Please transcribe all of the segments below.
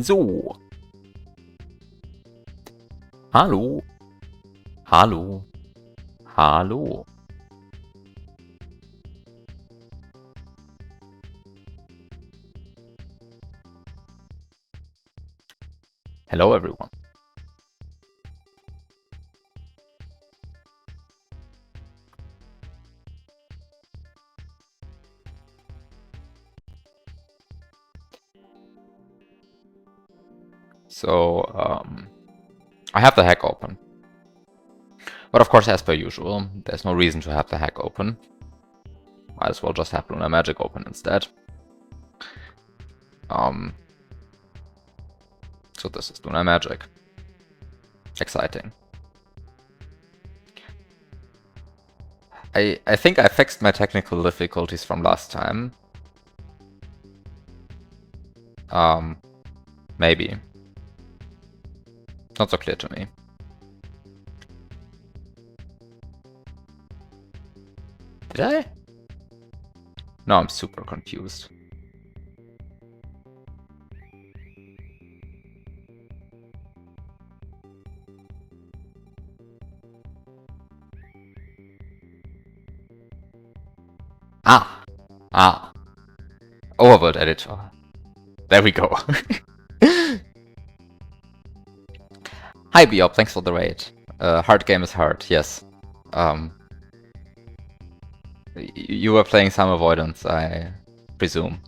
So. Hallo. Hallo. Hallo. Hello, everyone. So, I have the hack open. But of course, as per usual, there's no reason to have the hack open. Might as well just have Lunar Magic open instead. So this is Lunar Magic. Exciting. I think I fixed my technical difficulties from last time. Maybe. Not so clear to me. Did I? No, I'm super confused. Overworld editor. There we go. Hi Biop, thanks for the raid. Hard game is hard, yes. You were playing some avoidance, I presume.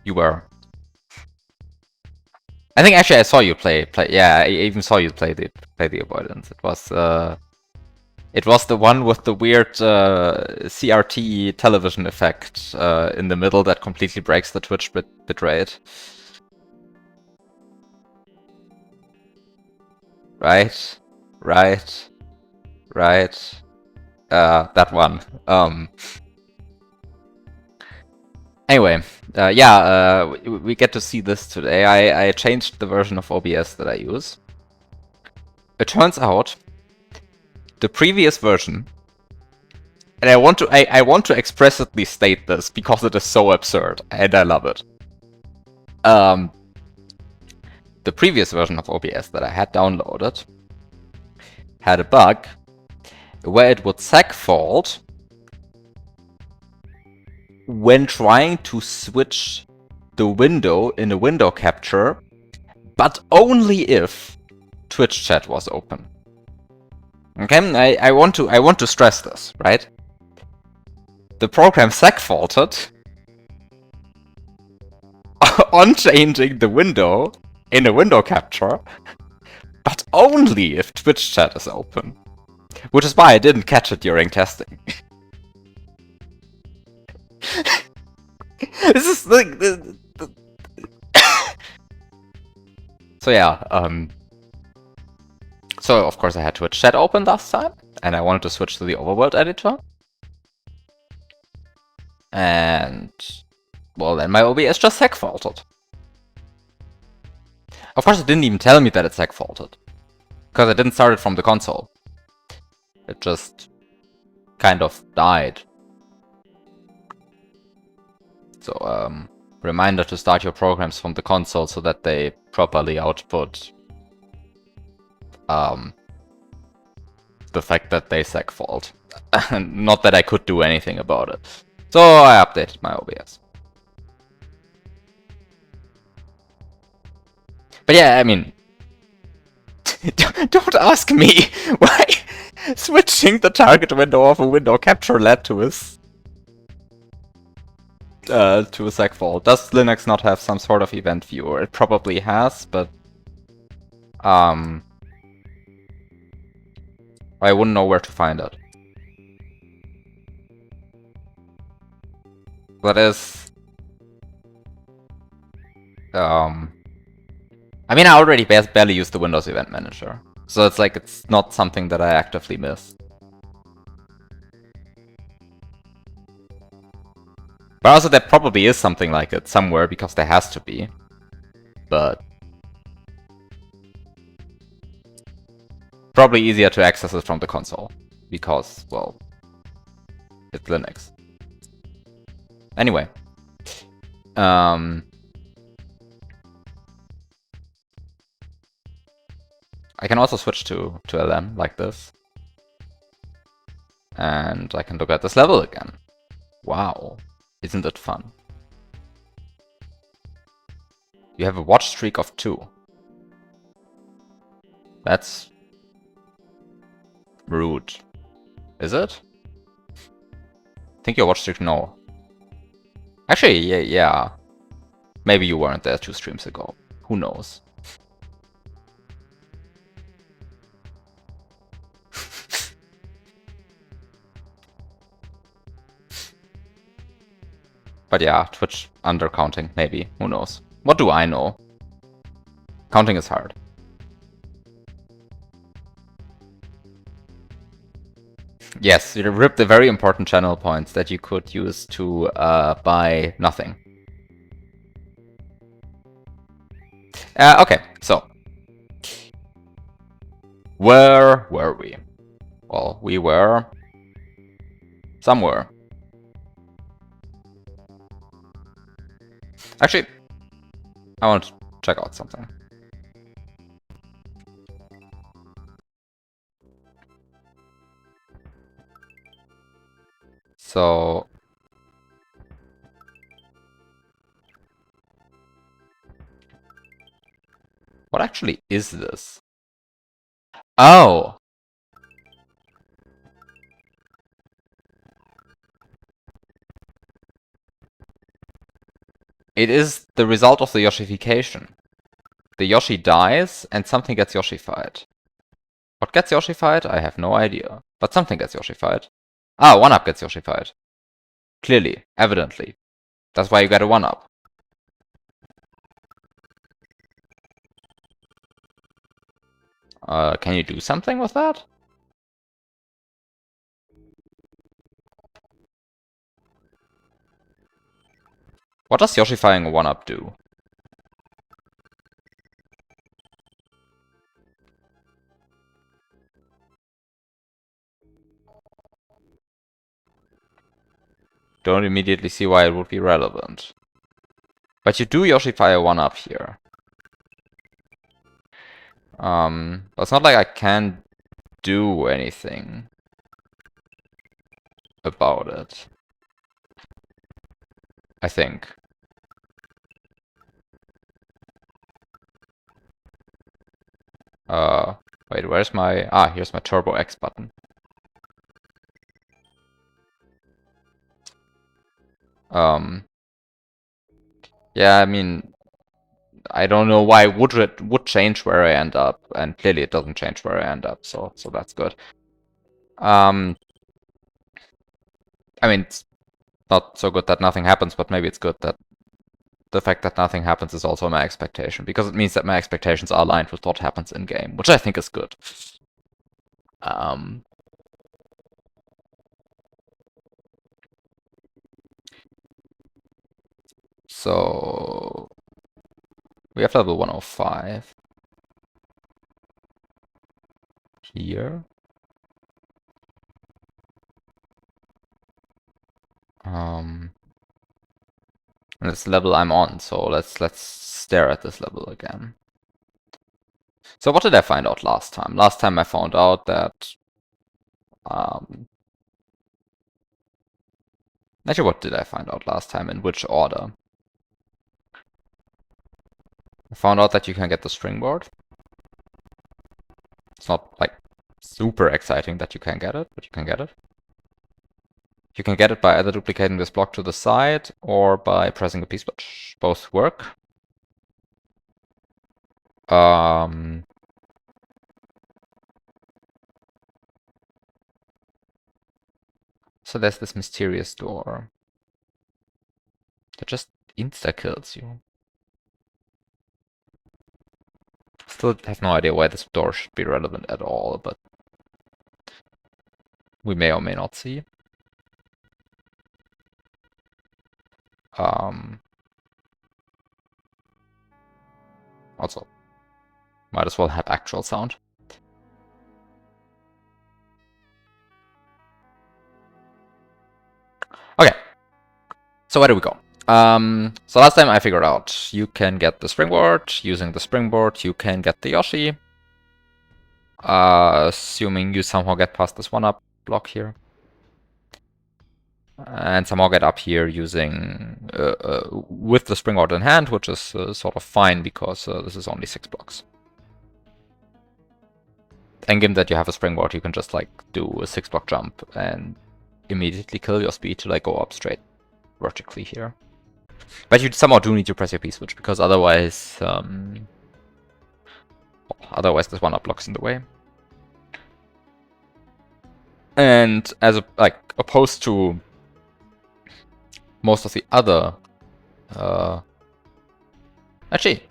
You were. I think actually I saw you play. Yeah, I even saw you play the avoidance. It was the one with the weird CRT television effect in the middle that completely breaks the Twitch bitrate. Right. That one. Anyway, we get to see this today. I changed the version of OBS that I use. It turns out the previous version, and I want to explicitly state this because it is so absurd and I love it. The previous version of OBS that I had downloaded had a bug where it would segfault when trying to switch the window in a window capture, but only if Twitch chat was open. Okay, I want to stress this, right? The program segfaulted on changing the window in a window capture, but only if Twitch chat is open. Which is why I didn't catch it during testing. This is like so yeah, so of course I had Twitch chat open last time, and I wanted to switch to the overworld editor. And well, then my OBS just segfaulted. Of course, it didn't even tell me that it segfaulted, because I didn't start it from the console. It just kind of died. So, reminder to start your programs from the console so that they properly output the fact that they segfault. Not that I could do anything about it. So I updated my OBS. But yeah, I mean, don't ask me why switching the target window of a window capture led to a segfault. Does Linux not have some sort of event viewer? It probably has, but I wouldn't know where to find it. That is, I mean, I already barely use the Windows Event Manager, so it's like it's not something that I actively miss. But also there probably is something like it somewhere, because there has to be. But probably easier to access it from the console. because, well, it's Linux. Anyway. I can also switch to LM like this. And I can look at this level again. Wow, isn't it fun? You have a watch streak of 2. That's rude. Is it? Think your watch streak? No. Actually, yeah. Maybe you weren't there 2 streams ago. Who knows? But yeah, Twitch undercounting, maybe. Who knows? What do I know? Counting is hard. Yes, you ripped the very important channel points that you could use to buy nothing. Okay, so. Where were we? Well, we were somewhere. Actually, I want to check out something. So, what actually is this? Oh! It is the result of the Yoshification. The Yoshi dies, and something gets Yoshified. What gets Yoshified? I have no idea. But something gets Yoshified. Ah, 1-up gets Yoshified. Clearly, evidently. That's why you get a 1-up. Can you do something with that? What does Yoshifying a 1-up do? Don't immediately see why it would be relevant. But you do Yoshify a 1-up here. But it's not like I can do anything about it. I think. Wait, where's my... Ah, here's my Turbo X button. Yeah, I mean, I don't know why it would change where I end up, and clearly it doesn't change where I end up, so that's good. I mean, it's not so good that nothing happens, but maybe it's good that the fact that nothing happens is also my expectation, because it means that my expectations are aligned with what happens in game, which I think is good. So we have level 105 here. And it's the level I'm on, so let's stare at this level again. So what did I find out last time? Last time I found out that actually, what did I find out last time? In which order? I found out that you can get the springboard. It's not like super exciting that you can get it, but you can get it. You can get it by either duplicating this block to the side or by pressing a P-switch. Both work. So there's this mysterious door that just insta-kills you. Still have no idea why this door should be relevant at all, but we may or may not see. Also, might as well have actual sound. So where do we go? So last time I figured out you can get the springboard. Using the springboard, you can get the Yoshi. Assuming you somehow get past this 1-up block here. And somehow get up here using with the springboard in hand, which is sort of fine because this is only 6 blocks. And given that you have a springboard, you can just like do a 6-block jump and immediately kill your speed to like go up straight vertically here. But you somehow do need to press your P switch because otherwise, otherwise this 1-up blocks in the way. And as opposed to most of the other, actually,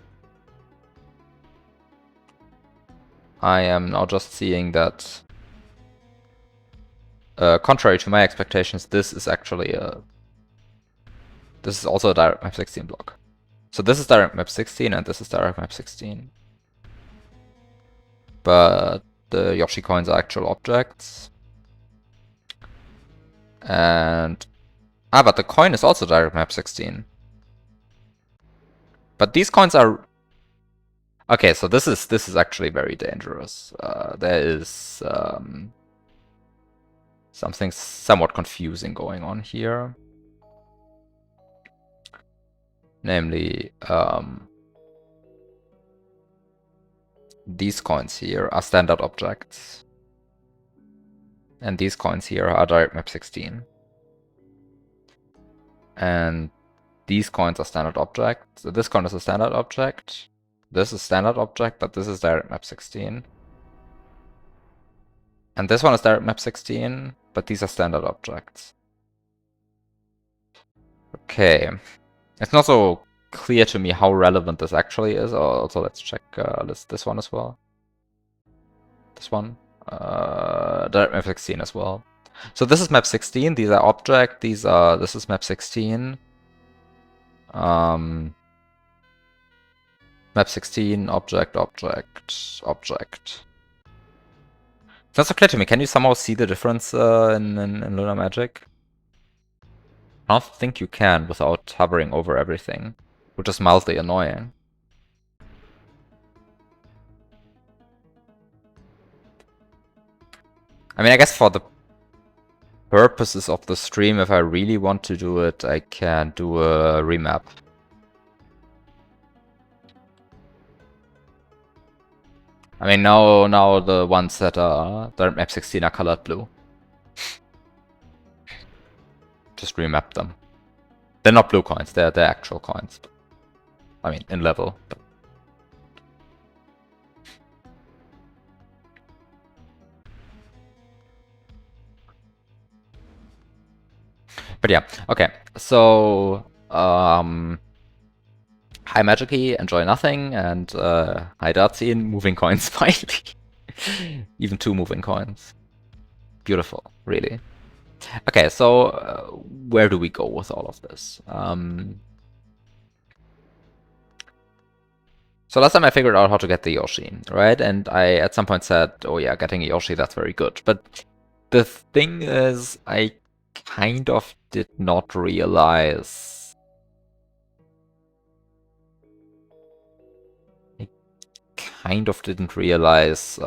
I am now just seeing that, contrary to my expectations, this is actually this is also a direct map 16 block. So this is direct map 16 and this is direct map 16. But the Yoshi coins are actual objects. And but the coin is also direct map 16. But these coins are okay. So this is actually very dangerous. There is something somewhat confusing going on here. Namely, these coins here are standard objects. And these coins here are direct map 16. And these coins are standard objects. So this coin is a standard object. This is standard object, but this is direct map 16. And this one is direct map 16, but these are standard objects. Okay. It's not so clear to me how relevant this actually is. Also, let's check this one as well. This one. Direct map 16 as well. So this is map 16. These are object. This is map 16. Map 16, object, object, object. It's not so clear to me. Can you somehow see the difference in Lunar Magic? I don't think you can without hovering over everything, which is mildly annoying. I mean, I guess for the purposes of the stream, if I really want to do it, I can do a remap. I mean, now the ones that are map 16 are colored blue. Just remap them. They're not blue coins, they're actual coins. I mean, in level. But yeah, okay. So, hi Magikey, enjoy nothing, and hi Dartsin, moving coins finally. Even 2 moving coins. Beautiful, really. Okay, so where do we go with all of this? So last time I figured out how to get the Yoshi, right? And I at some point said, oh yeah, getting a Yoshi, that's very good. But the thing is, I kind of did not realize... I kind of didn't realize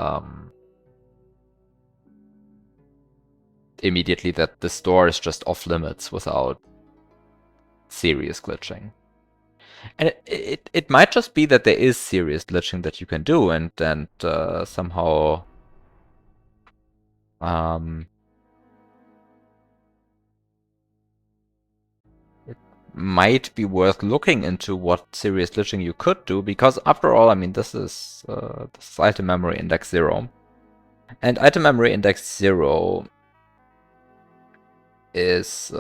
immediately that this door is just off limits without serious glitching. And it might just be that there is serious glitching that you can do, and somehow it might be worth looking into what serious glitching you could do, because after all, I mean, this is item memory index 0, and item memory index 0 is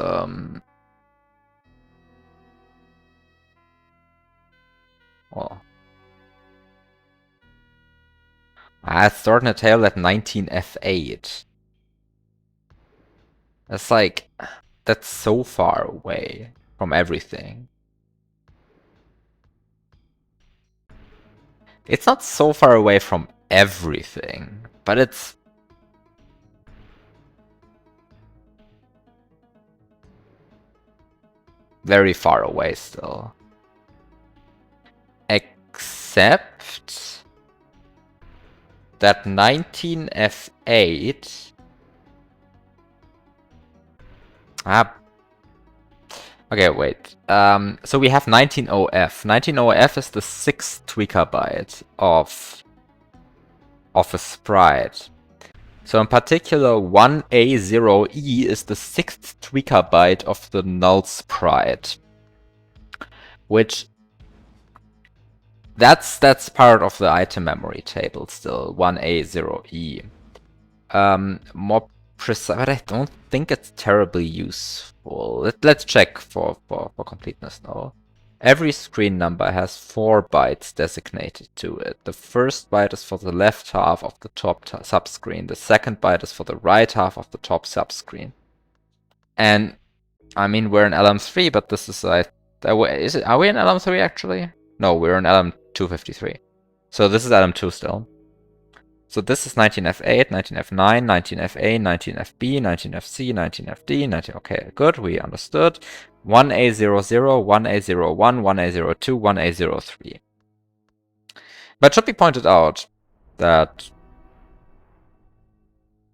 well, I started a tail at 19F8. It's like, that's so far away from everything. It's not so far away from everything, but it's... very far away still. Except that 19F8... Okay, wait. So we have 19OF. 19OF is the 6th tweaker byte of a sprite. So in particular, 1A0E is the 6th tweaker byte of the null sprite. Which... That's part of the item memory table still, 1A0E. More precise, but I don't think it's terribly useful. Let's check for completeness now. Every screen number has 4 bytes designated to it. The first byte is for the left half of the top subscreen. The second byte is for the right half of the top subscreen. And I mean, we're in LM3, but this is are we in LM3 actually? No, we're in LM253. So this is LM2 still. So this is 19F8, 19F9, 19FA, 19FB, 19FC, 19FD, 19... Okay, good, we understood. 1A00, 1A01, 1A02, 1A03. But it should be pointed out that...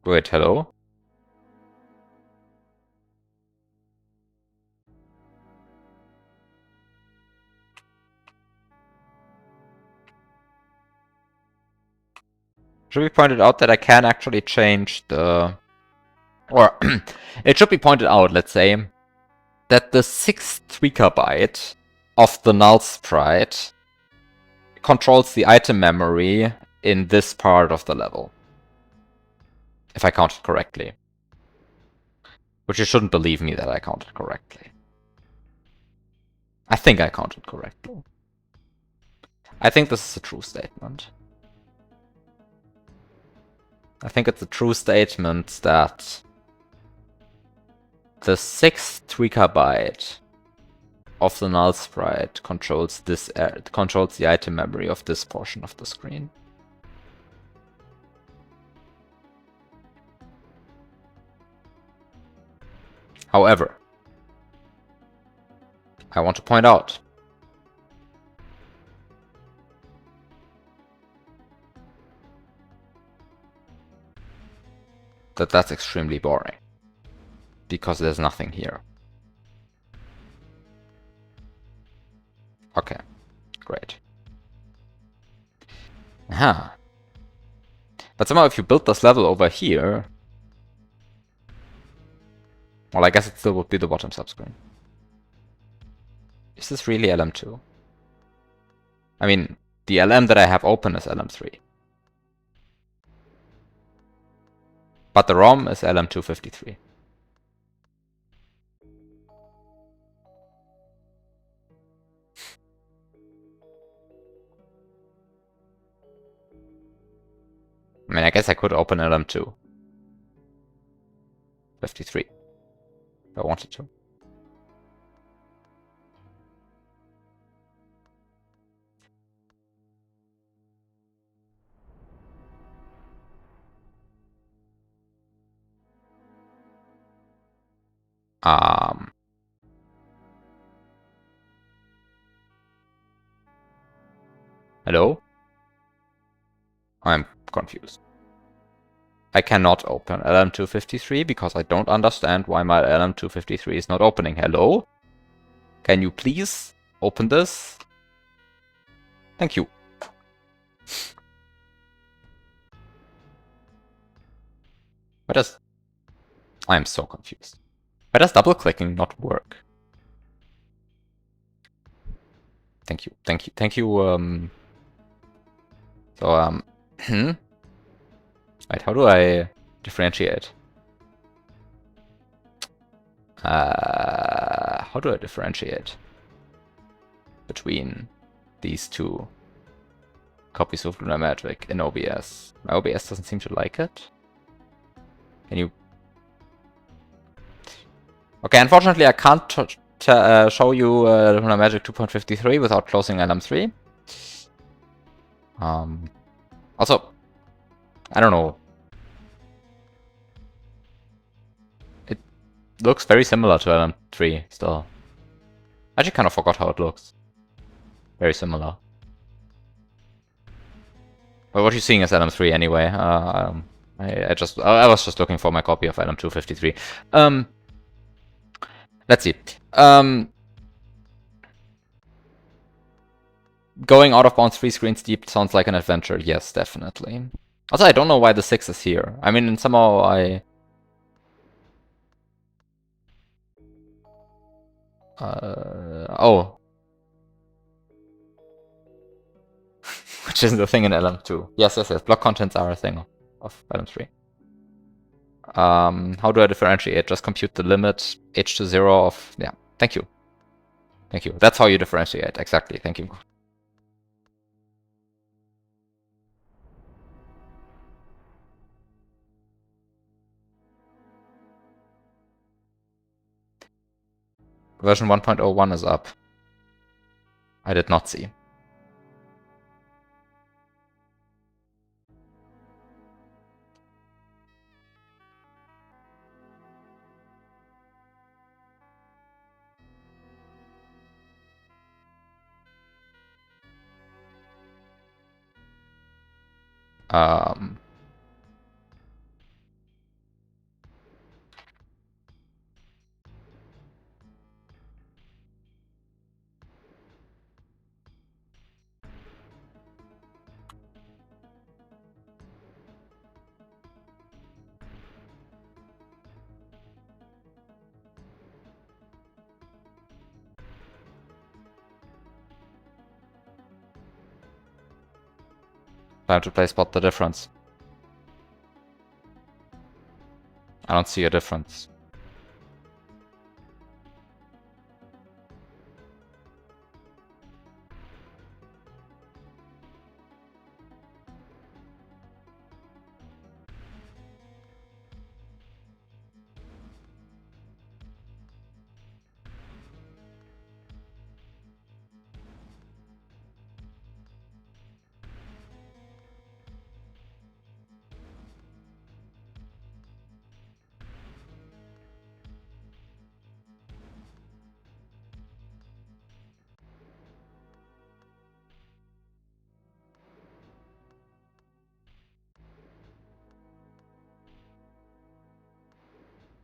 Wait, hello? Should be pointed out that I can actually change the... Or, it should be pointed out, let's say, that the 6th tweaker byte of the null sprite controls the item memory in this part of the level. If I counted correctly. Which you shouldn't believe me that I counted correctly. I think I counted correctly. I think this is a true statement. I think it's a true statement that the 6th tweaker byte of the null sprite controls this controls the item memory of this portion of the screen. However, I want to point out that that's extremely boring, because there's nothing here. Okay, great. Aha. But somehow if you build this level over here... Well, I guess it still would be the bottom subscreen. Is this really LM2? I mean, the LM that I have open is LM3. But the ROM is LM253. I mean, I guess I could open LM2. 53. If I wanted to. Hello? I'm confused. I cannot open LM253 because I don't understand why my LM253 is not opening. Hello? Can you please open this? Thank you. Why does... I'm so confused. Why does double clicking not work? Thank you, thank you, thank you, So, Wait, how do I differentiate? How do I differentiate between these two copies of Lunar Magic in OBS? My OBS doesn't seem to like it. Can you... Okay, unfortunately I can't show you Lunar Magic 2.53 without closing LM3. Also, I don't know. It looks very similar to LM3 still. I actually kind of forgot how it looks. Very similar. But what you're seeing is LM3 anyway. I was just looking for my copy of LM253. Let's see. Going out of bounds 3 screens deep sounds like an adventure. Yes, definitely. Also, I don't know why the 6 is here. I mean, somehow I... oh. Which isn't a thing in LM2. Yes. Block contents are a thing of LM3. How do I differentiate? Just compute the limit h to 0 of... Yeah, thank you. Thank you. That's how you differentiate. Exactly. Thank you. Version 1.01 is up. I did not see. Time to play spot the difference. I don't see a difference.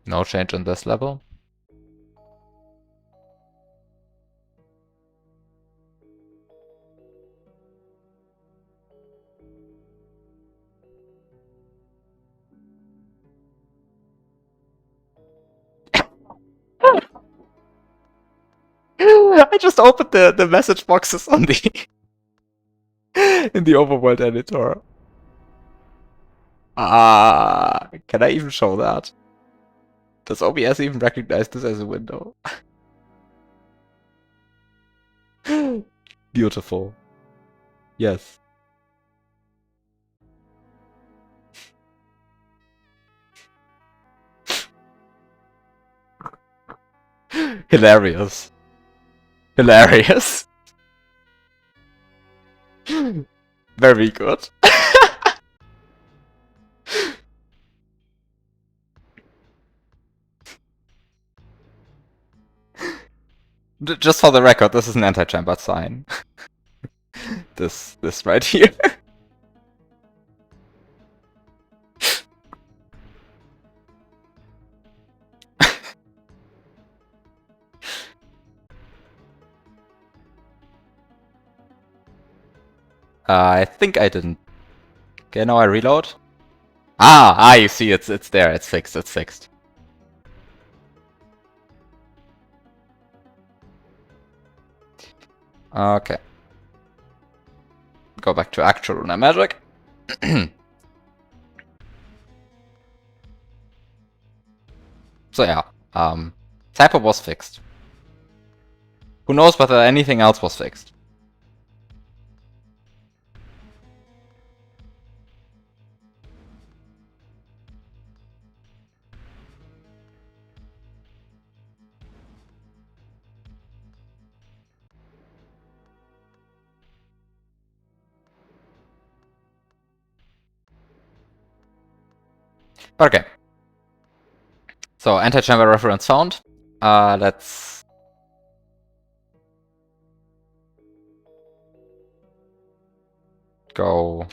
No change in this level. I just opened the message boxes on the in the overworld editor. Can I even show that? Does OBS even recognize this as a window? Beautiful. Yes. Hilarious. Hilarious. Very good. Just for the record, this is an anti-chamber sign. this right here. I think I didn't. Okay, now I reload. You see, it's there. It's fixed. It's fixed. Okay. Go back to actual Runa Magic. So yeah, typo was fixed. Who knows whether anything else was fixed? Okay. So anti-chamber reference found. Let's go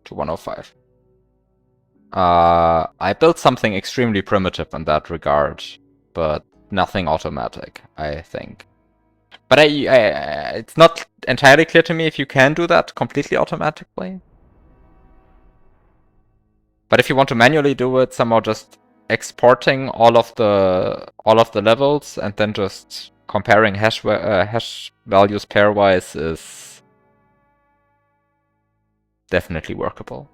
to 105. I built something extremely primitive in that regard, but nothing automatic, I think. But it's not entirely clear to me if you can do that completely automatically. But if you want to manually do it, somehow just exporting all of the levels and then just comparing hash values pairwise is definitely workable.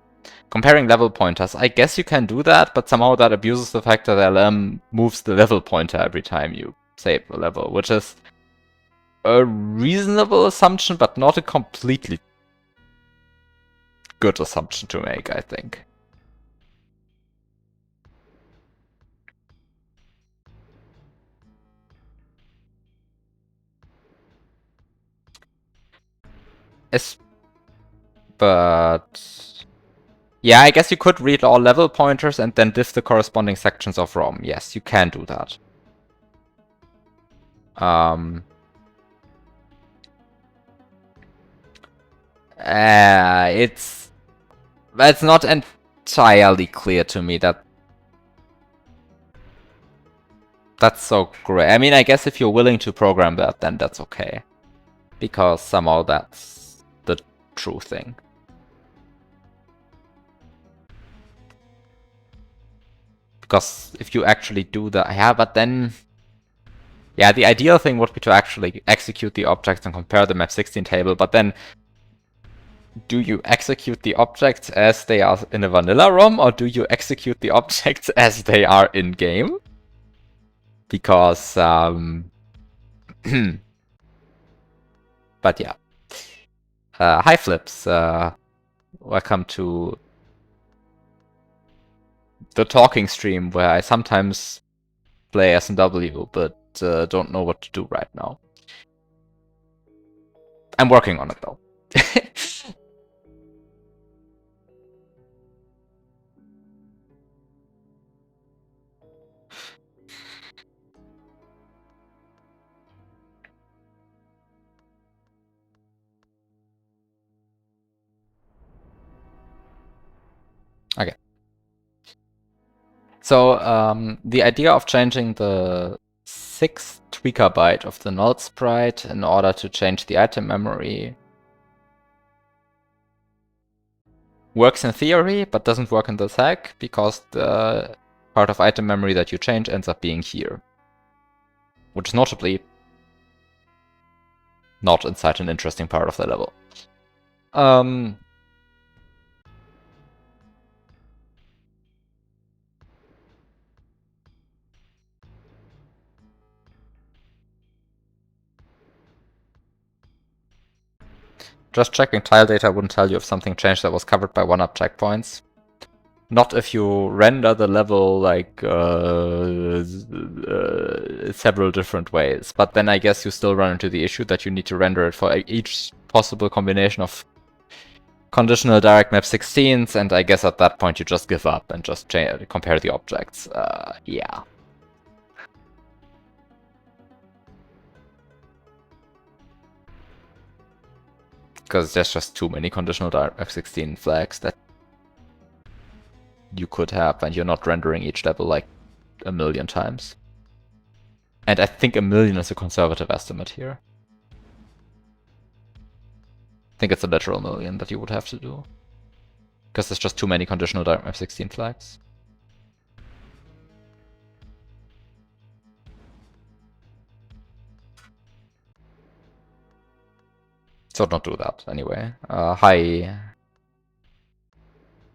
Comparing level pointers, I guess you can do that, but somehow that abuses the fact that LM moves the level pointer every time you save the level, which is a reasonable assumption, but not a completely good assumption to make, I think. But yeah, I guess you could read all level pointers and then diff the corresponding sections of ROM. Yes, you can do that. It's not entirely clear to me that that's so great. I mean, I guess if you're willing to program that, then that's okay. Because somehow that's the true thing. Because if you actually do that, yeah, but then... Yeah, the ideal thing would be to actually execute the objects and compare the map16 table, but then do you execute the objects as they are in a vanilla ROM, or do you execute the objects as they are in-game? Because, but yeah. Hi Flips, welcome to the talking stream where I sometimes play S&W, but don't know what to do right now. I'm working on it though. Okay. So the idea of changing the 6th tweaker byte of the null sprite in order to change the item memory works in theory, but doesn't work in the tag because the part of item memory that you change ends up being here. Which is notably not inside an interesting part of the level. Just checking tile data wouldn't tell you if something changed that was covered by 1-up checkpoints. Not if you render the level like several different ways. But then I guess you still run into the issue that you need to render it for each possible combination of conditional direct map 16s, and I guess at that point you just give up and just compare the objects. Yeah. Because there's just too many conditional direct map 16 flags that you could have, and you're not rendering each level like a million times. And I think a million is a conservative estimate here. I think it's a literal million that you would have to do. Because there's just too many conditional direct map 16 flags. So don't do that, anyway. Hi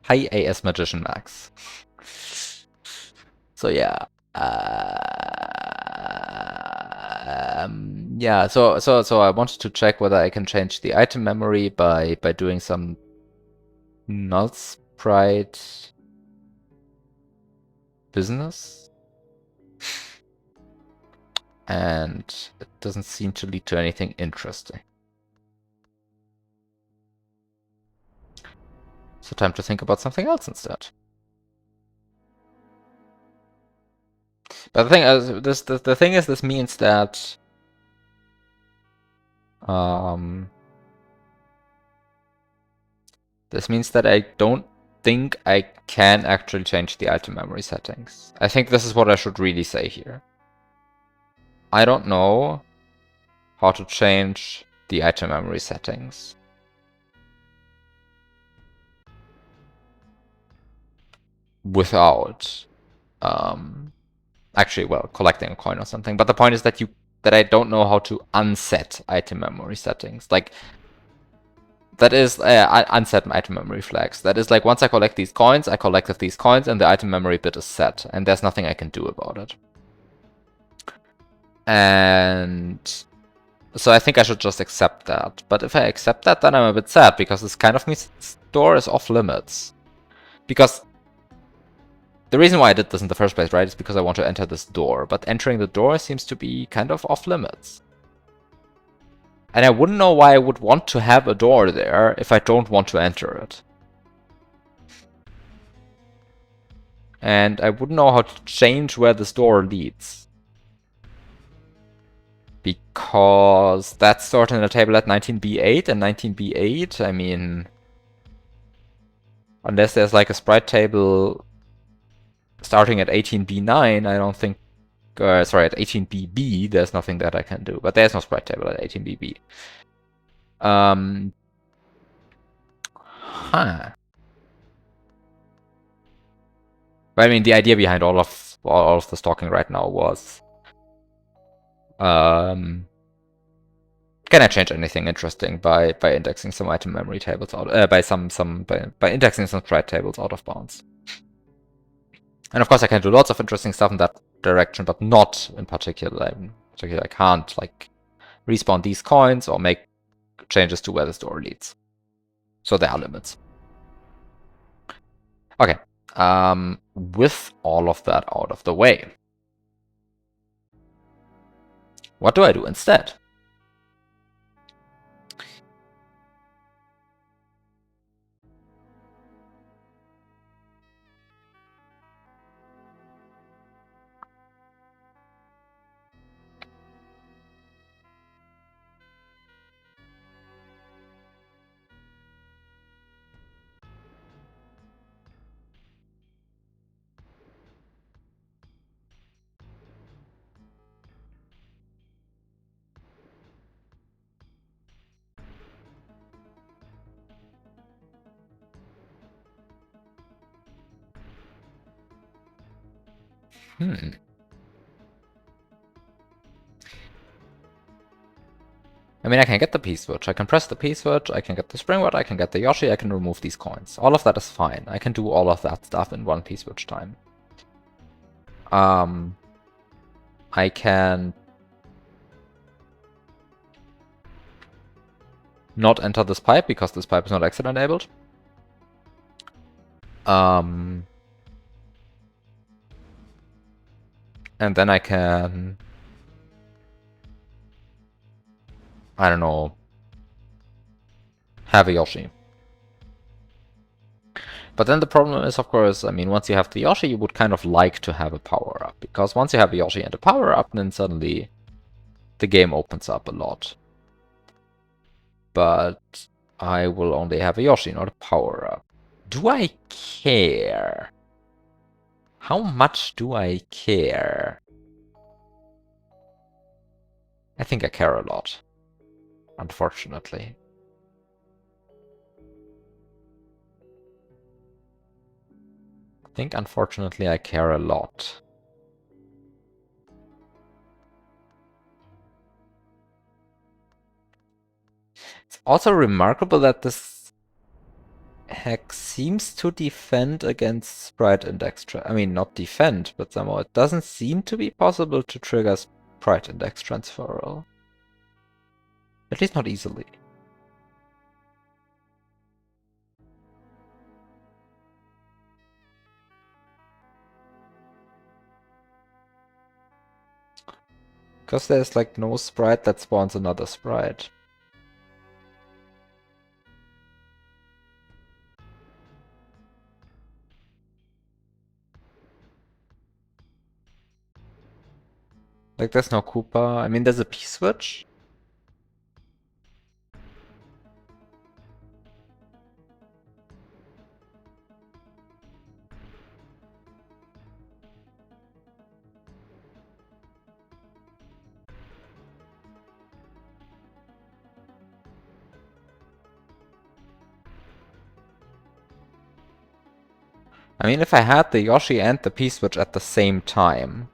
AS Magician Max. So yeah. Yeah, so I wanted to check whether I can change the item memory by doing some null sprite business. And it doesn't seem to lead to anything interesting. So time to think about something else instead. But the thing is, this means that This means that I don't think I can actually change the item memory settings. I think this is what I should really say here. I don't know how to change the item memory settings. Without actually, well, collecting a coin or something. But the point is that I don't know how to unset item memory settings. Like, that is unset item memory flags. That is like, once I collect these coins, I collected these coins and the item memory bit is set, and there's nothing I can do about it. And so I think I should just accept that. But if I accept that, then I'm a bit sad, because this kind of means the store is off limits. Because the reason why I did this in the first place, right, is because I want to enter this door. But entering the door seems to be kind of off limits. And I wouldn't know why I would want to have a door there if I don't want to enter it. And I wouldn't know how to change where this door leads. Because that's stored in a table at 19b8, and 19b8, I mean, unless there's like a sprite table starting at 18b9, I don't think, sorry, at 18bb, there's nothing that I can do. But there's no sprite table at 18bb. Huh. But I mean, the idea behind all of this talking right now was, can I change anything interesting by indexing some item memory tables out, by indexing some sprite tables out of bounds? And of course, I can do lots of interesting stuff in that direction, but not in particular. I can't like respawn these coins or make changes to where the store leads. So there are limits. Okay. With all of that out of the way, what do I do instead? I mean, I can get the P-switch, I can press the P-switch, I can get the spring rod, I can get the Yoshi, I can remove these coins. All of that is fine. I can do all of that stuff in one P-switch time. I can not enter this pipe because this pipe is not exit enabled. And then I can, I don't know, have a Yoshi. But then the problem is, of course, I mean, once you have the Yoshi, you would kind of like to have a power-up. Because once you have a Yoshi and a power-up, then suddenly the game opens up a lot. But I will only have a Yoshi, not a power-up. Do I care? How much do I care? I think I care a lot, unfortunately. I think, unfortunately, I care a lot. It's also remarkable that this hack seems to defend against sprite index. I mean, not defend, but somehow it doesn't seem to be possible to trigger sprite index transferal. At least not easily. Because there's like no sprite that spawns another sprite. Like there's no Koopa. I mean, there's a P-switch. I mean, if I had the Yoshi and the P-switch at the same time...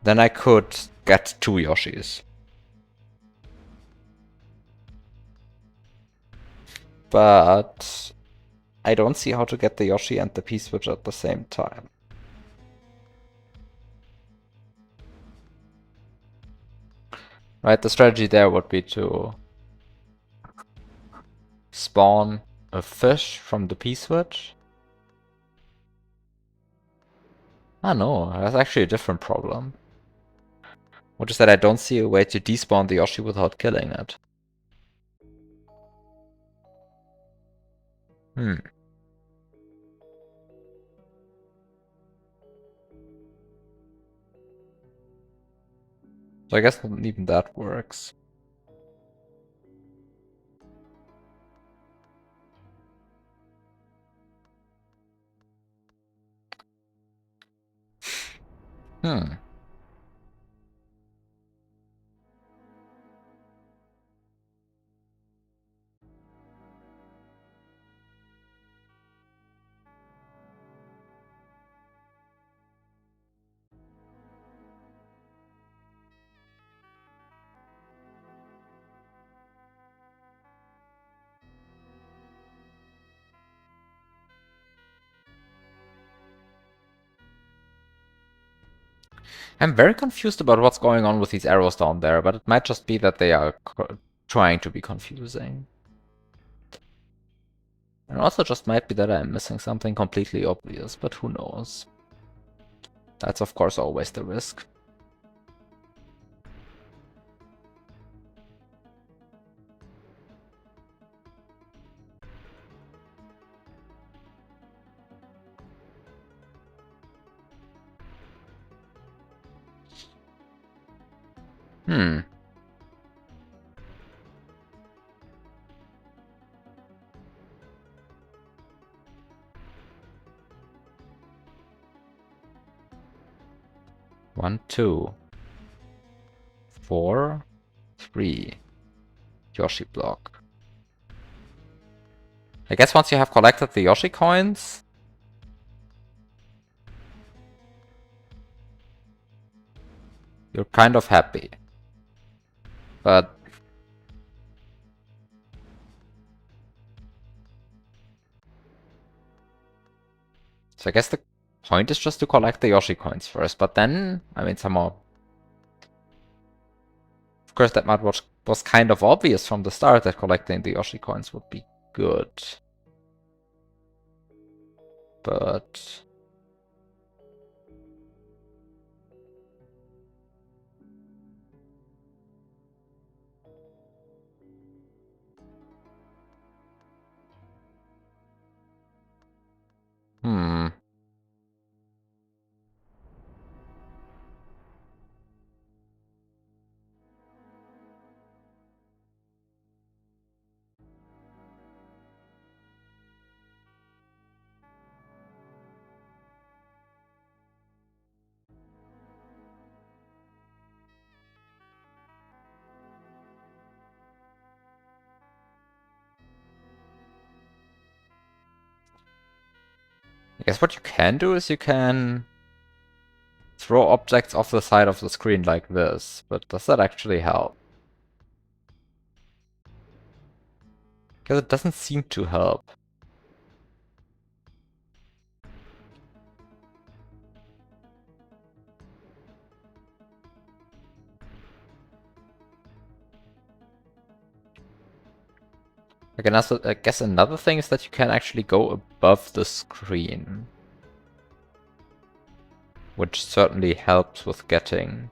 then I could get 2 Yoshis. But... I don't see how to get the Yoshi and the P-switch at the same time. Right, the strategy there would be to spawn a fish from the P-switch. Ah no, that's actually a different problem. Which is that I don't see a way to despawn the Yoshi without killing it. So I guess not even that works. Hmm. I'm very confused about what's going on with these arrows down there, but it might just be that they are trying to be confusing. And also just might be that I'm missing something completely obvious, but who knows. That's of course always the risk. Hmm. One, 2, 4, 3. Yoshi block. I guess once you have collected the Yoshi coins, you're kind of happy. But so I guess the point is just to collect the Yoshi coins first, but then, I mean, somehow... Of course, that much was kind of obvious from the start that collecting the Yoshi coins would be good. But... Hmm... I guess what you can do is you can throw objects off the side of the screen like this, but does that actually help? Because it doesn't seem to help. I guess another thing is that you can actually go above the screen. Which certainly helps with getting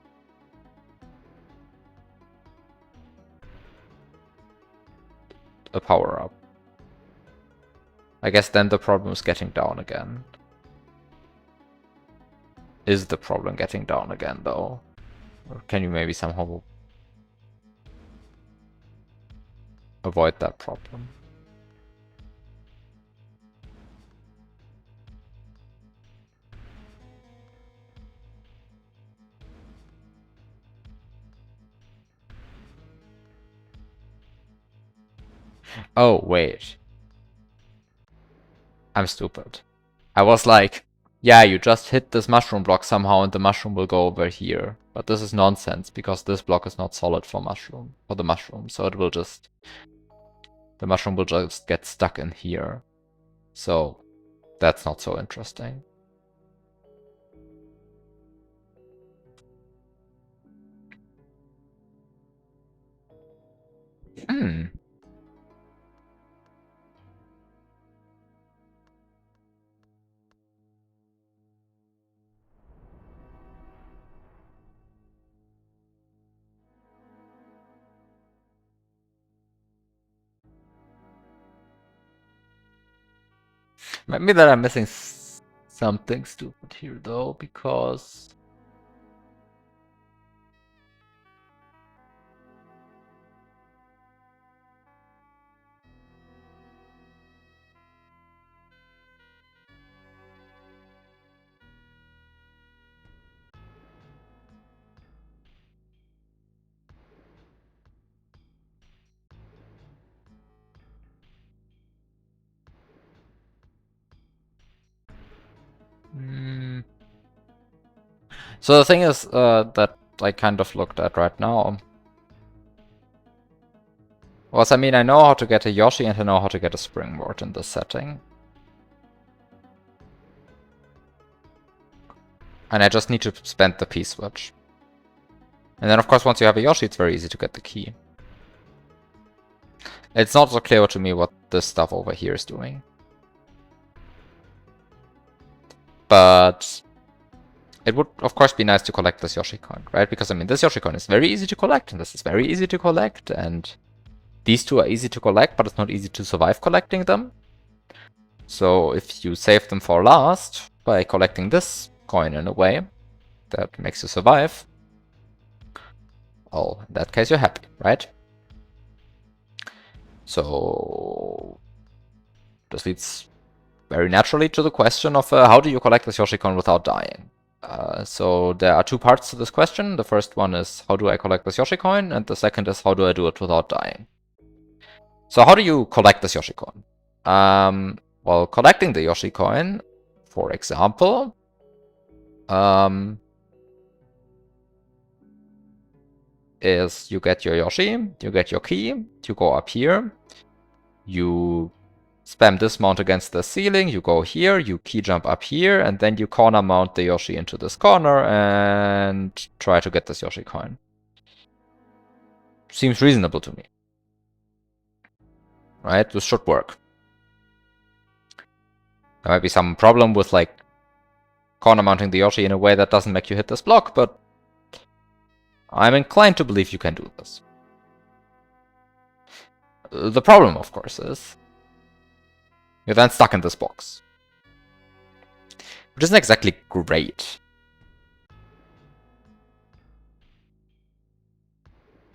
a power-up. I guess then the problem is getting down again. Is the problem getting down again, though? Or can you maybe somehow avoid that problem? Oh, wait. I'm stupid. I was like, yeah, you just hit this mushroom block somehow and the mushroom will go over here. But this is nonsense because this block is not solid for the mushroom. So it will just, the mushroom will just get stuck in here. So that's not so interesting. Hmm. Maybe that I'm missing something stupid here though, because so the thing is that I kind of looked at right now was, I mean, I know how to get a Yoshi and I know how to get a Springboard in this setting. And I just need to spend the P-switch. And then of course once you have a Yoshi it's very easy to get the key. It's not so clear to me what this stuff over here is doing. But it would of course be nice to collect this Yoshi coin, right? Because I mean this Yoshi coin is very easy to collect and this is very easy to collect and these two are easy to collect, but it's not easy to survive collecting them. So if you save them for last by collecting this coin in a way that makes you survive, well, in that case you're happy, right? So this leads very naturally to the question of how do you collect this Yoshi coin without dying? So there are two parts to this question. The first one is how do I collect this Yoshi coin, and the second is how do I do it without dying? So how do you collect this Yoshi coin? Well, collecting the Yoshi coin, for example, is you get your Yoshi, you get your key, you go up here, you spam this mount against the ceiling, you go here, you key jump up here, and then you corner mount the Yoshi into this corner and try to get this Yoshi coin. Seems reasonable to me. Right? This should work. There might be some problem with like corner mounting the Yoshi in a way that doesn't make you hit this block, but I'm inclined to believe you can do this. The problem, of course, is you're then stuck in this box, which isn't exactly great.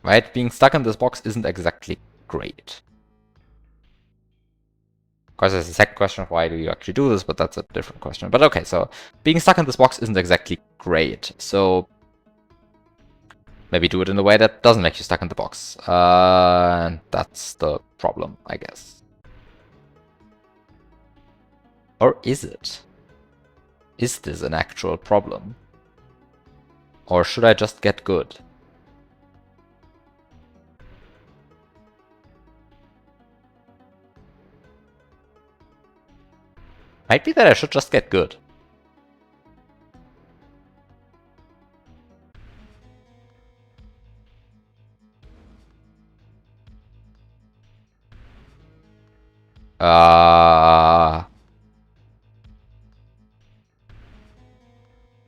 Right? Being stuck in this box isn't exactly great. Of course, there's a second question of why do you actually do this, but that's a different question. But okay, so being stuck in this box isn't exactly great. So maybe do it in a way that doesn't make you stuck in the box. And that's the problem, I guess. Or is it? Is this an actual problem? Or should I just get good? Might be that I should just get good.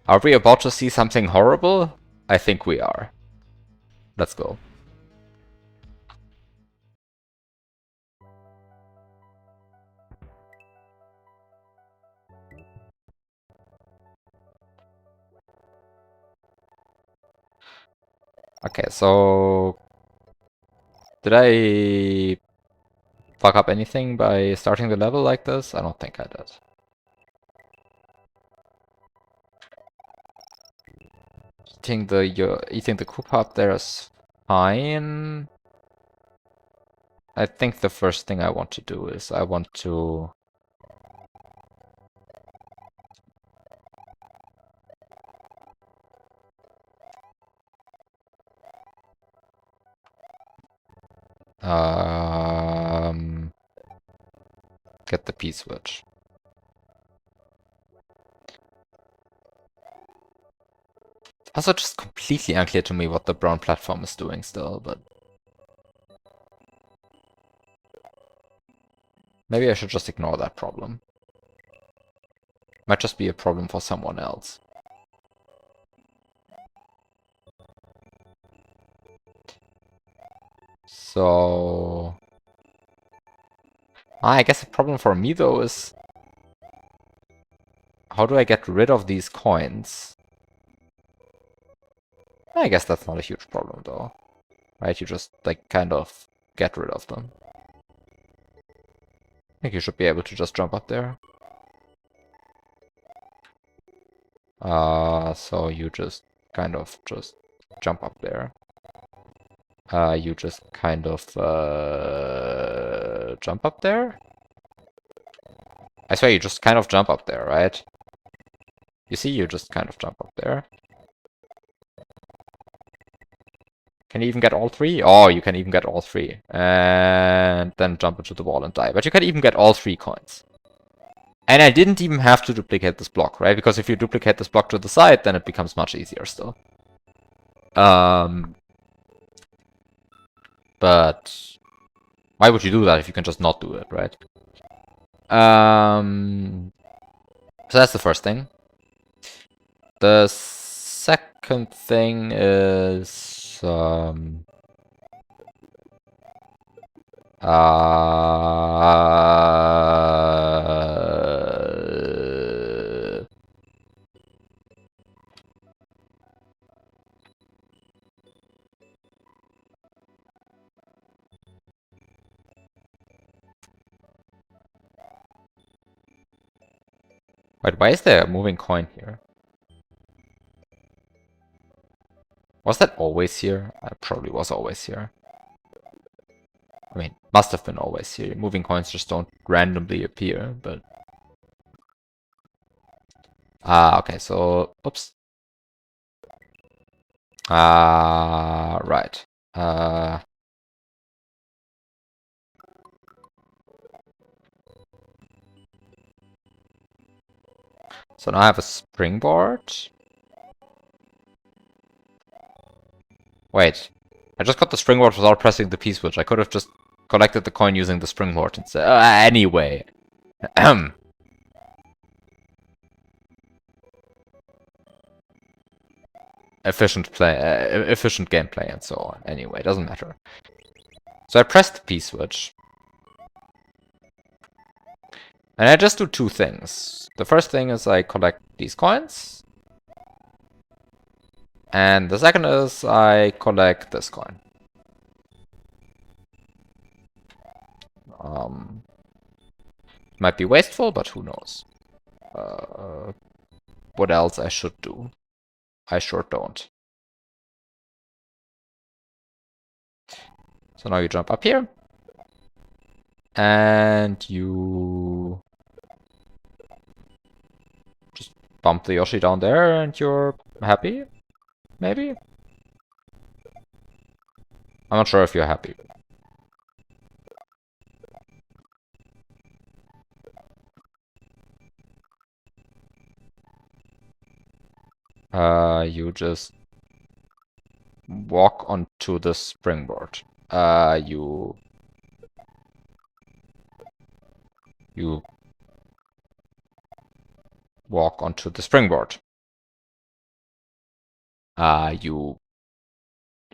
Are we about to see something horrible? I think we are. Let's go. Okay, so did I fuck up anything by starting the level like this? I don't think I did. Eating the Koopa up there is fine. I think the first thing I want to do is I want to get the P-switch. Also just completely unclear to me what the brown platform is doing still, but maybe I should just ignore that problem. Might just be a problem for someone else. So I guess the problem for me though is how do I get rid of these coins? I guess that's not a huge problem though. Right, you just like kind of get rid of them. I think you should be able to just jump up there. So you just kind of just jump up there. You just kind of jump up there. I swear you just kind of jump up there, right? You see, you just kind of jump up there. Can you even get all three? Oh, you can even get all three. And then jump into the wall and die. But you can even get all 3 coins. And I didn't even have to duplicate this block, right? Because if you duplicate this block to the side, then it becomes much easier still. But why would you do that if you can just not do it, right? So that's the first thing. The second thing is wait, why is there a moving coin here? Was that always here? It probably was always here. I mean, must have been always here. Moving coins just don't randomly appear, but... okay, so... Oops. Right. So now I have a springboard. Wait. I just got the springboard without pressing the P-switch. I could have just collected the coin using the springboard instead. Anyway. Efficient gameplay and so on. Anyway, doesn't matter. So I pressed the P-switch. And I just do 2 things. The first thing is I collect these coins. And the second is I collect this coin. Might be wasteful, but who knows. What else I should do? I sure don't. So now you jump up here. And you just bump the Yoshi down there and you're happy? Maybe? I'm not sure if you're happy. You just walk onto the springboard. You walk onto the springboard. You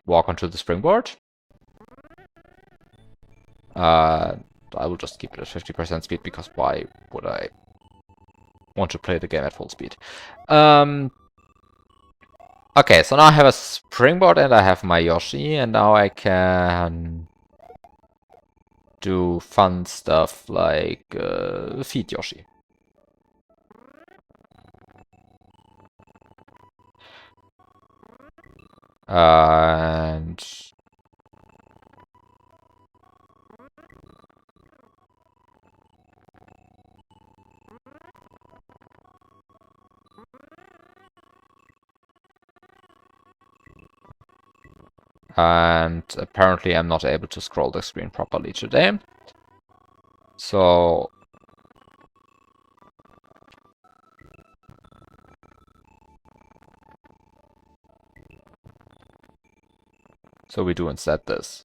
walk onto the springboard. I will just keep it at 50% speed because why would I want to play the game at full speed? Okay, so now I have a springboard and I have my Yoshi, and now I can do fun stuff like feed Yoshi. And And apparently I'm not able to scroll the screen properly today. So we do instead this.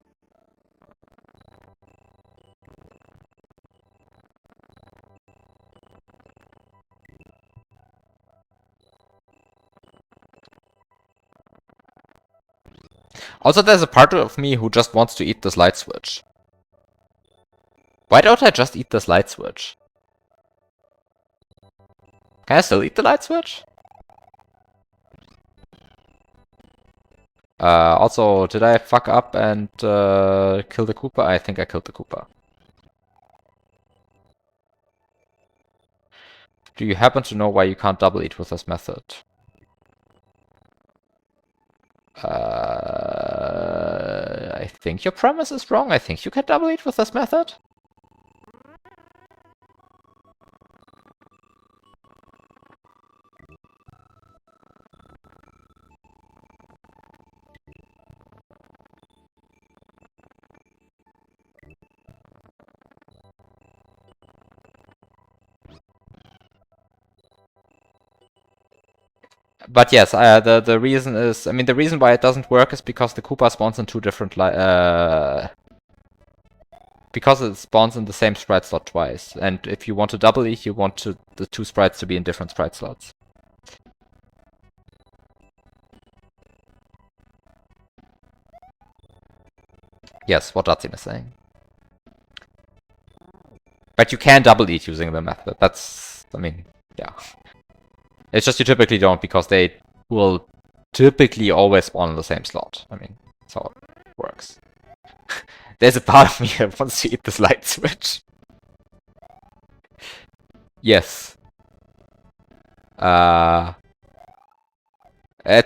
Also, there's a part of me who just wants to eat this light switch. Why don't I just eat this light switch? Can I still eat the light switch? Also, did I fuck up and kill the Koopa? I think I killed the Koopa. Do you happen to know why you can't double eat with this method? I think your premise is wrong. I think you can double eat with this method. But yes, the reason is, I mean, the reason why it doesn't work is because the Koopa spawns in two different because it spawns in the same sprite slot twice, and if you want to double eat, you want the two sprites to be in different sprite slots. Yes, what Datsun is saying. But you can double eat using the method. That's, I mean, yeah. It's just you typically don't, because they will typically always spawn in the same slot. I mean, that's how it works. There's a part of me that wants to eat this light switch. Yes. It's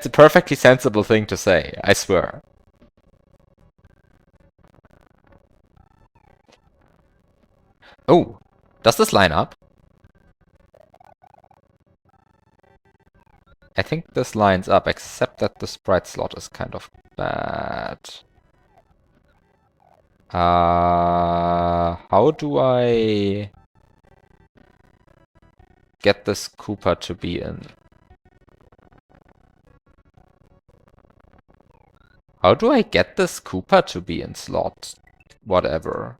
a perfectly sensible thing to say, I swear. Oh, does this line up? I think this lines up, except that the sprite slot is kind of bad. How do I get this Koopa to be in? How do I get this Koopa to be in slot whatever?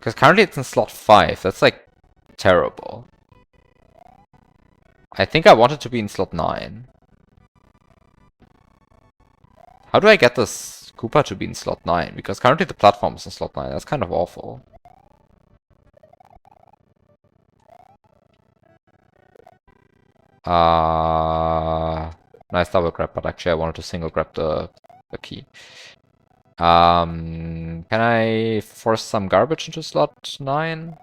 Because currently it's in slot 5. That's like terrible. I think I want it to be in slot 9. How do I get this Koopa to be in slot 9? Because currently the platform is in slot 9. That's kind of awful. Nice double grab, but actually I wanted to single grab the key. Can I force some garbage into slot 9?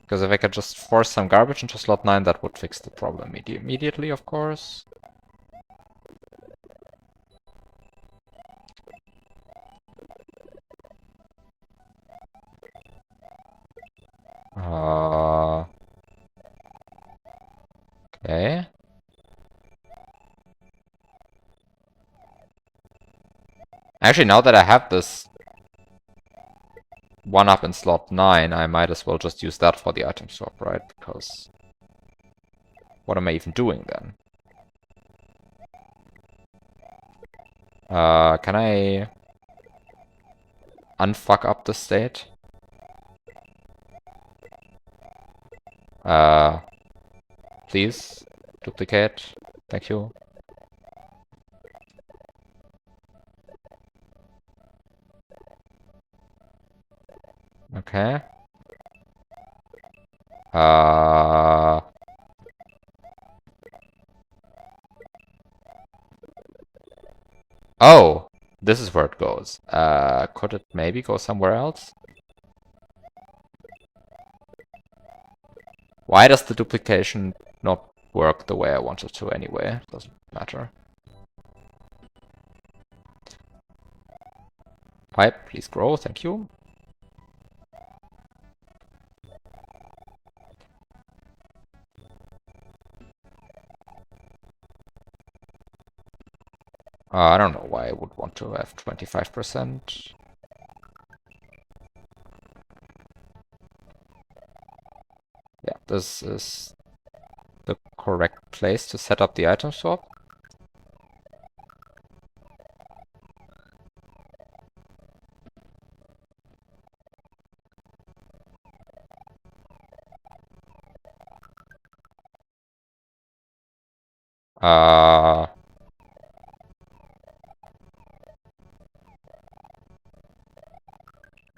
Because if I could just force some garbage into slot 9, that would fix the problem immediately, of course. Okay. Actually, now that I have this 1-up in slot 9, I might as well just use that for the item swap, right? Because what am I even doing then? Can I unfuck up the state? Please, duplicate. Thank you. Okay. Oh, this is where it goes. Could it maybe go somewhere else? Why does the duplication not work the way I want it to anyway? Doesn't matter. Pipe, please grow, thank you. I don't know why I would want to have 25%. Yeah, this is the correct place to set up the item swap.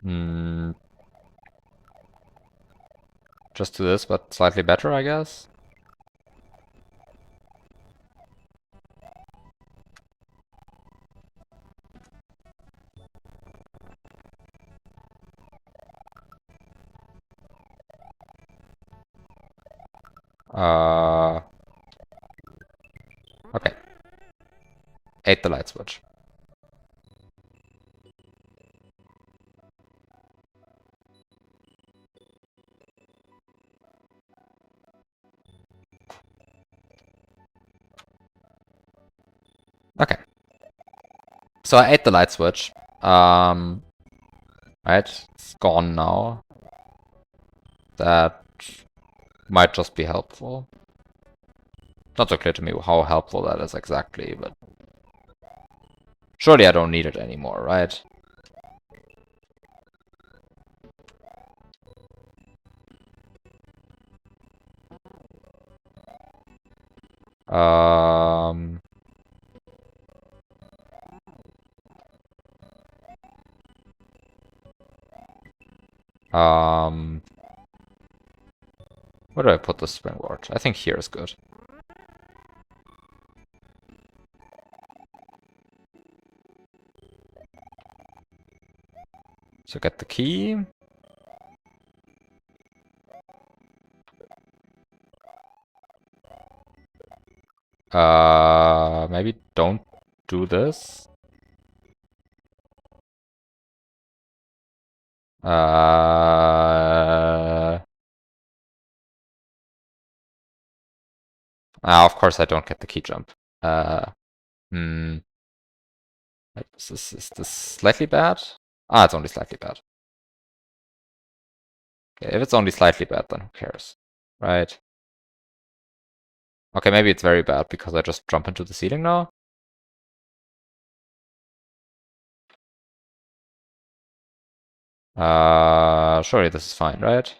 Hmm. Just do this, but slightly better, I guess. Okay. Ate the light switch. Okay. So I ate the light switch. Right, it's gone now. That might just be helpful. Not so clear to me how helpful that is exactly, but surely I don't need it anymore, right? Um, um, where do I put the springboard? I think here is good. So get the key. Maybe don't do this. Of course I don't get the key jump. Hmm. Is this slightly bad? It's only slightly bad. Okay, if it's only slightly bad, then who cares? Right. Okay, maybe it's very bad because I just jump into the ceiling now. Surely this is fine, right?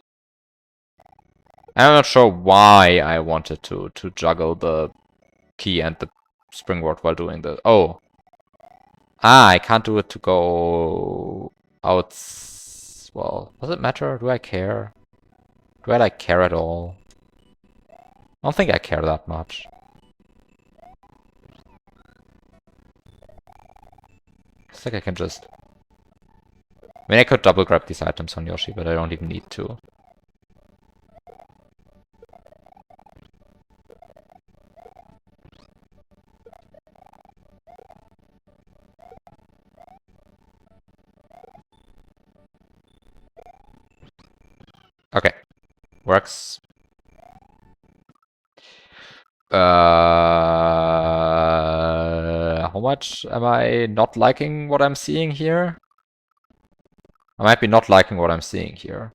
I'm not sure why I wanted to juggle the key and the springboard while doing the... Oh. I can't do it to go out. Well, does it matter? Do I care? Do I like care at all? I don't think I care that much. I think I can just... I mean, I could double grab these items on Yoshi, but I don't even need to. Okay. Works. How much am I not liking what I'm seeing here? I might be not liking what I'm seeing here.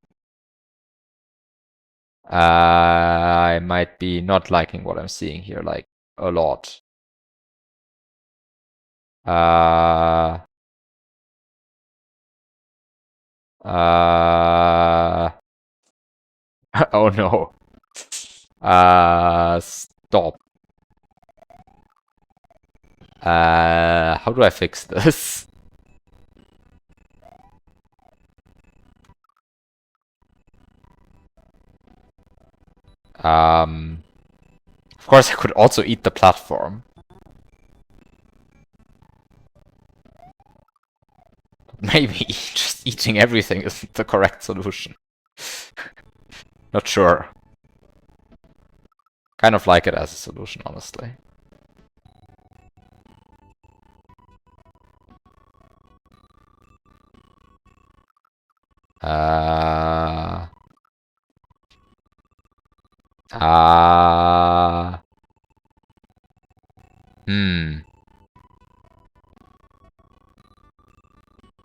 I might be not liking what I'm seeing here, like, a lot. Oh no. Stop. How do I fix this? Of course I could also eat the platform. Maybe just eating everything isn't the correct solution. Not sure. Kind of like it as a solution, honestly. Uh, uh, hmm.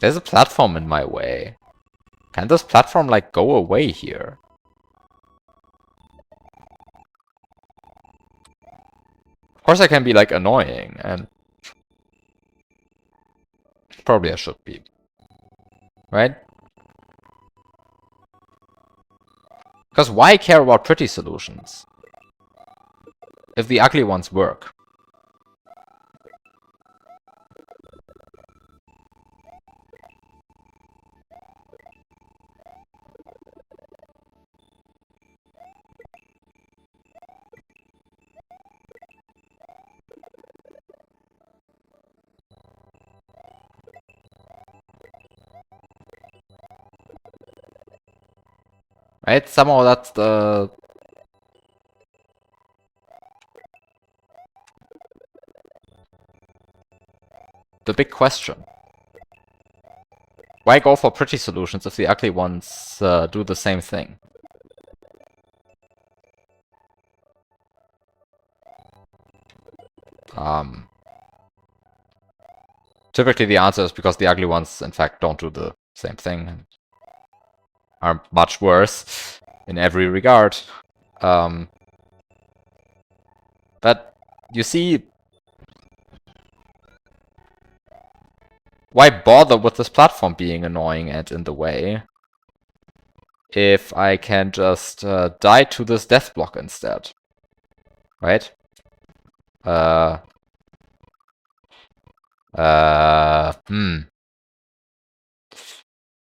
There's a platform in my way. Can this platform, like, go away here? Of course I can be, like, annoying, and probably I should be. Right? Because why care about pretty solutions if the ugly ones work? Right? Somehow that's the big question. Why go for pretty solutions if the ugly ones do the same thing? Typically the answer is because the ugly ones, in fact, don't do the same thing and are much worse in every regard. But you see, why bother with this platform being annoying and in the way if I can just die to this death block instead? Right? Uh, uh, hmm.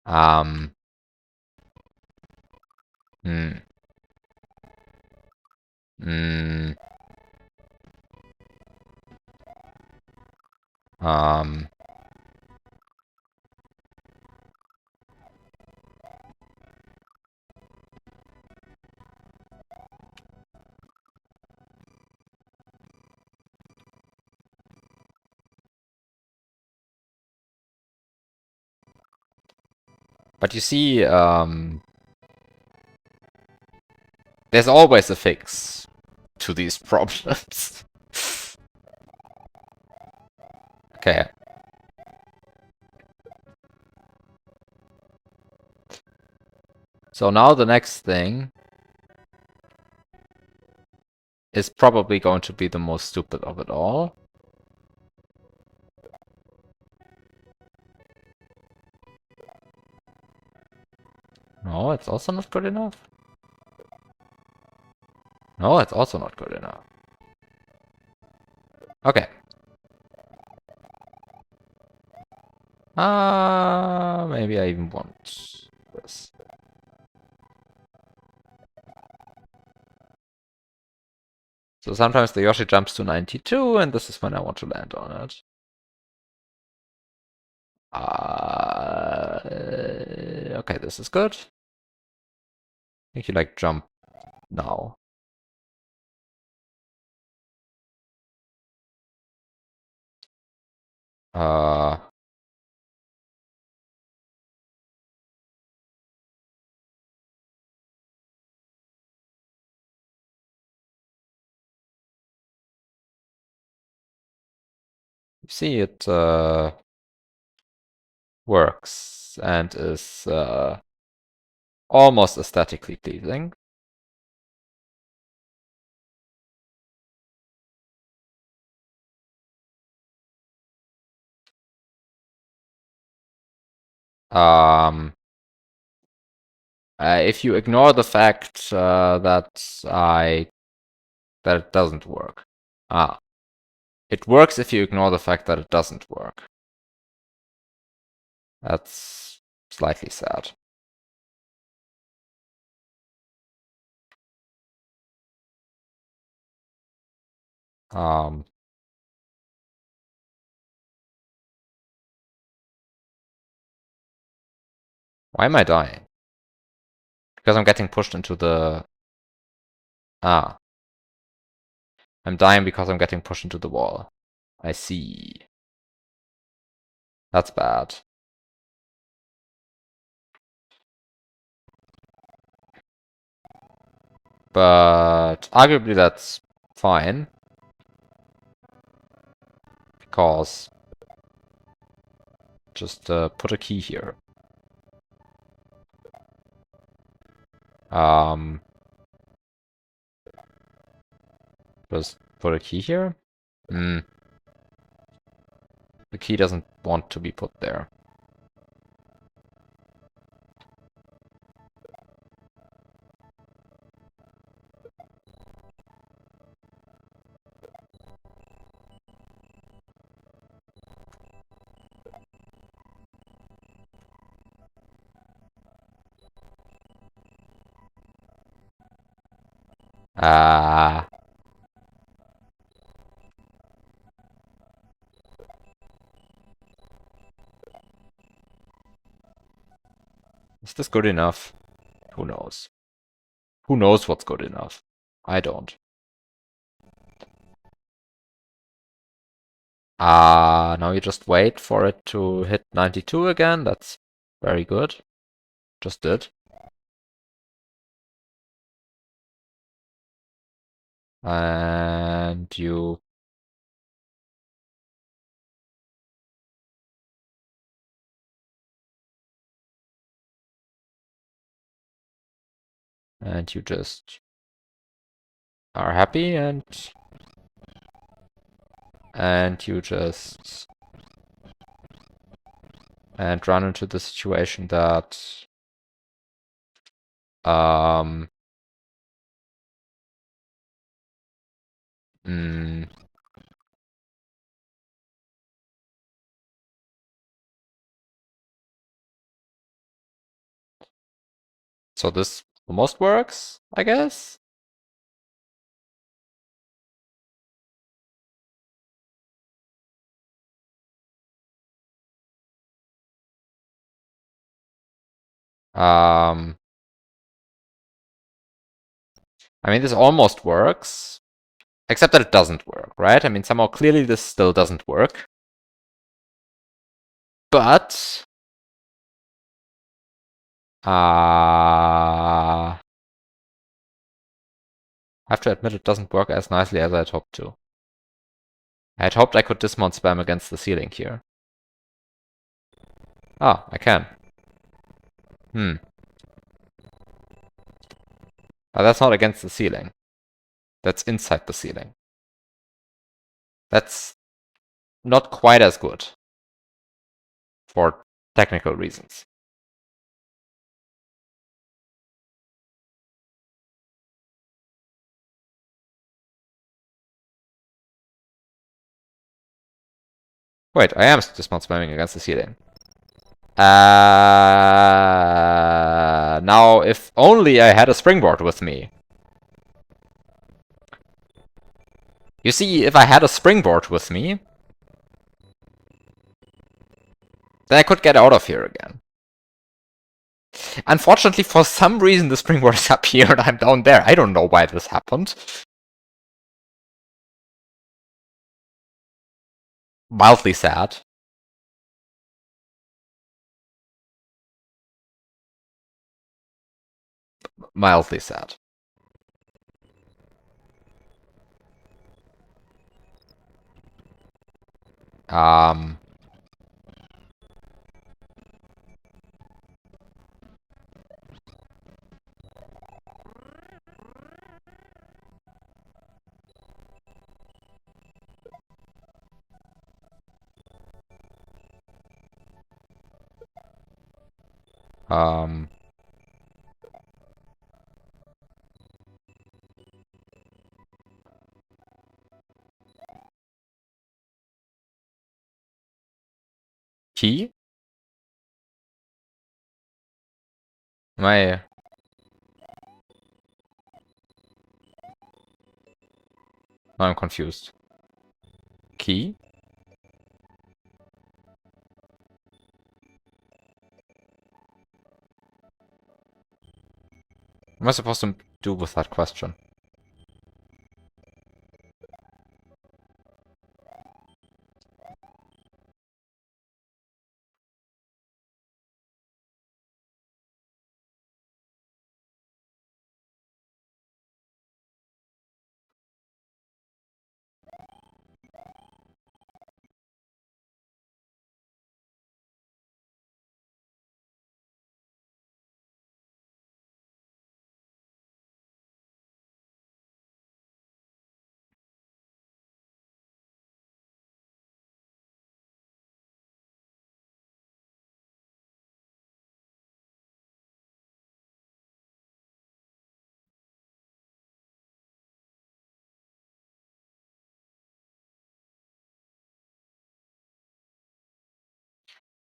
Um, hmm. Hmm. Um, but you see, there's always a fix to these problems. Okay. So now the next thing is probably going to be the most stupid of it all. No, it's also not good enough. No, it's also not good enough. Okay. Maybe I even want this. So sometimes the Yoshi jumps to 92, and this is when I want to land on it. Okay, this is good. I think you like jump now. Uh, you see it works and is almost aesthetically pleasing. Um, if you ignore the fact that it doesn't work. It works if you ignore the fact that it doesn't work. That's slightly sad. Why am I dying? Because I'm getting pushed into the... Ah. I'm dying because I'm getting pushed into the wall. I see. That's bad. But arguably that's fine. Because just put a key here. Just put a key here. Hmm. The key doesn't want to be put there. Ah. Is this good enough? Who knows? Who knows what's good enough? I don't. Now you just wait for it to hit 92 again. That's very good. Just did. And you... And you just are happy and you just run into the situation that mm, so this almost works, I guess. I mean, this almost works, except that it doesn't work, right? I mean, somehow clearly this still doesn't work. But I have to admit it doesn't work as nicely as I had hoped to. I had hoped I could dismount spam against the ceiling here. Ah, I can. That's not against the ceiling. That's inside the ceiling. That's not quite as good. For technical reasons. Wait, I am just not spamming against the ceiling. Now, if only I had a springboard with me. You see, if I had a springboard with me, then I could get out of here again. Unfortunately, for some reason, the springboard is up here and I'm down there. I don't know why this happened. Mildly sad. Mildly sad. Um... Key? Am I... I'm confused. Key? What am I supposed to do with that question?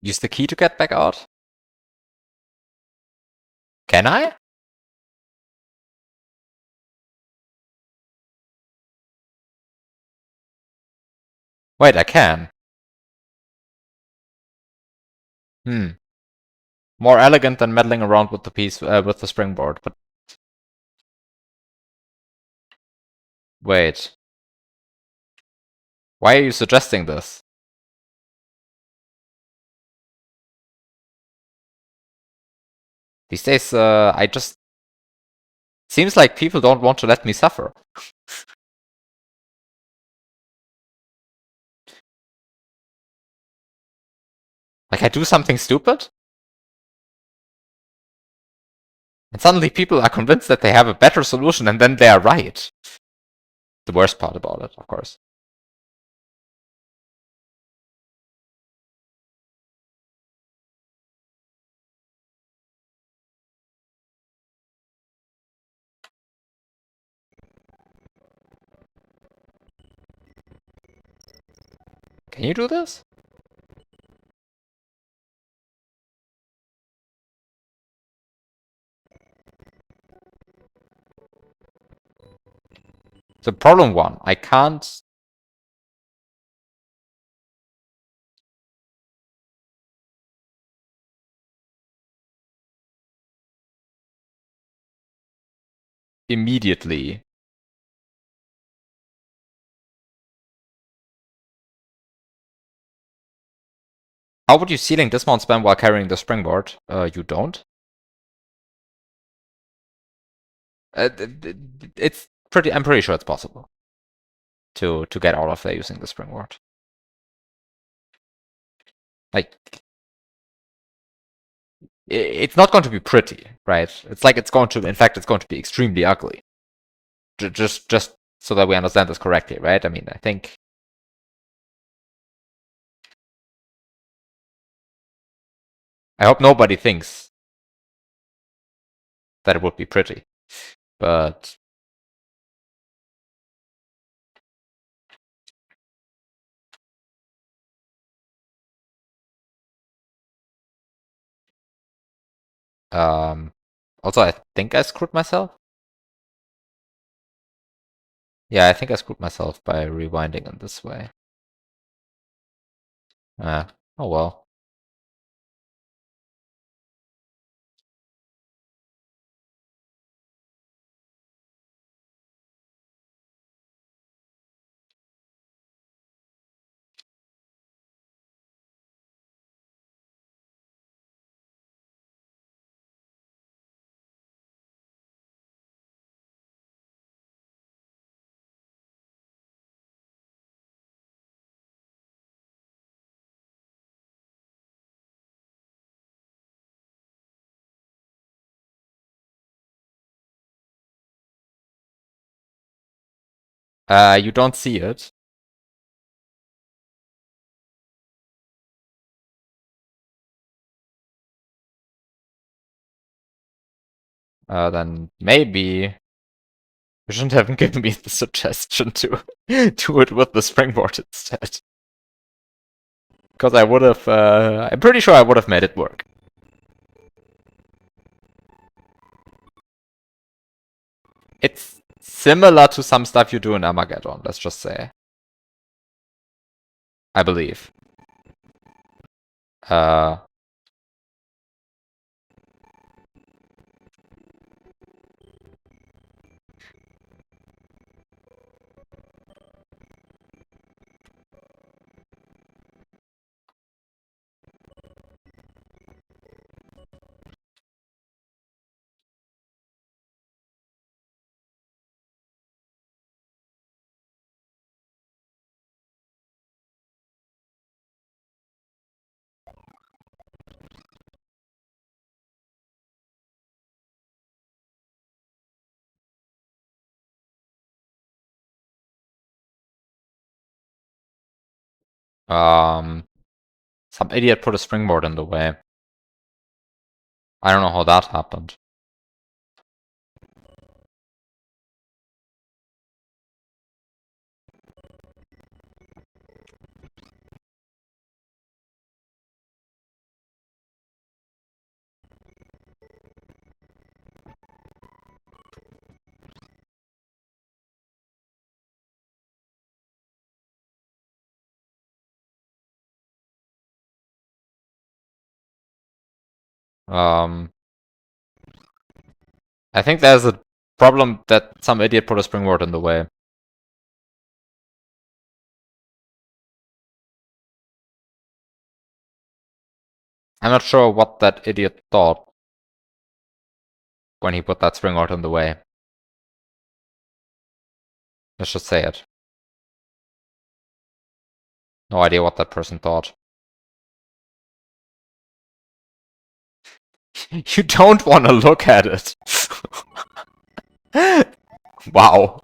Use the key to get back out? Can I? Wait, I can. Hmm. More elegant than meddling around with the piece with the springboard, but wait. Why are you suggesting this? These days, I just seems like people don't want to let me suffer. Like I do something stupid, and suddenly people are convinced that they have a better solution, and then they are right. The worst part about it, of course. Can you do this? The problem one, I can't. Immediately. How would you ceiling dismount spam while carrying the springboard? You don't. It's pretty. I'm pretty sure it's possible to get out of there using the springboard. Like, it's not going to be pretty, right? It's like it's going to. In fact, it's going to be extremely ugly. Just so that we understand this correctly, right? I mean, I think. I hope nobody thinks that it would be pretty, but um. Also, I think I screwed myself. Yeah, I think I screwed myself by rewinding in this way. Oh well. You don't see it. Then maybe you shouldn't have given me the suggestion to do it with the springboard instead. Because I would have, I'm pretty sure I would have made it work. It's similar to some stuff you do in Armageddon, let's just say. I believe. Uh, um, some idiot put a springboard in the way. I don't know how that happened. I think there's a problem that some idiot put a springboard in the way. I'm not sure what that idiot thought when he put that springboard in the way. Let's just say it. No idea what that person thought. You don't want to look at it. Wow.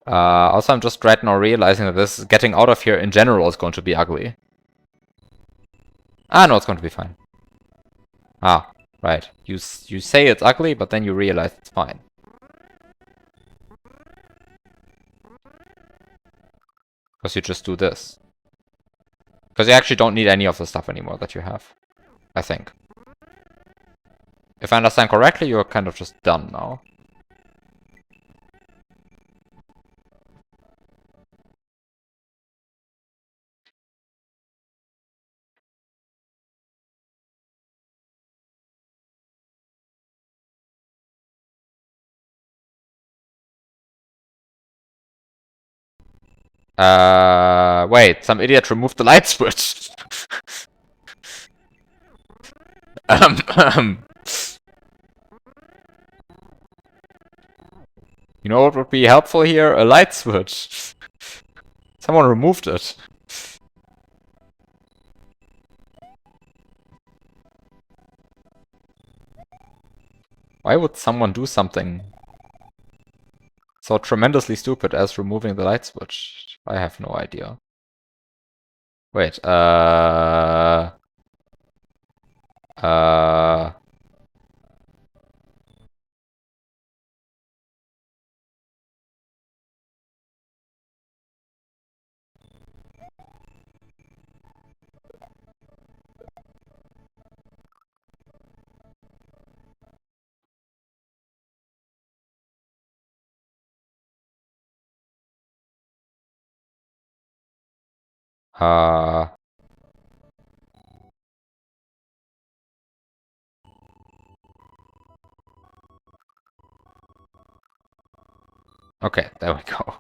Also, I'm just right now realizing that this getting out of here in general is going to be ugly. Ah, no, it's going to be fine. Ah, right. You say it's ugly, but then you realize it's fine. Because you just do this. Because you actually don't need any of the stuff anymore that you have. I think. If I understand correctly, you're kind of just done now. Wait, some idiot removed the light switch. You know what would be helpful here? A light switch. Someone removed it. Why would someone do something so tremendously stupid as removing the light switch? I have no idea. Wait, okay, there we go.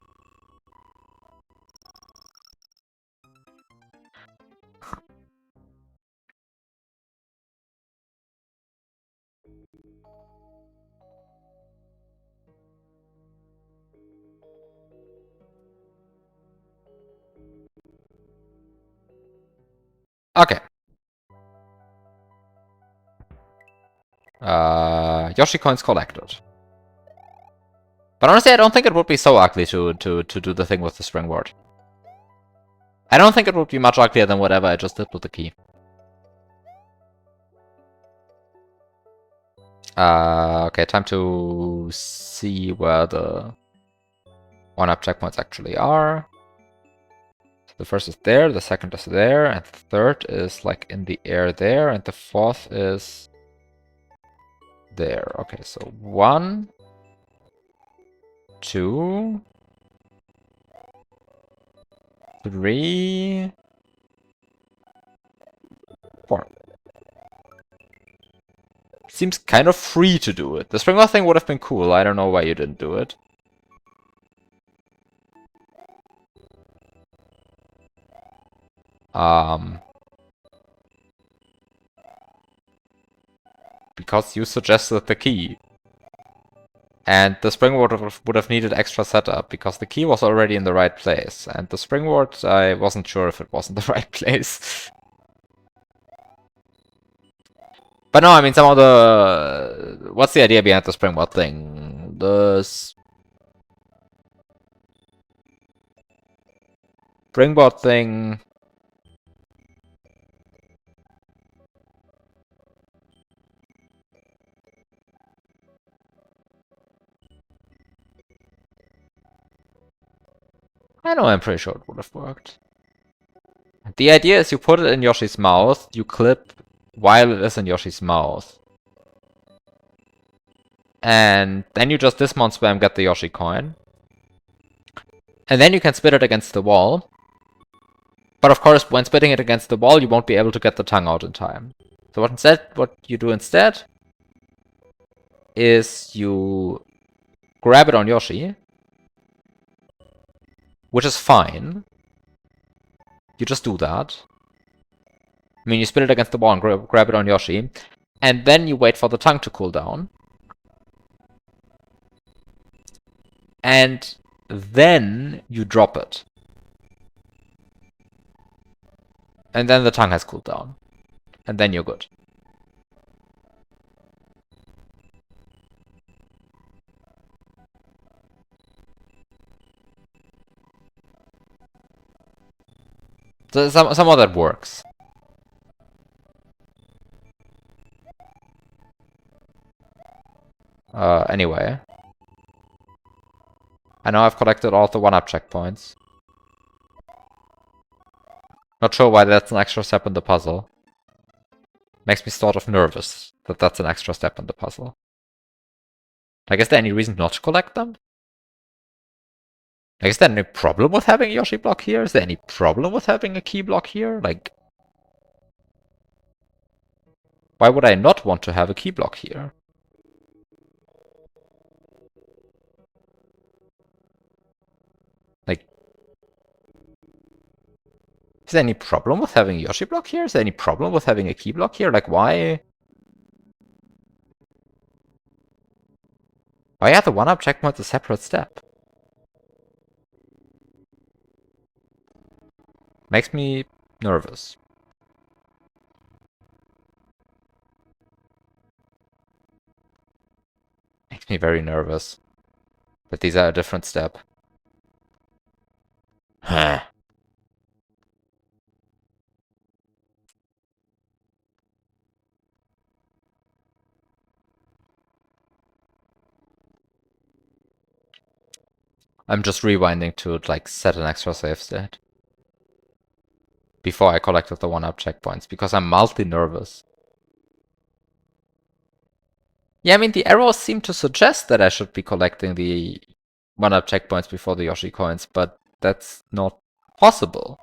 Okay. Yoshi coins collected. But honestly, I don't think it would be so ugly to do the thing with the springboard. I don't think it would be much uglier than whatever I just did with the key. Okay, time to see where the one-up checkpoints actually are. The first is there, the second is there, and the third is like in the air there, and the fourth is there. Okay, so 1, 2, 3, 4. Seems kind of free to do it. The springboard thing would have been cool. I don't know why you didn't do it. Because you suggested the key. And the springboard would have needed extra setup, because the key was already in the right place. And the springboard, I wasn't sure if it was in the right place. But no, I mean, some of the... What's the idea behind the springboard thing? The springboard thing... I know, I'm pretty sure it would have worked. The idea is you put it in Yoshi's mouth, you clip while it is in Yoshi's mouth. And then you just dismount spam, get the Yoshi coin. And then you can spit it against the wall. But of course, when spitting it against the wall, you won't be able to get the tongue out in time. So what you do instead is you grab it on Yoshi, which is fine. You just do that. I mean, you spit it against the wall and grab it on Yoshi, and then you wait for the tongue to cool down. And then you drop it. And then the tongue has cooled down. And then you're good. So some of that works. Anyway. I know I've collected all the 1-up checkpoints. Not sure why that's an extra step in the puzzle. Makes me sort of nervous that that's an extra step in the puzzle. Like, is there any reason not to collect them? Like, is there any problem with having a Yoshi block here? Is there any problem with having a key block here? Like, why would I not want to have a key block here? Like, is there any problem with having a Yoshi block here? Is there any problem with having a key block here? Like, why? Why are the 1-up checkpoints a separate step? Makes me nervous. Makes me very nervous. But these are a different step. Huh. I'm just rewinding to, like, set an extra save state. Before I collected the 1-up checkpoints, because I'm mildly nervous. Yeah, I mean, the arrows seem to suggest that I should be collecting the 1-up checkpoints before the Yoshi coins, but that's not possible.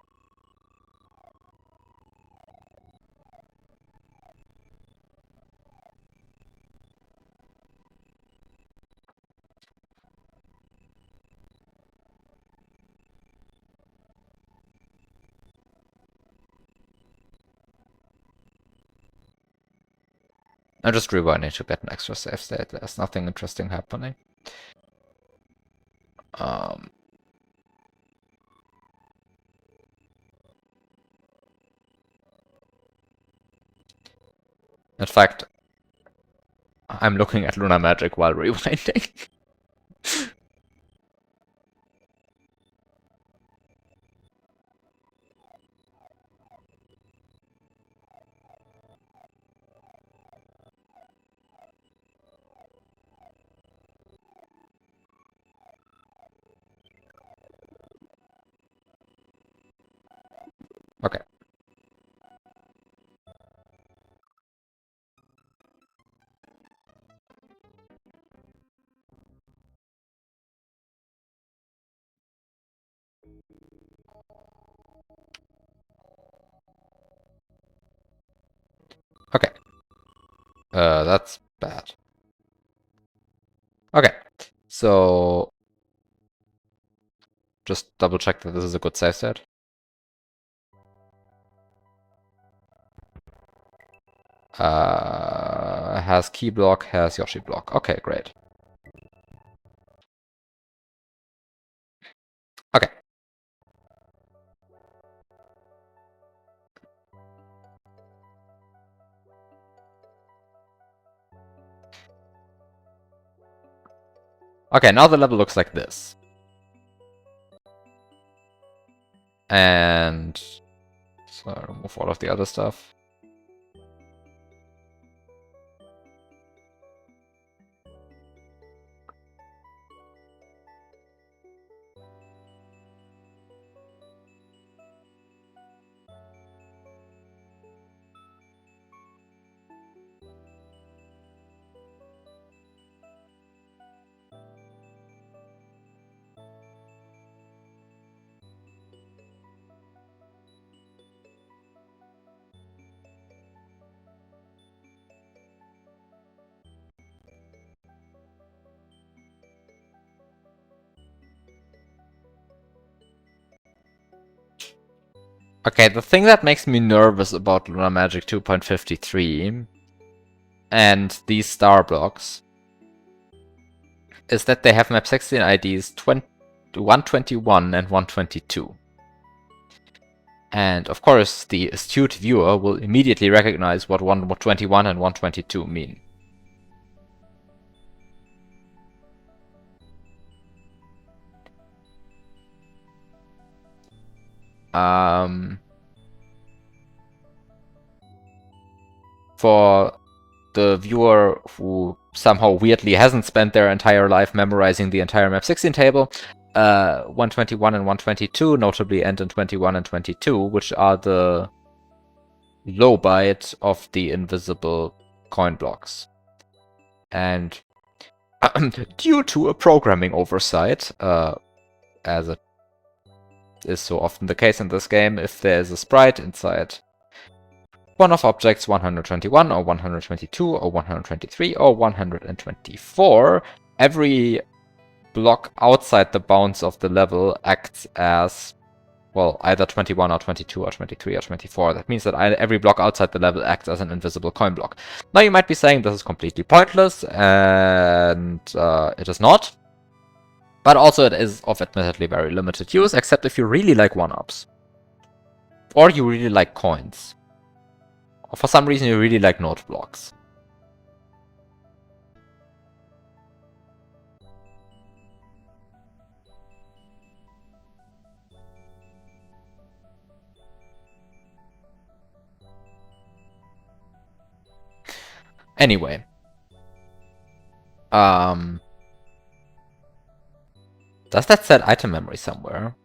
I'm just rewinding to get an extra save state. There's nothing interesting happening. In fact, I'm looking at Lunar Magic while rewinding. Okay. Okay. That's bad. Okay. So just double check that this is a good save state. Has key block, has Yoshi block. Okay, great. Okay. Okay, now the level looks like this. And so I remove all of the other stuff. Okay, the thing that makes me nervous about Lunar Magic 2.53 and these star blocks is that they have map 16 IDs 121 and 122. And of course, the astute viewer will immediately recognize what 121 and 122 mean. For the viewer who somehow weirdly hasn't spent their entire life memorizing the entire map 16 table, 121 and 122 notably end in 21 and 22, which are the low byte of the invisible coin blocks. And due to a programming oversight, as it is so often the case in this game, if there is a sprite inside one of objects 121 or 122 or 123 or 124, every block outside the bounds of the level acts as, well, either 21 or 22 or 23 or 24. That means that every block outside the level acts as an invisible coin block. Now you might be saying this is completely pointless, and it is not. But also it is of admittedly very limited use, except if you really like 1-ups. Or you really like coins. Or for some reason you really like note blocks. Anyway. Does that set item memory somewhere?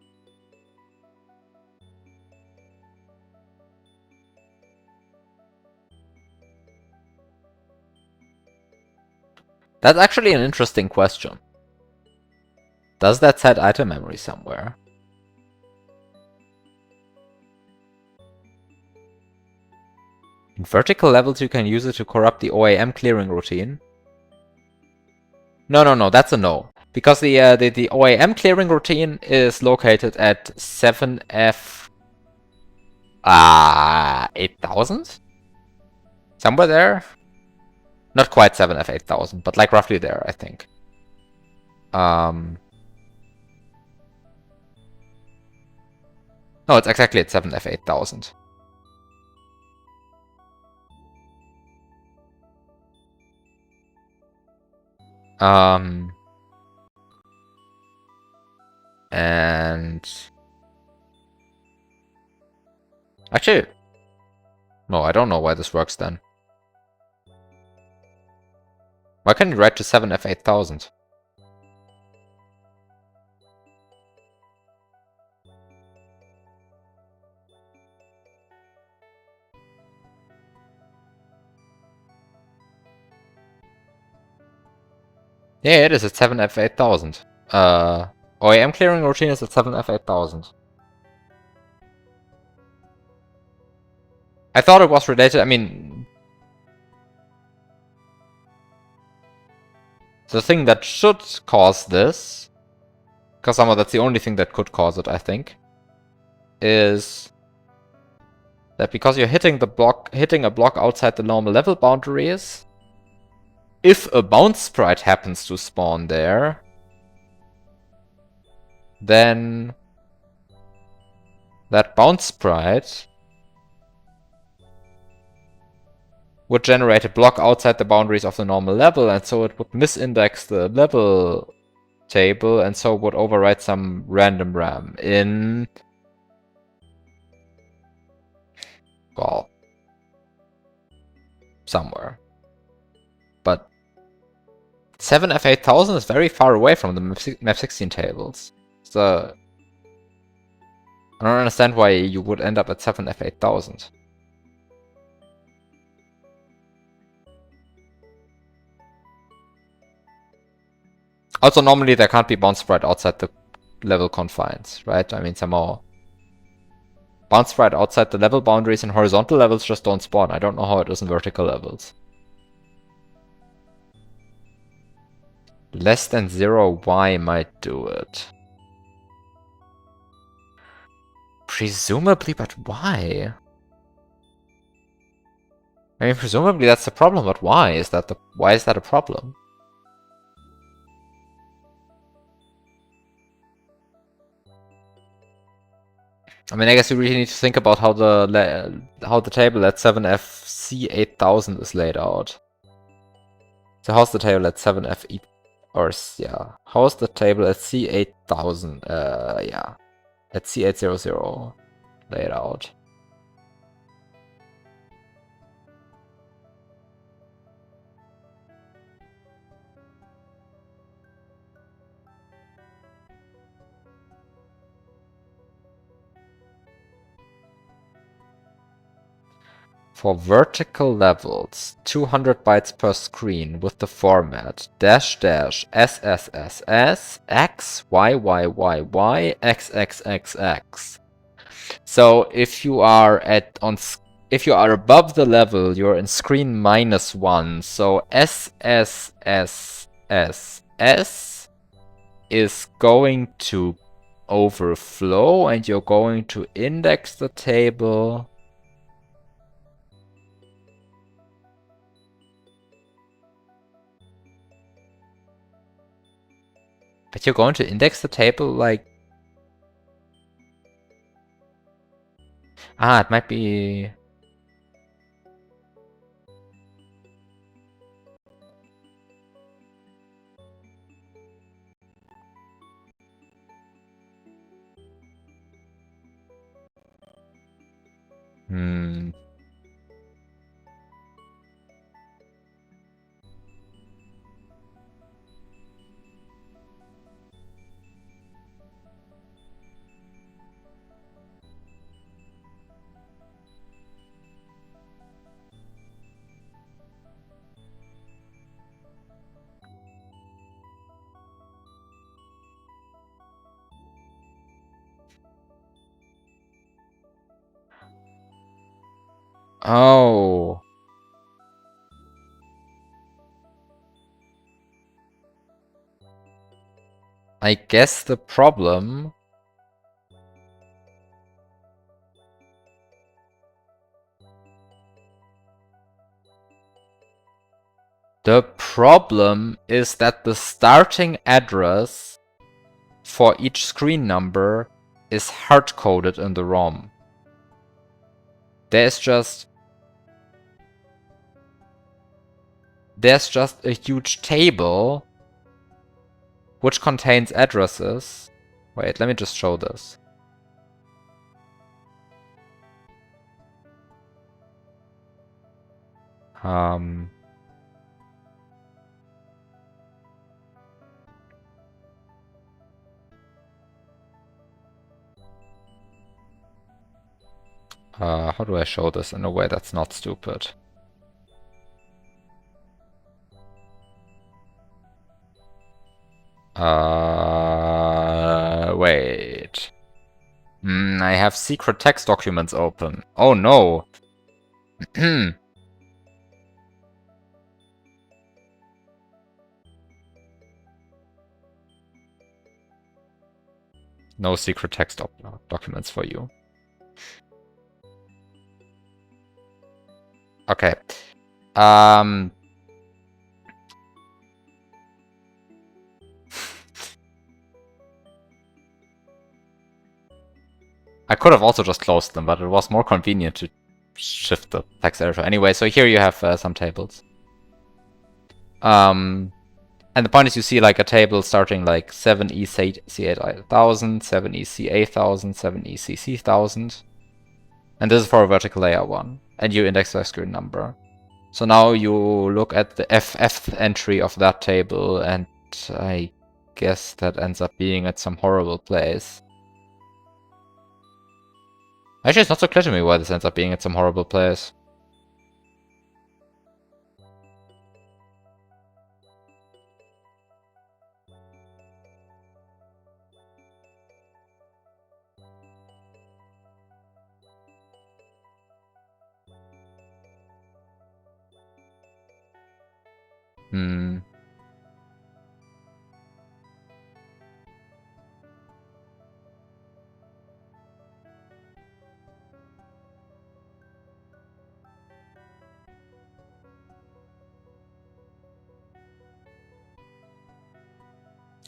That's actually an interesting question. Does that set item memory somewhere? In vertical levels you can use it to corrupt the OAM clearing routine. No, that's a no. Because the OAM clearing routine is located at 7F 8000? Somewhere there? Not quite 7F 8000, but like roughly there, I think. No, it's exactly at 7F 8000. And actually, no, I don't know why this works then. Why can't you write to 7F 8000? Yeah, it is at 7F 8000. OAM clearing routine is at 7F 8000. I thought it was related, I mean... The thing that should cause this, because somehow that's the only thing that could cause it, I think, is that because you're hitting a block outside the normal level boundaries, if a bounce sprite happens to spawn there, then that bounce sprite would generate a block outside the boundaries of the normal level, and so it would misindex the level table, and so would overwrite some random RAM in... well, somewhere. But 7F 8000 is very far away from the map 16 tables. So I don't understand why you would end up at 7F 8000. Also, normally there can't be bounce sprite outside the level confines, right? I mean, somehow bounce sprite outside the level boundaries and horizontal levels just don't spawn. I don't know how it is in vertical levels. Less than 0 Y might do it. Presumably, but why? I mean, presumably that's the problem, but why is that a problem? I mean, I guess you really need to think about how the table at 7FC8000 is laid out. So how's the table at 7F8 or yeah, how's the table at C8000? Yeah, at C800 laid out. For vertical levels, 200 bytes per screen with the format dash dash SSSS X YYYY XXXX. So if you are if you are above the level, you're in screen -1. So SSSS is going to overflow, and you're going to index the table. But you're going to index the table like... it might be... Oh. I guess the problem... The problem is that the starting address for each screen number is hard-coded in the ROM. There's just a huge table which contains addresses. Wait, let me just show this. How do I show this in a way that's not stupid? Wait. I have secret text documents open. Oh no. No secret text documents for you. Okay. I could have also just closed them, but it was more convenient to shift the text editor. Anyway, so here you have some tables. And the point is you see like a table starting like 7EC8000, 7EC8000, 7ECC1000. And this is for a vertical layer 1. And you index the screen number. So now you look at the FF entry of that table, and I guess that ends up being at some horrible place. Actually, it's not so clear to me why this ends up being at some horrible place.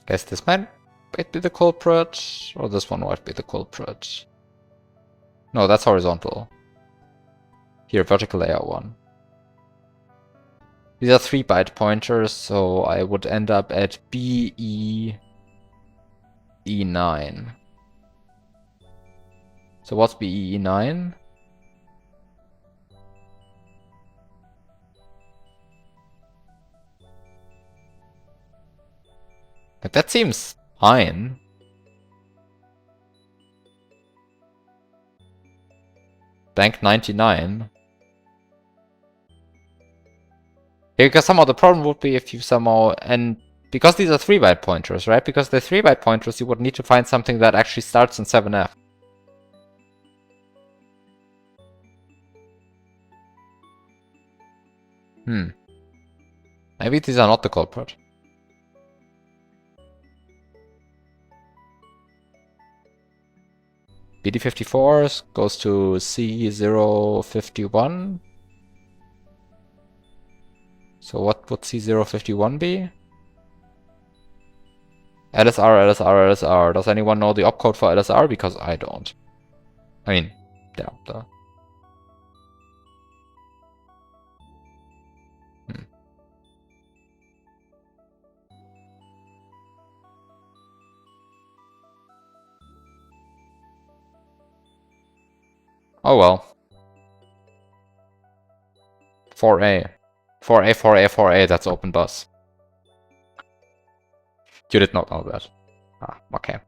Guess this might be the culprit, or this one might be the culprit. No, that's horizontal. Here, vertical layer 1. These are 3-byte pointers, so I would end up at BE E9. So what's BE E9? That seems fine. Bank 99. Because somehow the problem would be if you somehow, and because these are 3-byte pointers, right? Because they're 3-byte pointers, you would need to find something that actually starts in 7F. Maybe these are not the culprit. BD54 goes to C051. So what would C051 be? LSR, LSR, LSR. Does anyone know the opcode for LSR? Because I don't. I mean, yeah. Oh well. 4A. 4A, 4A, 4A, that's open bus. You did not know that. Ah, okay.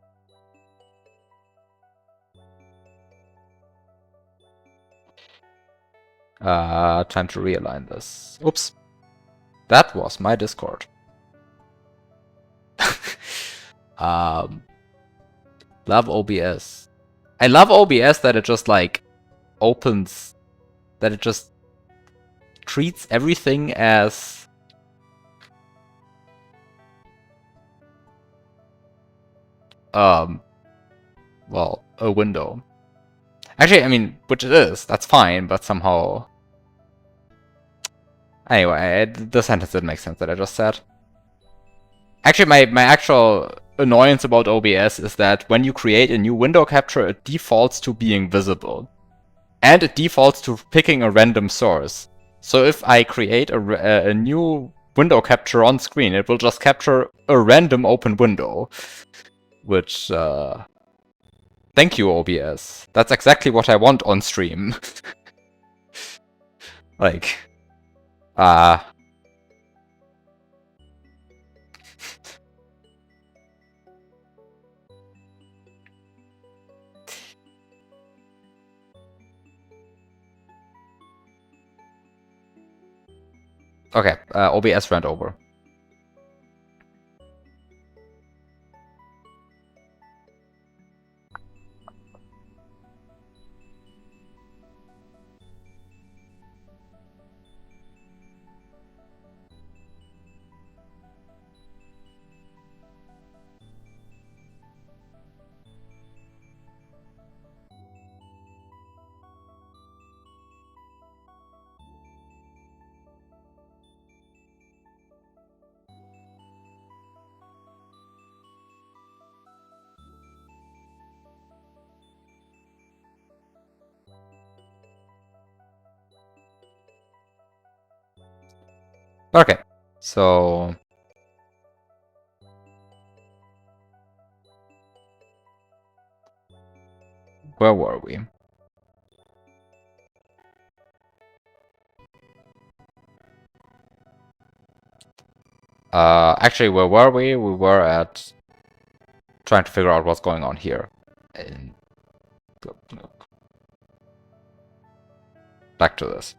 Time to realign this. Oops. That was my Discord. Love OBS. I love OBS that it just like opens, that it just treats everything as well, a window. Actually, I mean, which it is, that's fine, but somehow... Anyway, the sentence didn't make sense that I just said. Actually, my actual annoyance about OBS is that when you create a new window capture, it defaults to being visible. And it defaults to picking a random source. So if I create a new window capture on screen, it will just capture a random open window. Which, thank you, OBS. That's exactly what I want on stream. Like, okay, OBS ran over. Okay, so... Where were we? Actually, where were we? We were at trying to figure out what's going on here. And back to this.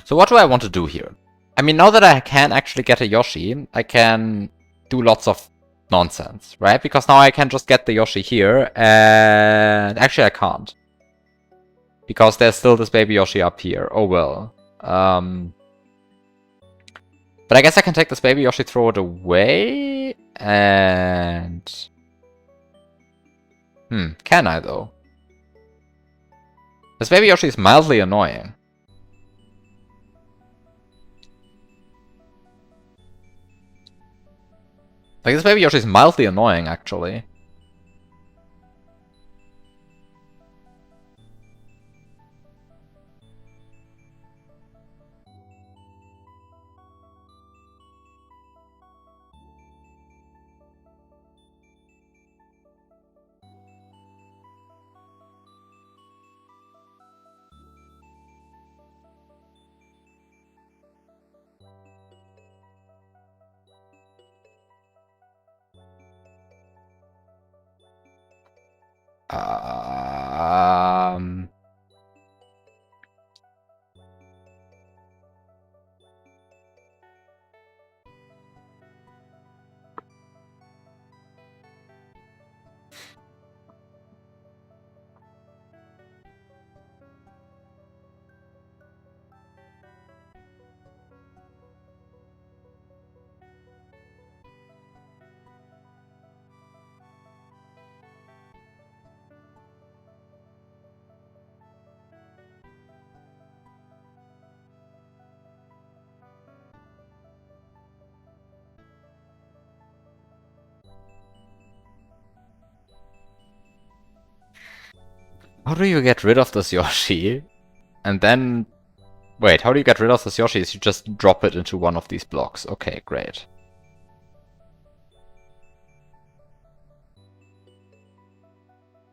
So what do I want to do here? I mean, now that I can actually get a Yoshi, I can do lots of nonsense, right? Because now I can just get the Yoshi here, and actually I can't. Because there's still this baby Yoshi up here. Oh well. But I guess I can take this baby Yoshi, throw it away, and... can I though? This baby Yoshi is mildly annoying. Like, this baby Yoshi is mildly annoying, actually. Um... How do you get rid of this Yoshi? And then... Wait, how do you get rid of this Yoshi? Is you just drop it into one of these blocks. Okay, great.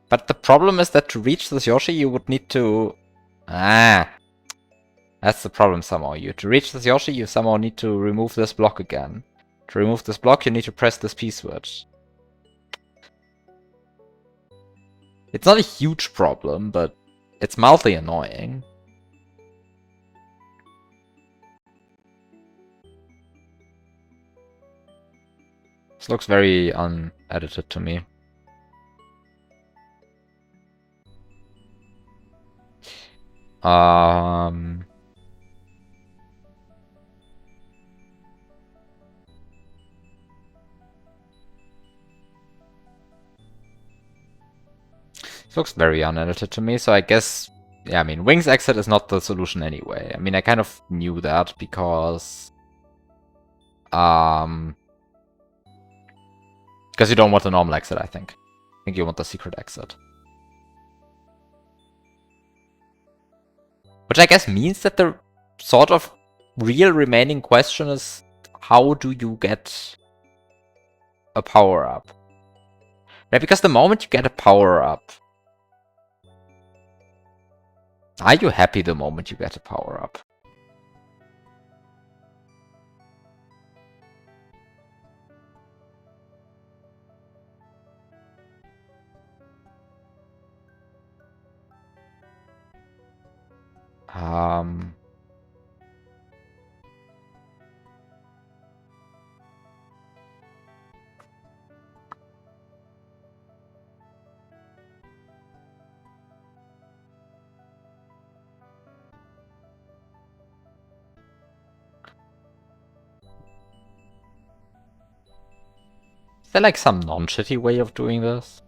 But the problem is that to reach this Yoshi, you would need to... That's the problem somehow. To reach this Yoshi, you somehow need to remove this block again. To remove this block, you need to press this P switch. It's not a huge problem, but it's mildly annoying. This looks very unedited to me. This looks very unedited to me, so I guess... Yeah, I mean, Wings exit is not the solution anyway. I mean, I kind of knew that because... Because you don't want the normal exit, I think. I think you want the secret exit. Which I guess means that the sort of real remaining question is, how do you get a power-up? Right, because the moment you get a power-up... Are you happy the moment you get a power-up? Is there like some non-shitty way of doing this?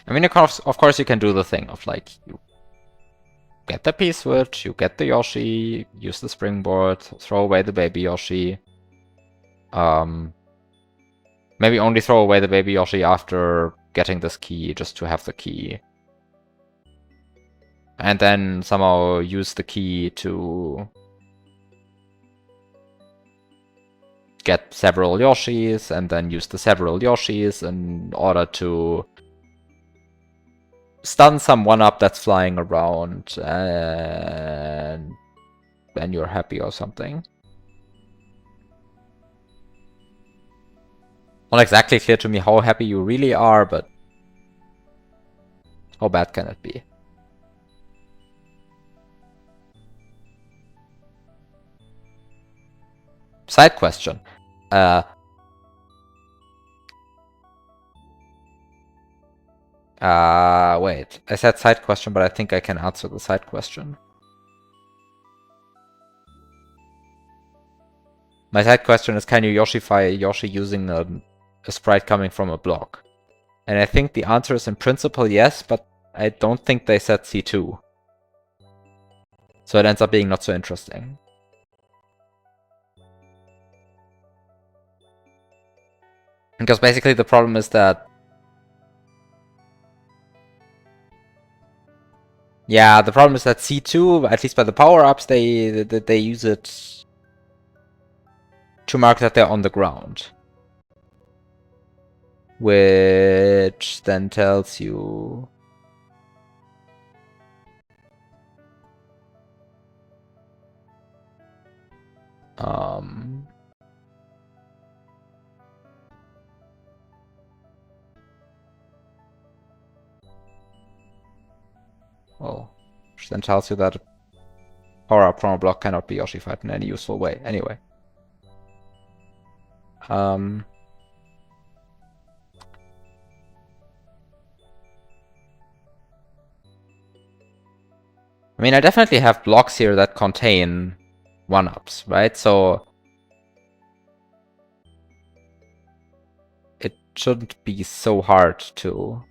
I mean, of course you can do the thing of like, you get the P-switch, you get the Yoshi, use the springboard, throw away the baby Yoshi. Maybe only throw away the baby Yoshi after getting this key, just to have the key. And then somehow use the key to get several Yoshis, and then use the several Yoshis in order to stun some 1-up that's flying around, and then you're happy or something. Not exactly clear to me how happy you really are, but How bad can it be? Side question. Wait. I said side question, but I think I can answer the side question. My side question is, can you Yoshify a Yoshi using a sprite coming from a block? And I think the answer is in principle yes, but I don't think they said C2. So it ends up being not so interesting. Because basically the problem is that... Yeah, the problem is that C2, at least by the power-ups, they use it to mark that they're on the ground. Which then tells you... Well, which then tells you that a power-up from a block cannot be Yoshified in any useful way. Anyway. I mean, I definitely have blocks here that contain 1-ups, right? So it shouldn't be so hard to...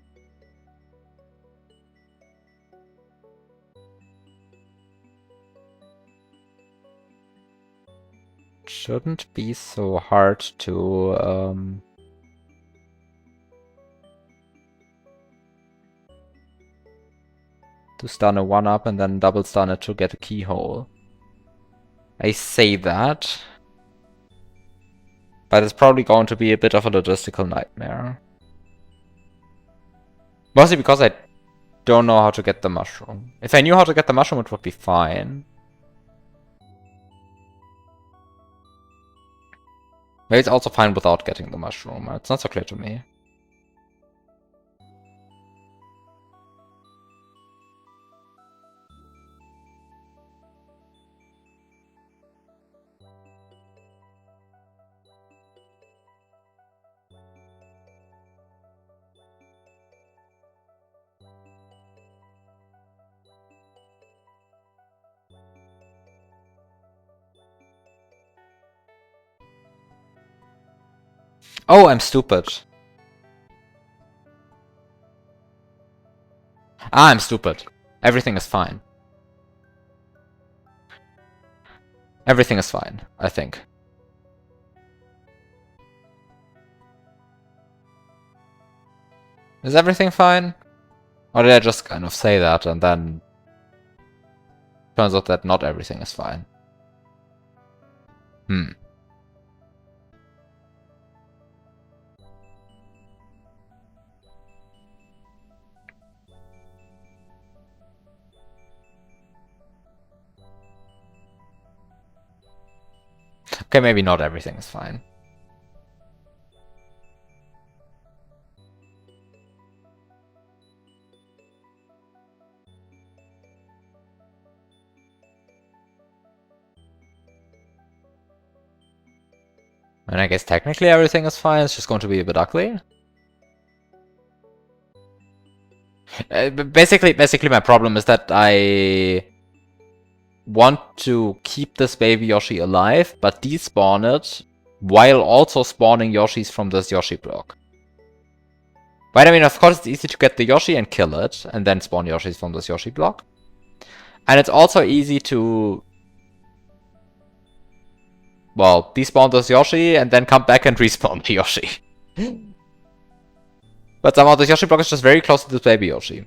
Shouldn't be so hard to stun a 1-up and then double stun it to get a keyhole. I say that, but it's probably going to be a bit of a logistical nightmare. Mostly because I don't know how to get the mushroom. If I knew how to get the mushroom, it would be fine. Maybe it's also fine without getting the mushroom. It's not so clear to me. Oh, I'm stupid. Ah, I'm stupid. Everything is fine. Everything is fine, I think. Is everything fine? Or did I just kind of say that and then turns out that not everything is fine? Okay, maybe not everything is fine. And I guess technically everything is fine, it's just going to be a bit ugly. Basically my problem is that I want to keep this baby Yoshi alive, but despawn it while also spawning Yoshis from this Yoshi block. Right, I mean, of course it's easy to get the Yoshi and kill it, and then spawn Yoshis from this Yoshi block. And it's also easy to... well, despawn this Yoshi and then come back and respawn the Yoshi. But somehow this Yoshi block is just very close to this baby Yoshi.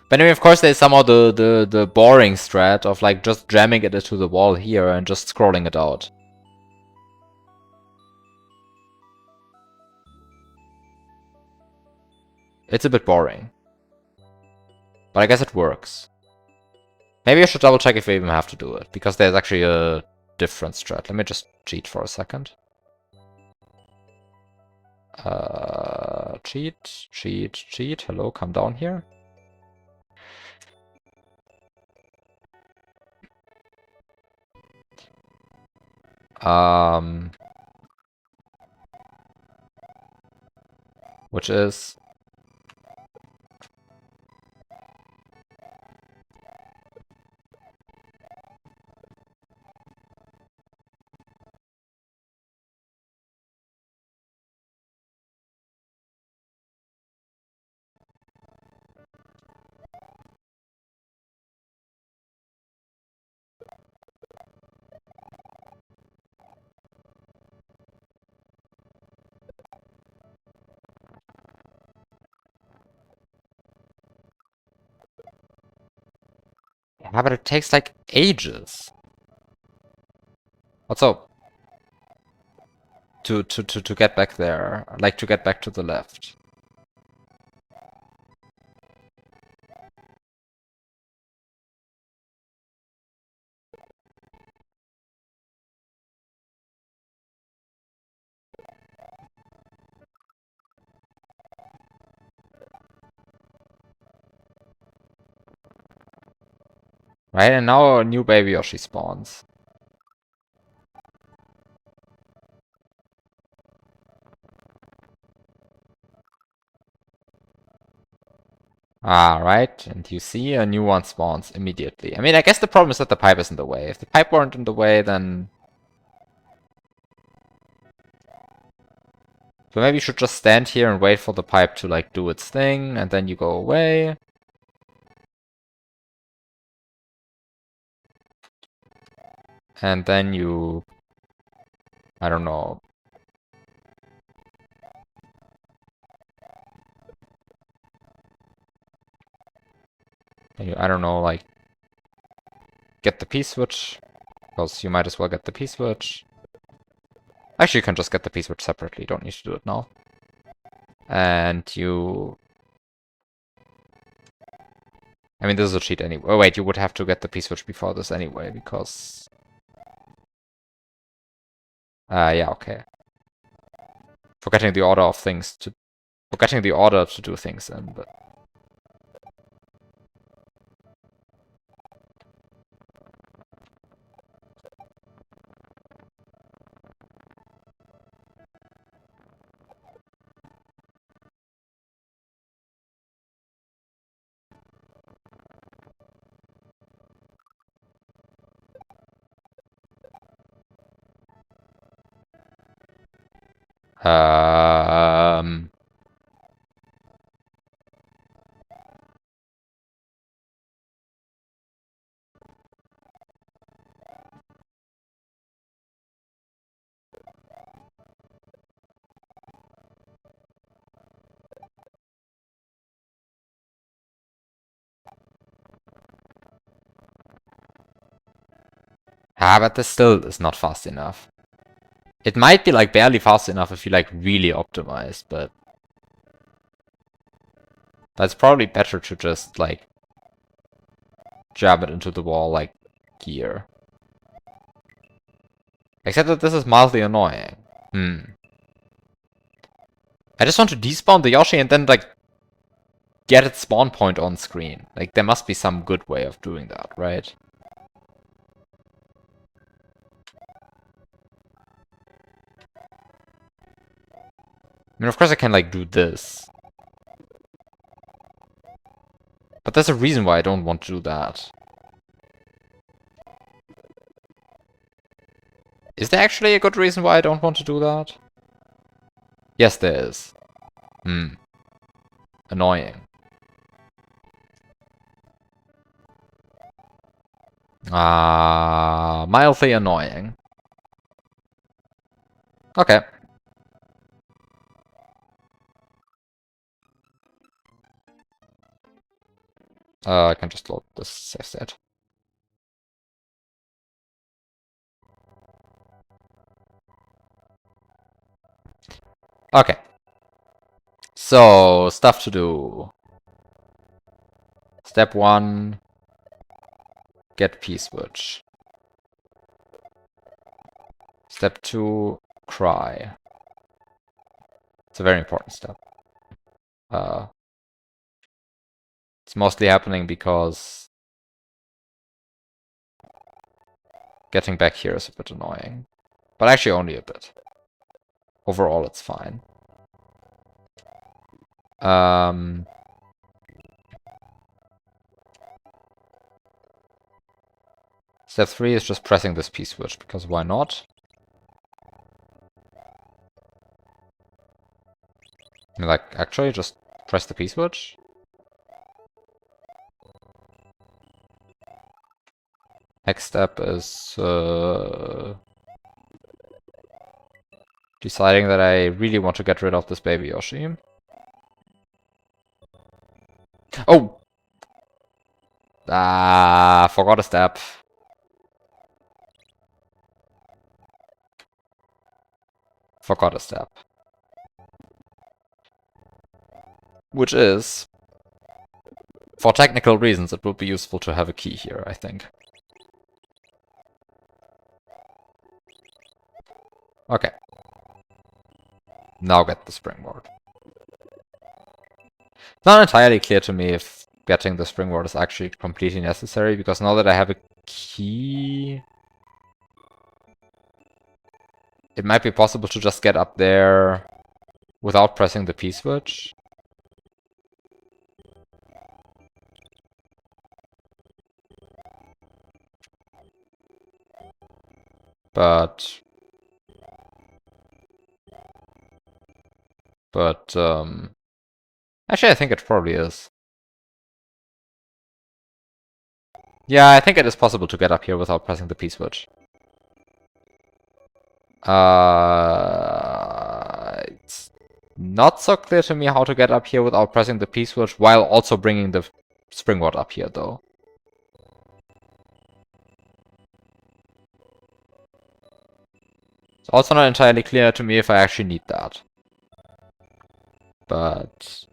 But anyway, of course, there's somehow the boring strat of like just jamming it into the wall here and just scrolling it out. It's a bit boring. But I guess it works. Maybe I should double check if we even have to do it, because there's actually a different strat. Let me just cheat for a second. cheat, cheat, cheat. Hello, come down here. Which is yeah, but it takes like ages. Also, to get back there, like to get back to the left. Right, and now a new baby Yoshi spawns. Ah, right, and you see a new one spawns immediately. I mean, I guess the problem is that the pipe is in the way. If the pipe weren't in the way, then... So maybe you should just stand here and wait for the pipe to, like, do its thing, and then you go away. And then you... I don't know. I don't know, like... Get the P-switch. Because you might as well get the P-switch. Actually, you can just get the P-switch separately. You don't need to do it now. And you... I mean, this is a cheat anyway. Oh, wait, you would have to get the P-switch before this anyway, because... yeah, okay. Forgetting the order of things to... Forgetting the order to do things in, but... Um... Ah, but this still is not fast enough. It might be like barely fast enough if you like really optimize, but... That's probably better to just like... Jab it into the wall like here. Except that this is mildly annoying. I just want to despawn the Yoshi and then like... Get its spawn point on screen. Like there must be some good way of doing that, right? I mean, of course I can, like, do this. But there's a reason why I don't want to do that. Is there actually a good reason why I don't want to do that? Yes, there is. Annoying. Mildly annoying. Okay. I can just load this save state. Okay. So, stuff to do. Step 1. Get P-switch. Step 2. Cry. It's a very important step. It's mostly happening because getting back here is a bit annoying. But actually only a bit. Overall, it's fine. Step 3 is just pressing this P-switch, because why not? Like, actually, just press the P-switch? Next step is deciding that I really want to get rid of this baby Yoshi. Oh! Ah, forgot a step. Forgot a step. Which is, for technical reasons, it would be useful to have a key here, I think. Okay. Now get the springboard. It's not entirely clear to me if getting the springboard is actually completely necessary, because now that I have a key, it might be possible to just get up there without pressing the P-switch. But actually I think it probably is. Yeah, I think it is possible to get up here without pressing the P-switch. It's not so clear to me how to get up here without pressing the P-switch while also bringing the springboard up here, though. It's also not entirely clear to me if I actually need that. But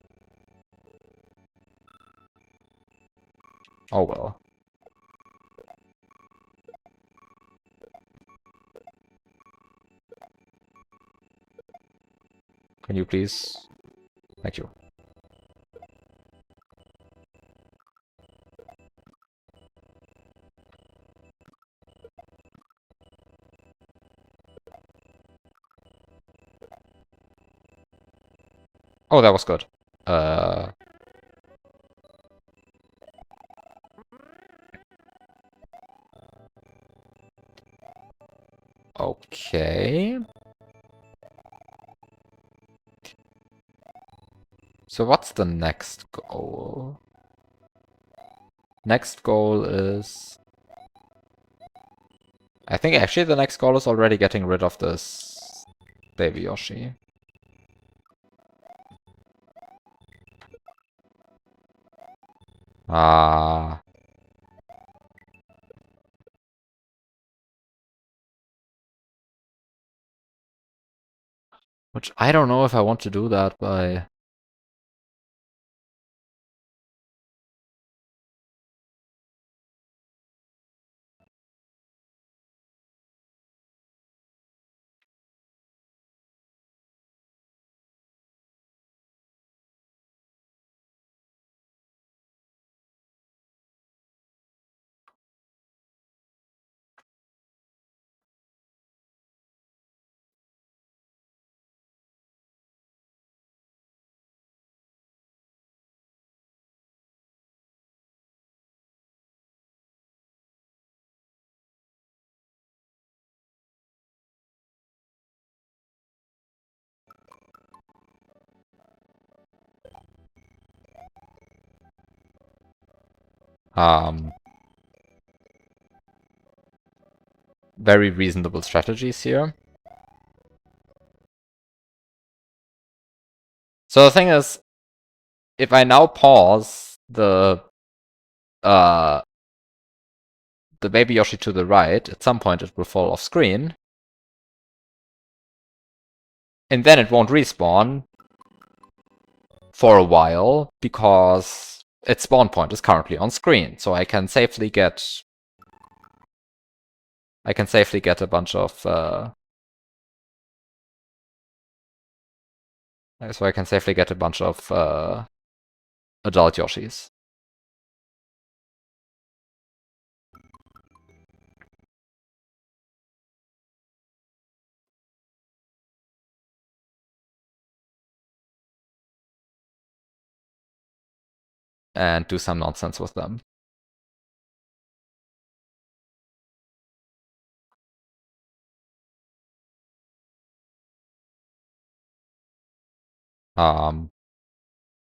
oh well. Can you please? Thank you. Oh, that was good. Okay. So what's the next goal? Next goal is... I think actually the next goal is already getting rid of this baby Yoshi. Ah. Which I don't know if I want to do that by... Very reasonable strategies here. So the thing is, if I now pause the baby Yoshi to the right, at some point it will fall off screen. And then it won't respawn for a while, because its spawn point is currently on screen. So I can safely get... a bunch of... So I can safely get a bunch of adult Yoshis. And do some nonsense with them.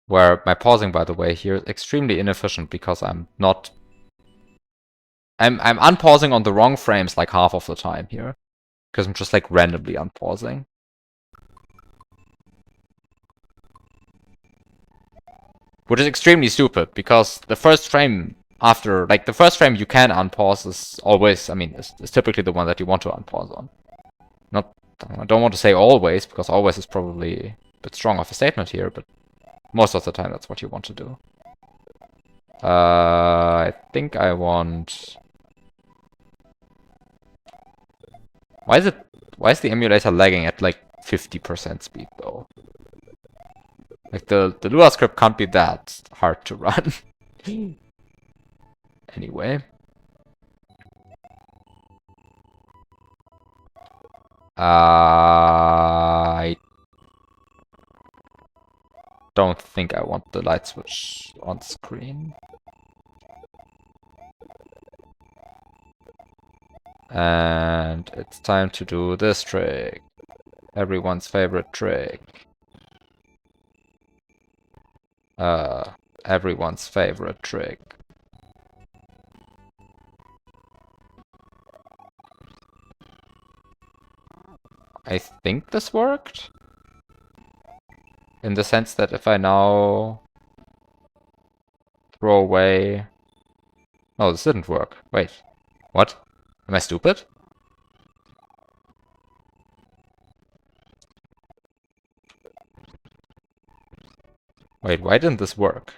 Where my pausing, by the way, here is extremely inefficient because I'm unpausing on the wrong frames like half of the time here. Because I'm just like randomly unpausing. Which is extremely stupid because the first frame after, like the first frame you can unpause is always, I mean, is typically the one that you want to unpause on. I don't want to say always, because always is probably a bit strong of a statement here, but most of the time that's what you want to do. I think I want... Why is the emulator lagging at like 50% speed though? Like the Lua script can't be that hard to run. Anyway. I don't think I want the light switch on screen. And it's time to do this trick. Everyone's favorite trick. Everyone's favorite trick. I think this worked. In the sense that if I now throw away... Oh, this didn't work. Wait. What? Am I stupid? Wait, why didn't this work?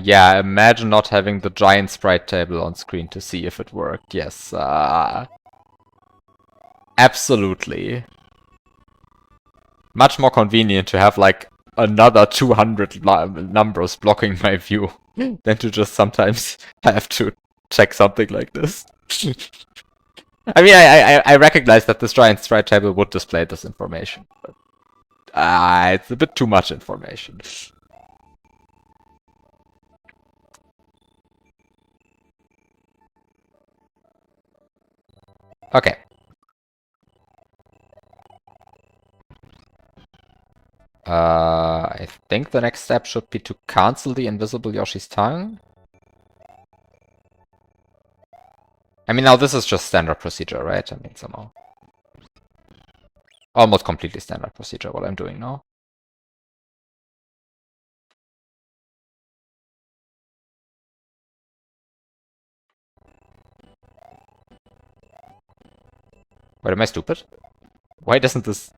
Yeah, imagine not having the giant sprite table on screen to see if it worked. Yes, absolutely. Much more convenient to have like another 200 numbers blocking my view than to just sometimes have to check something like this. I mean, I recognize that this giant sprite table would display this information, but it's a bit too much information. Okay. I think the next step should be to cancel the invisible Yoshi's tongue. I mean, now this is just standard procedure, right? I mean, somehow. Almost completely standard procedure, what I'm doing now. Wait, am I stupid? Why doesn't this...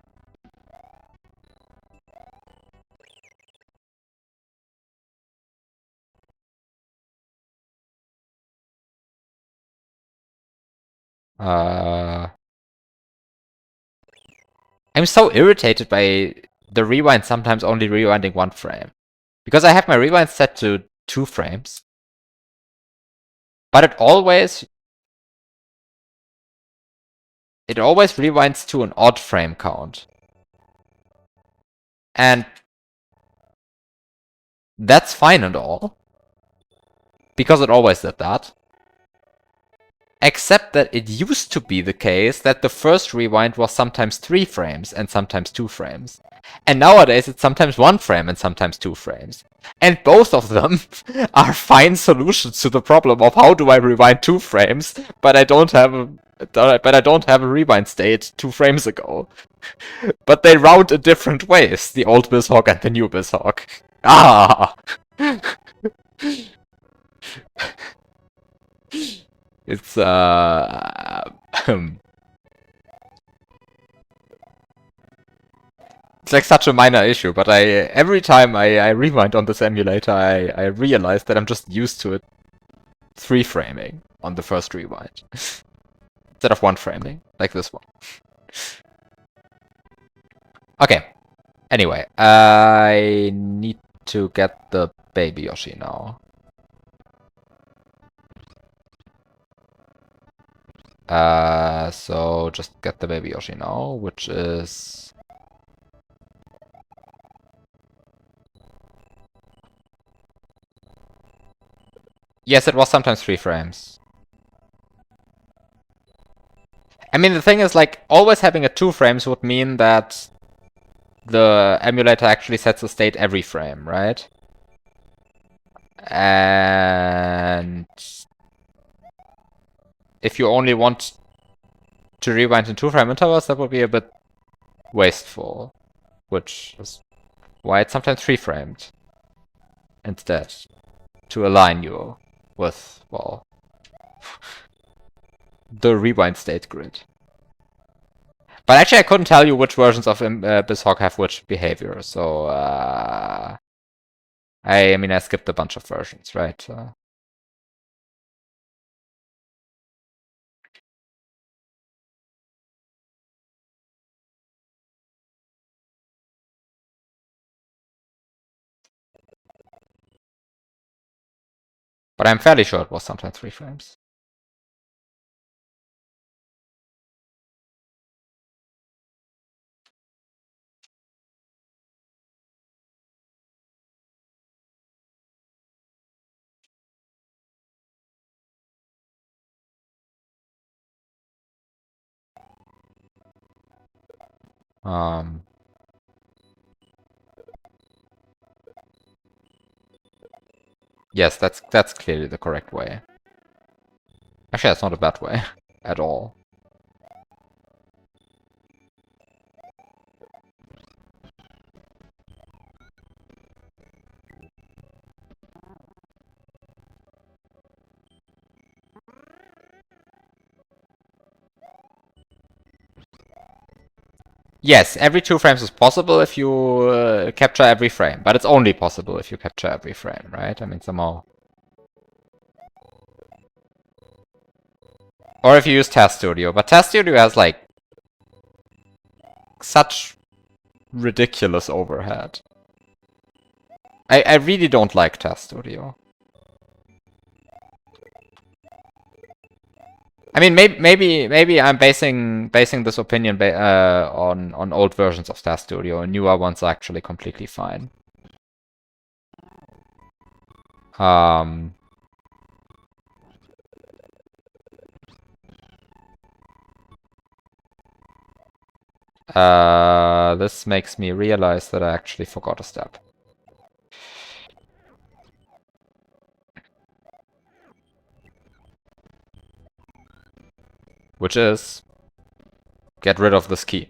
I'm so irritated by the rewind sometimes only rewinding one frame. Because I have my rewind set to 2 frames. But it always rewinds to an odd frame count. And that's fine and all. Because it always did that. Except that it used to be the case that the first rewind was sometimes 3 frames and sometimes 2 frames. And nowadays it's sometimes 1 frame and sometimes 2 frames. And both of them are fine solutions to the problem of how do I rewind 2 frames, but I don't have a rewind state 2 frames ago. But they round in different ways, the old BizHawk and the new BizHawk. Ah! It's It's like such a minor issue, but every time I rewind on this emulator, I realize that I'm just used to it 3-framing on the first rewind. Instead of 1-framing, like this one. Okay. Anyway, I need to get the baby Yoshi now. So just get the baby Yoshi now, which is... Yes, it was sometimes 3 frames. I mean, the thing is, like, always having a 2 frames would mean that the emulator actually sets the state every frame, right? And if you only want to rewind in 2-frame intervals, that would be a bit wasteful, which is why it's sometimes 3-framed instead, to align you with, well, the rewind state grid. But actually, I couldn't tell you which versions of BizHog have which behavior, so I mean, I skipped a bunch of versions, right? But I'm fairly sure it was sometimes 3 frames. Yes, that's clearly the correct way. Actually, that's not a bad way at all. Yes, every 2 frames is possible if you capture every frame, but it's only possible if you capture every frame, right? I mean, somehow. Or if you use Task Studio, but Task Studio has like such ridiculous overhead. I really don't like Task Studio. I mean, maybe I'm basing this opinion on old versions of Task Studio, and newer ones are actually completely fine. This makes me realize that I actually forgot a step. Which is get rid of this key.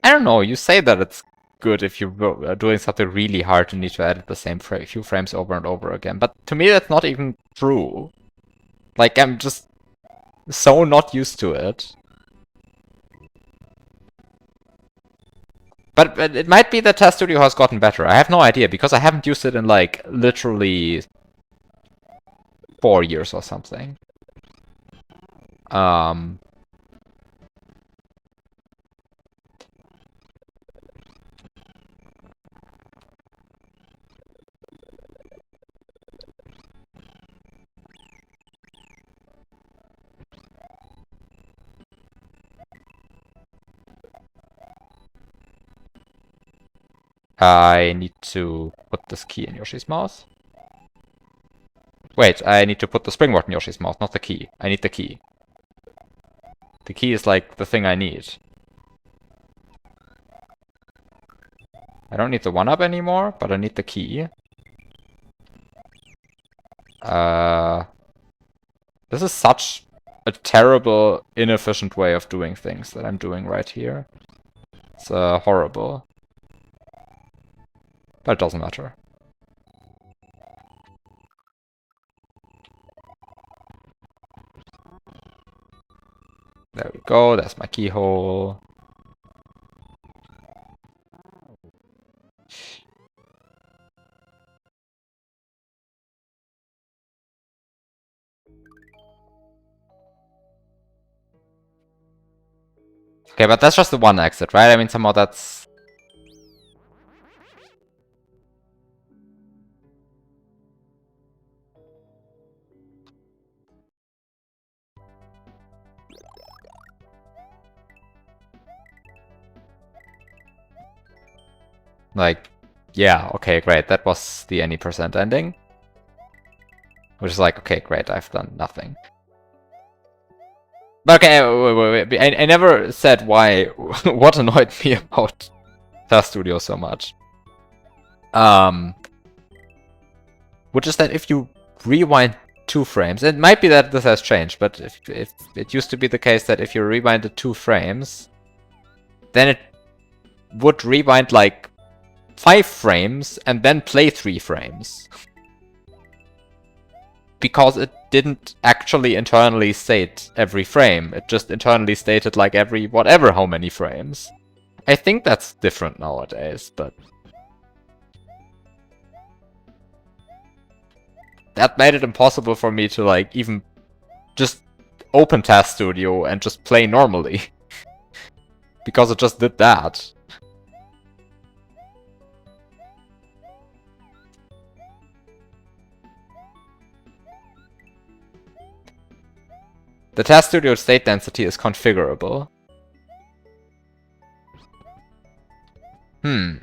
I don't know, you say that it's good if you're doing something really hard and need to edit the same few frames over and over again, but to me that's not even true. Like, I'm just so not used to it. But it might be that Test Studio has gotten better. I have no idea, because I haven't used it in, like, literally 4 years or something. I need to put this key in Yoshi's mouth. Wait, I need to put the springboard in Yoshi's mouth, not the key. I need the key. The key is like the thing I need. I don't need the 1-up anymore, but I need the key. This is such a terrible, inefficient way of doing things that I'm doing right here. It's horrible. But it doesn't matter. There we go, that's my keyhole. Okay, but that's just the one exit, right? I mean, somehow that's... Like, yeah, okay, great. That was the any percent ending. Which is like, okay, great, I've done nothing. But okay, wait. I never said why, what annoyed me about Task Studio so much. Which is that if you rewind 2 frames, it might be that this has changed, but if it used to be the case that if you rewinded 2 frames, then it would rewind like 5 frames and then play 3 frames. Because it didn't actually internally state every frame, it just internally stated like every whatever how many frames. I think that's different nowadays, but... that made it impossible for me to like even just open Task Studio and just play normally. Because it just did that. The Task Studio state density is configurable. I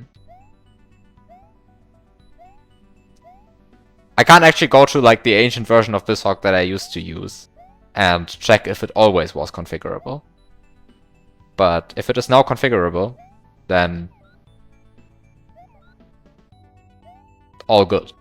can't actually go to like the ancient version of BizHawk that I used to use and check if it always was configurable. But if it is now configurable, then all good.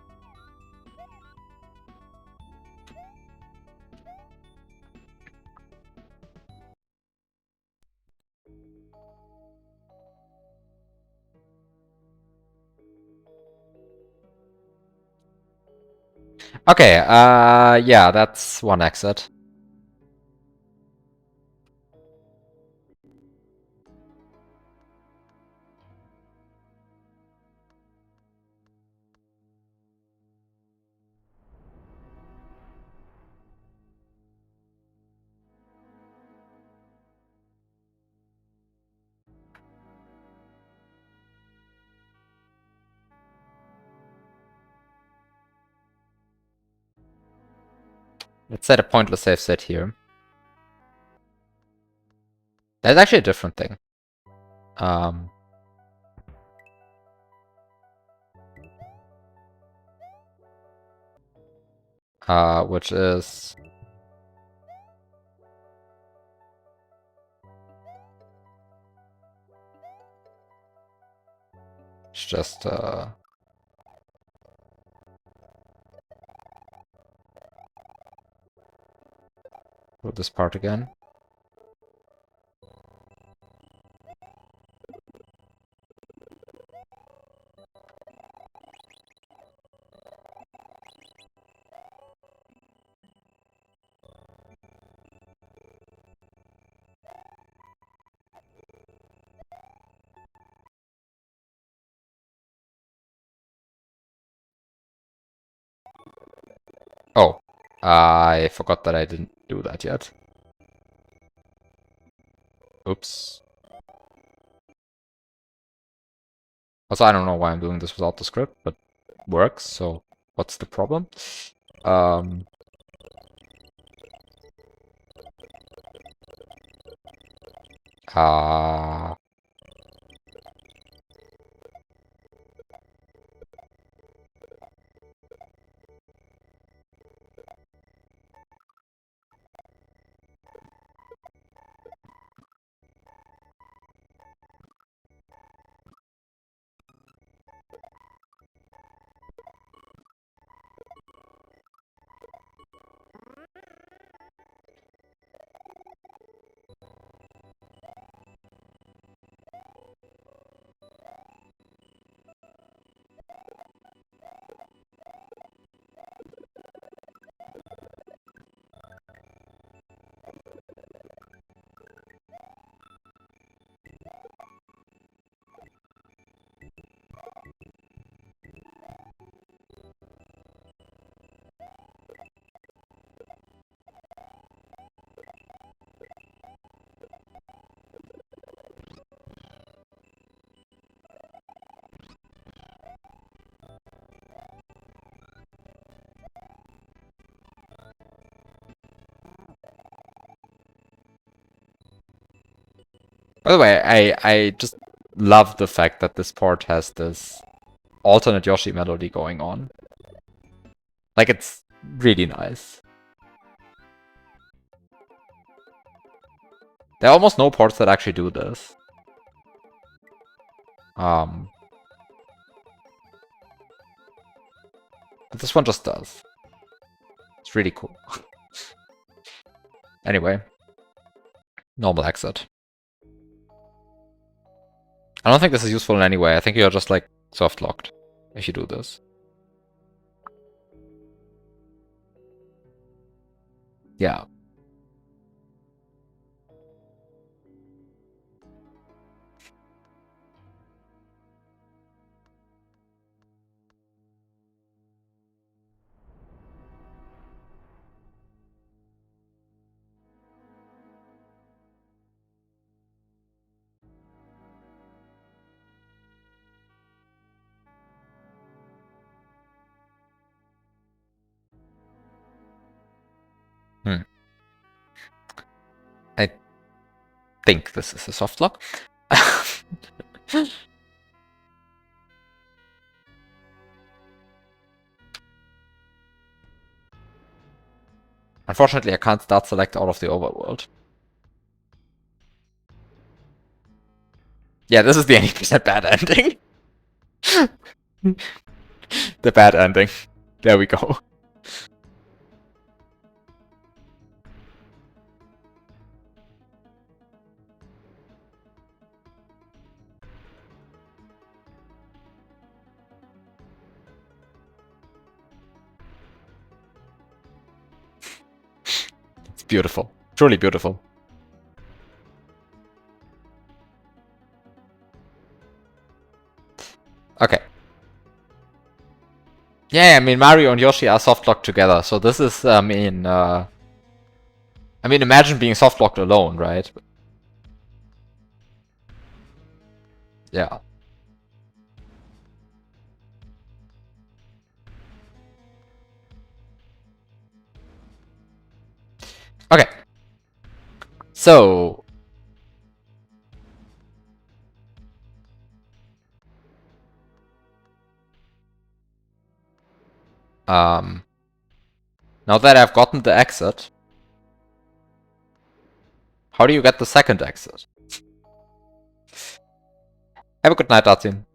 Okay, yeah, that's one exit. Let's set a pointless save set here. That's actually a different thing. Which is... it's just, do this part again. Oh, I forgot that I didn't do that yet. Oops. Also, I don't know why I'm doing this without the script, but it works, so what's the problem? Uh, By the way, I just love the fact that this part has this alternate Yoshi melody going on. Like, it's really nice. There are almost no ports that actually do this. But this one just does. It's really cool. Anyway. Normal exit. I don't think this is useful in any way. I think you're just like soft locked if you do this. Yeah. I think this is a soft lock. Unfortunately, I can't start select out of the overworld. Yeah, this is the 80% bad ending. The bad ending. There we go. It's beautiful. Truly beautiful. Okay. Yeah, I mean, Mario and Yoshi are soft-locked together, so this is, I mean, imagine being soft-locked alone, right? Yeah. Okay. So... now that I've gotten the exit, how do you get the second exit? Have a good night, Artin.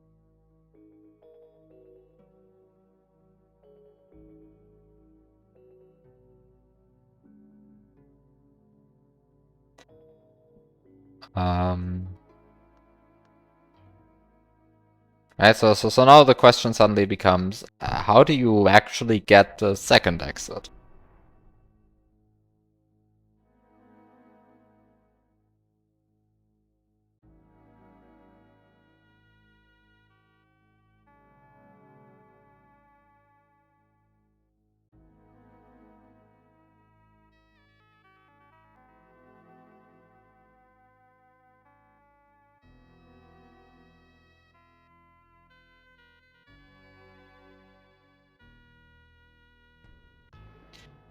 Right, so now the question suddenly becomes, how do you actually get the second exit?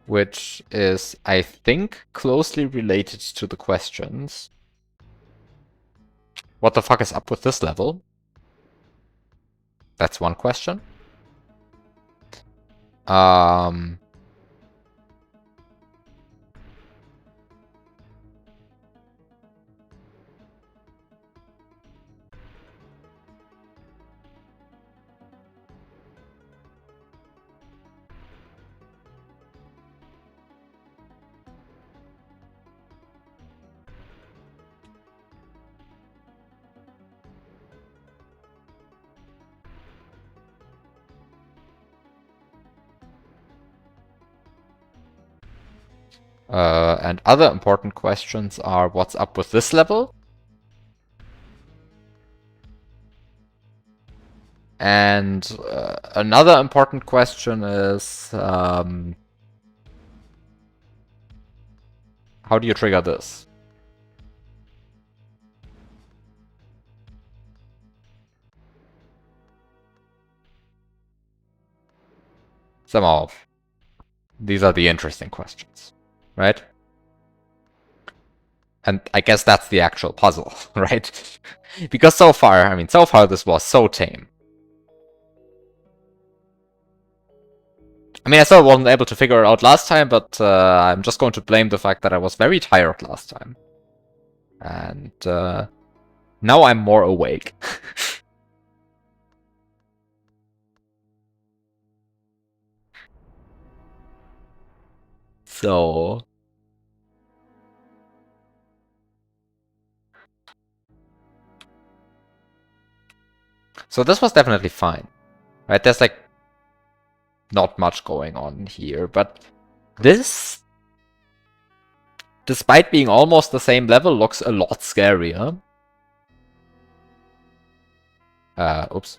Which is, I think, closely related to the questions. What the fuck is up with this level? That's one question. And other important questions are, what's up with this level? And another important question is, how do you trigger this? Somehow, these are the interesting questions, right? And I guess that's the actual puzzle, right? Because so far this was so tame. I mean, I still wasn't able to figure it out last time, but I'm just going to blame the fact that I was very tired last time. And now I'm more awake. So this was definitely fine, right? There's like not much going on here, but this, despite being almost the same level, looks a lot scarier. Oops.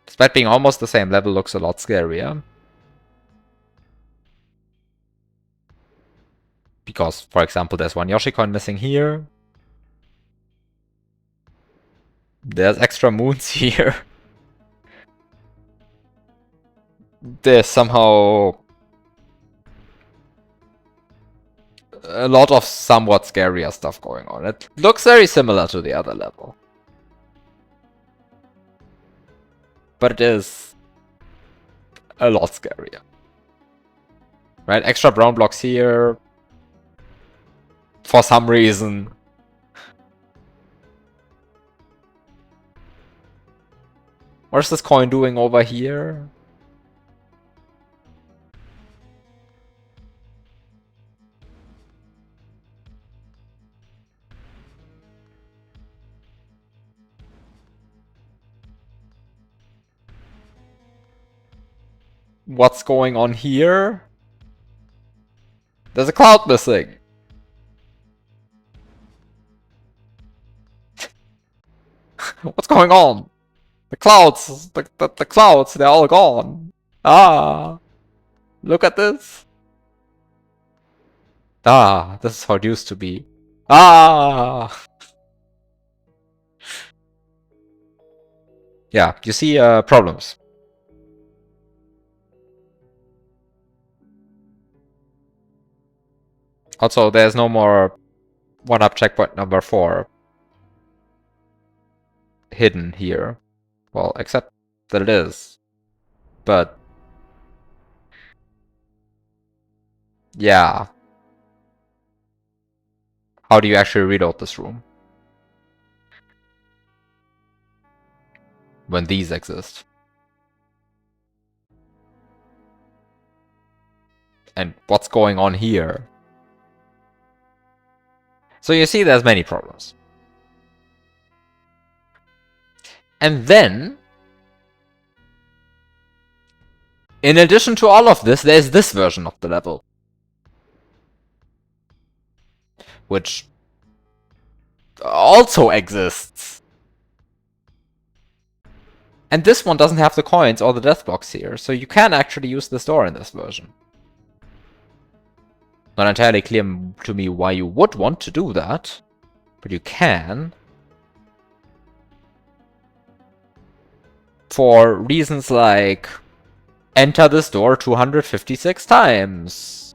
Despite being almost the same level, looks a lot scarier. Because, for example, there's one Yoshi coin missing here. There's extra moons here. There's somehow a lot of somewhat scarier stuff going on. It looks very similar to the other level. But it is a lot scarier. Right? Extra brown blocks here. For some reason. What is this coin doing over here? What's going on here? There's a cloud missing. What's going on? The clouds, the clouds, they're all gone. Ah, look at this. Ah, this is how it used to be. Ah. Yeah, you see problems. Also, there's no more 1-up checkpoint number 4 hidden here. Well, except that it is. But yeah. How do you actually reload this room? When these exist. And what's going on here? So you see there's many problems. And then, in addition to all of this, there's this version of the level. Which also exists. And this one doesn't have the coins or the death blocks here, so you can actually use this door in this version. Not entirely clear to me why you would want to do that, but you can. For reasons like, enter this door 256 times.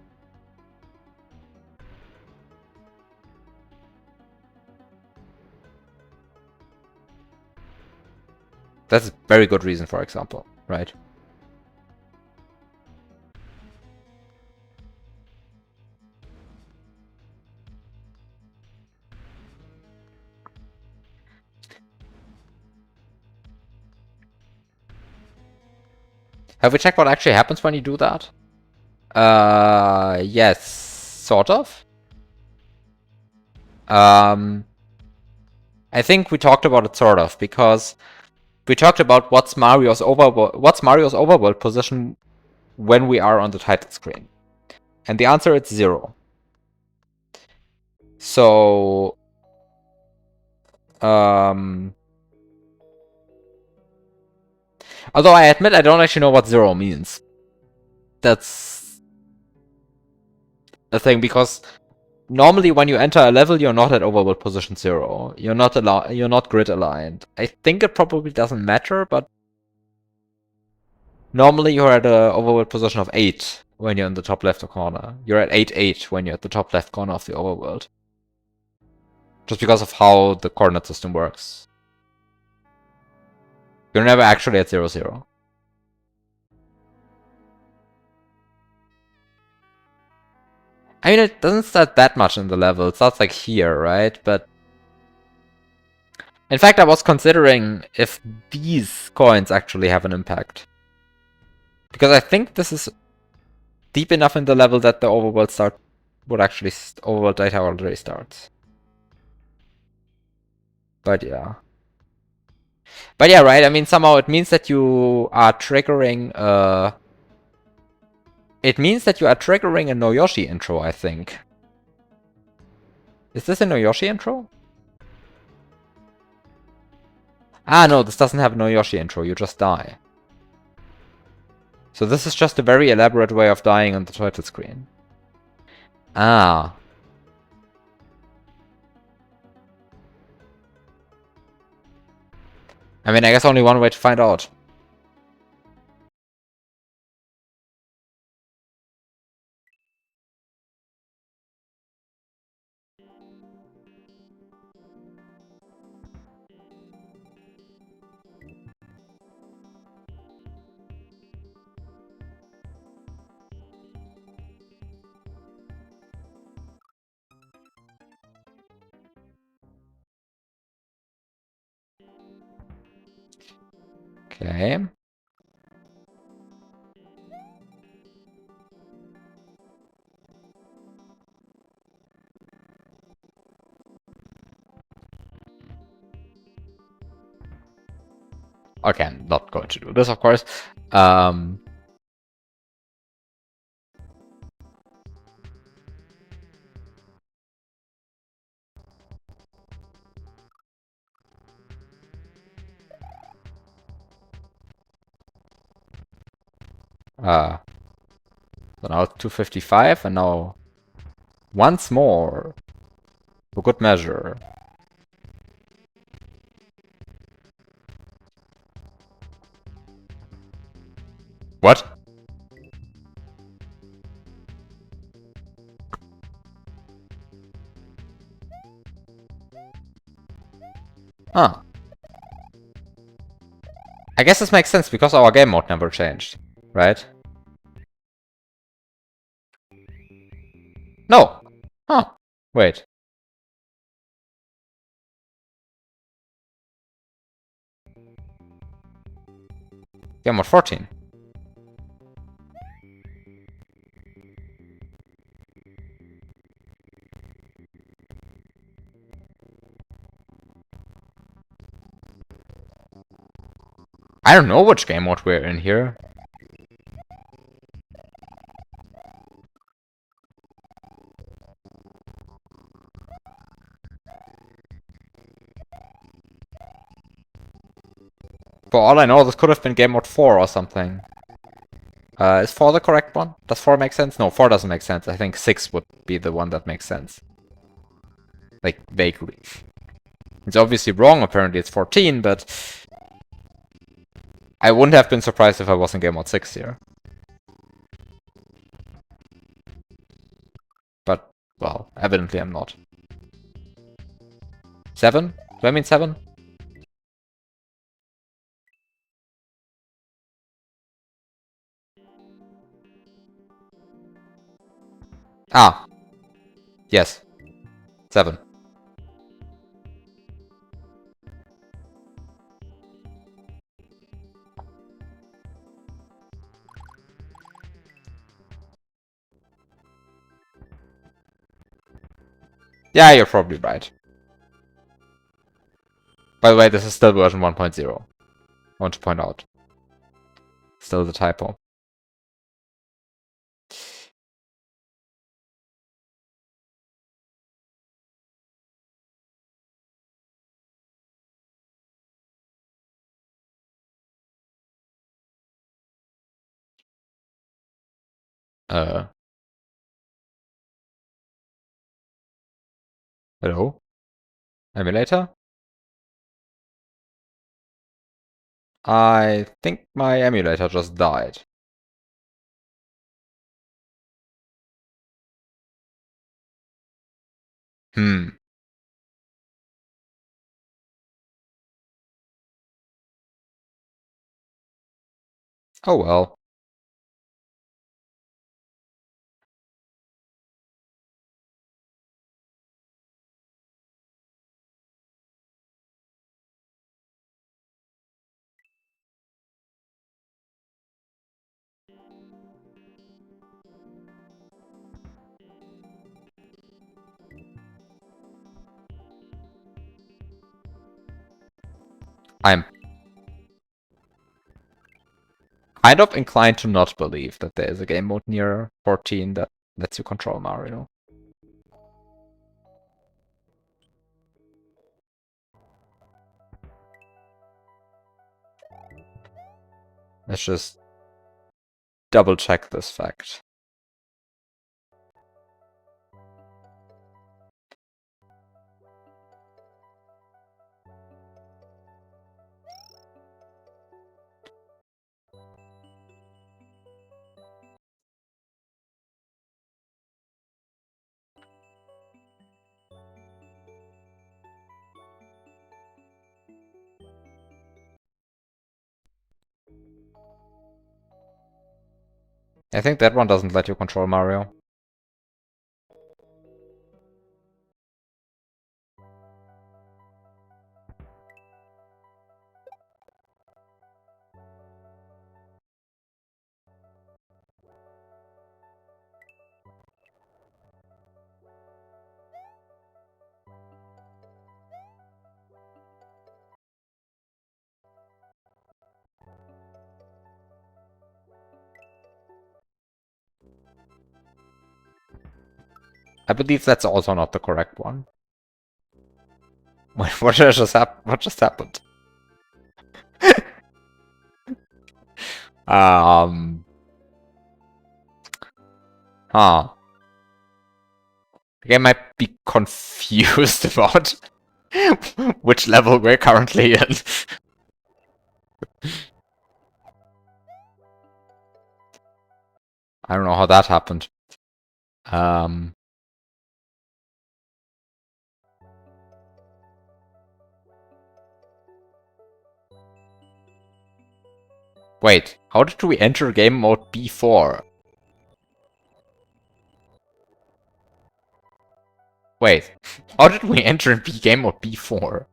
That's a very good reason, for example, right? Have we checked what actually happens when you do that? Yes, sort of. I think we talked about it sort of, because we talked about what's Mario's overworld position when we are on the title screen. And the answer is 0. So although I admit I don't actually know what 0 means. That's the thing, because normally when you enter a level, you're not at overworld position 0. You're not grid aligned. I think it probably doesn't matter, but normally you're at a overworld position of 8 when you're in the top left corner. You're at 8, when you're at the top left corner of the overworld. Just because of how the coordinate system works. You're never actually at 0, 0. I mean, it doesn't start that much in the level. It starts like here, right? But in fact, I was considering if these coins actually have an impact. Because I think this is deep enough in the level that the overworld overworld data already starts. But yeah. But yeah, right, I mean, somehow it means that you are triggering it means that you are triggering a Noyoshi intro, I think. Is this a Noyoshi intro? Ah, no, this doesn't have a Noyoshi intro, you just die. So this is just a very elaborate way of dying on the title screen. Ah. I mean, I guess only one way to find out. Okay. Okay, I'm not going to do this, of course. So now it's 255, and now once more, for good measure. What? Huh. I guess this makes sense because our game mode never changed, right? No. Huh. Wait. Game mode 14. I don't know which game mode we're in here. For all I know, this could have been game mode 4 or something. Is 4 the correct one? Does 4 make sense? No, 4 doesn't make sense. I think 6 would be the one that makes sense. Like, vaguely. It's obviously wrong, apparently it's 14, but I wouldn't have been surprised if I was in game mode 6 here. But, well, evidently I'm not. 7? Do I mean 7? Ah. Yes. 7. Yeah, you're probably right. By the way, this is still version 1.0. I want to point out. Still the typo. Hello? Emulator? I think my emulator just died. Hmm. Oh well. I'm kind of inclined to not believe that there is a game mode near 14 that lets you control Mario. Let's just double check this fact. I think that one doesn't let you control Mario. I believe that's also not the correct one. Wait, what just happened? Um. Huh. The game might be confused about which level we're currently in. I don't know how that happened. Um. Wait, how did we enter game mode B4? Wait, how did we enter in game mode B4?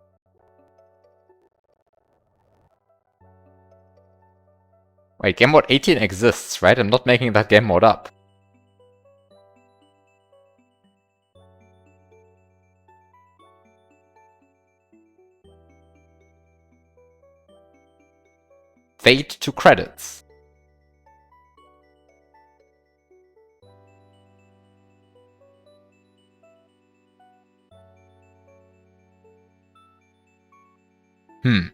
Wait, game mode 18 exists, right? I'm not making that game mode up. Fade to credits. Hmm.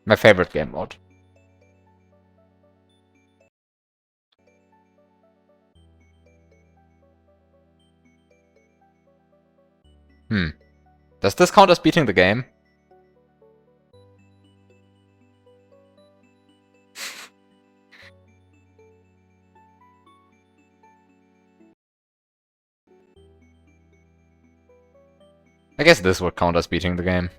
My favorite game mode. Hmm. Does this count as beating the game? I guess this would count as beating the game.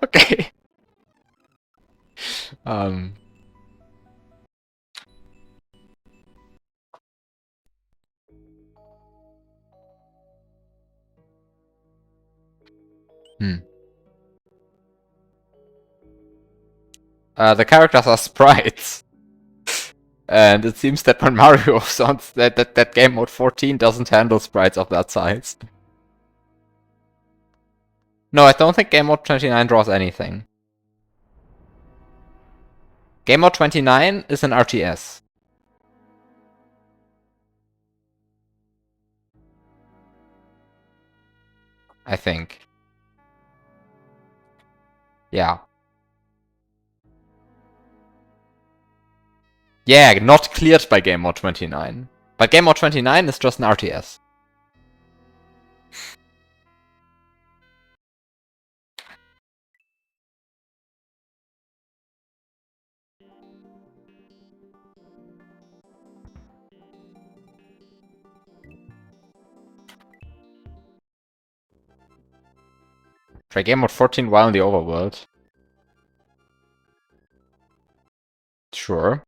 Okay. Um. Hmm. The characters are sprites. And it seems that when Mario sounds that game mode 14 doesn't handle sprites of that size. No, I don't think game mode 29 draws anything. Game mode 29 is an RTS. I think. Yeah. Yeah, not cleared by game mode 29. But game mode 29 is just an RTS. Try game mode 14 while in the overworld. Sure.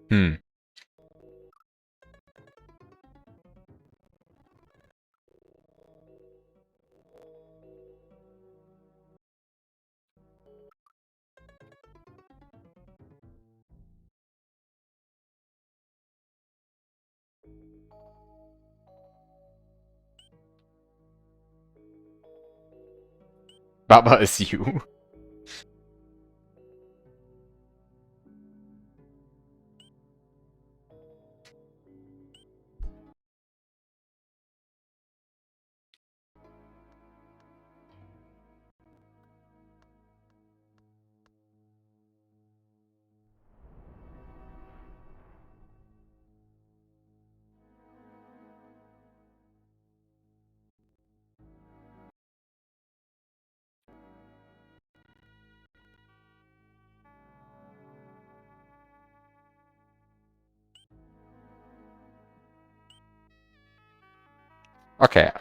Hmm. Baba is you. Okay,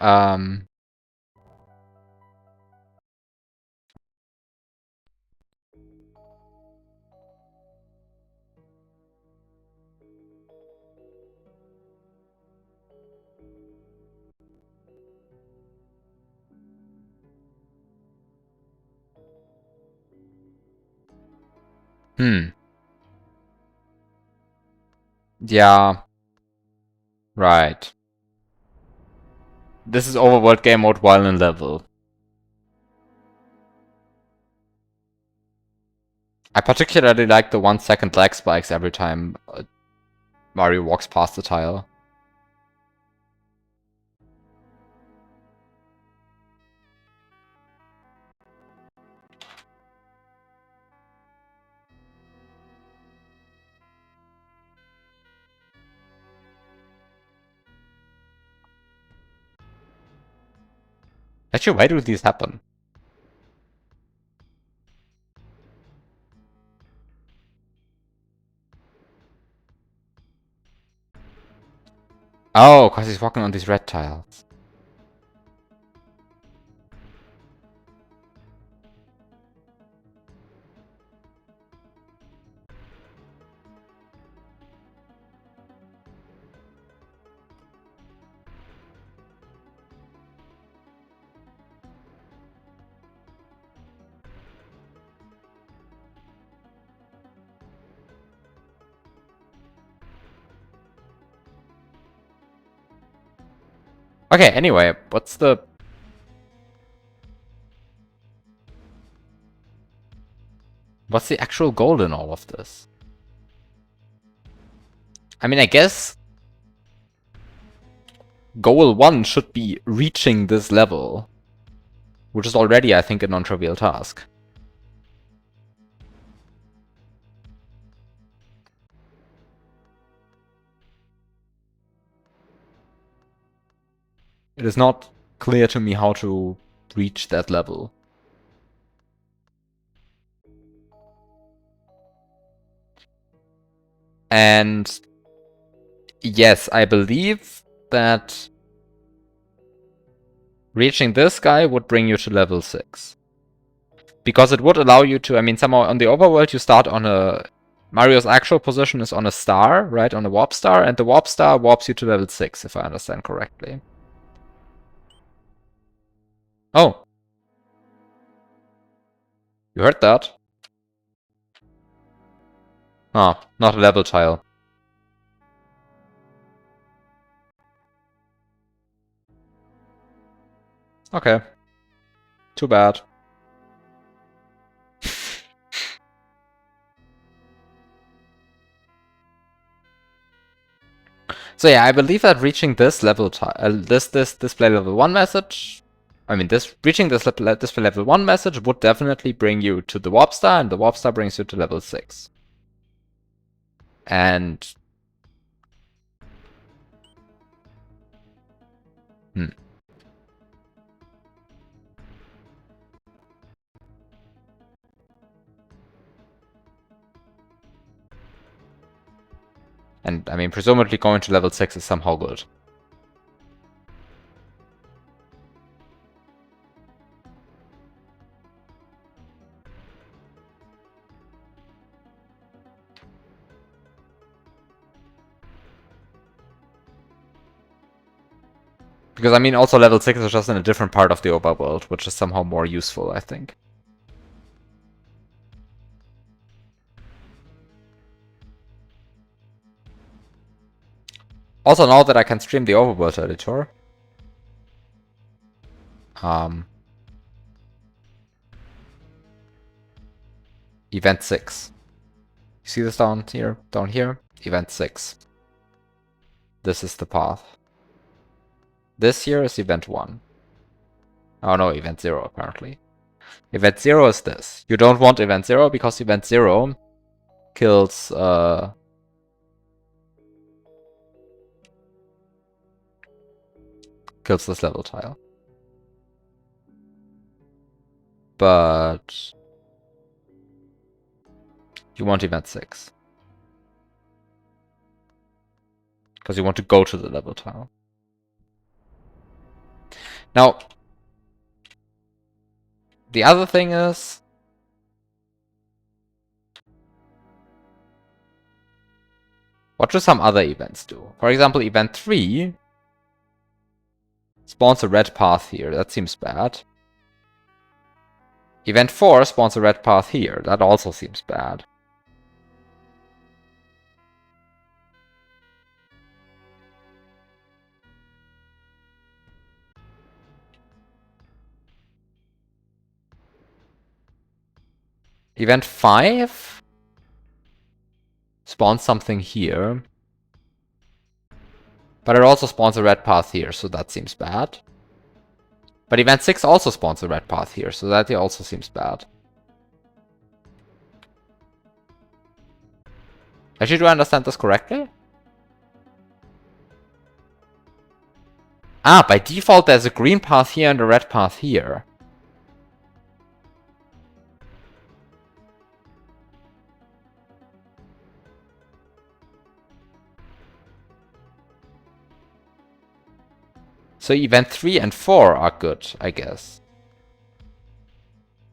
Yeah. Right. This is overworld game mode while in level. I particularly like the 1-second lag spikes every time Mario walks past the tile. Actually, why do these happen? Oh, because he's walking on these red tiles. Okay, anyway, what's the actual goal in all of this? I mean, I guess goal 1 should be reaching this level, which is already, I think, a non-trivial task. It is not clear to me how to reach that level. And yes, I believe that reaching this guy would bring you to level 6. Because it would allow you to, I mean, somehow on the overworld you start on a Mario's actual position is on a star, right? On a warp star, and the warp star warps you to level 6, if I understand correctly. Oh. You heard that? Oh, not a level tile. Okay. Too bad. So yeah, I believe that reaching this level, this display level 1 message, reaching this display level 1 message would definitely bring you to the warp star, and the warp star brings you to level 6. And And I mean, presumably going to level 6 is somehow good. Because I mean, also level 6 is just in a different part of the overworld, which is somehow more useful, I think. Also, now that I can stream the overworld editor, event 6. You see this down here? Down here? Event 6. This is the path. This here is event 1. Oh no, event 0 apparently. Event 0 is this. You don't want event 0 because event 0 kills this level tile. But you want event 6. Because you want to go to the level tile. Now, the other thing is, what do some other events do? For example, event 3 spawns a red path here. That seems bad. Event 4 spawns a red path here. That also seems bad. Event 5 spawns something here. But it also spawns a red path here, so that seems bad. But event 6 also spawns a red path here, so that also seems bad. Actually, do I understand this correctly? Ah, by default there's a green path here and a red path here. So event 3 and 4 are good, I guess.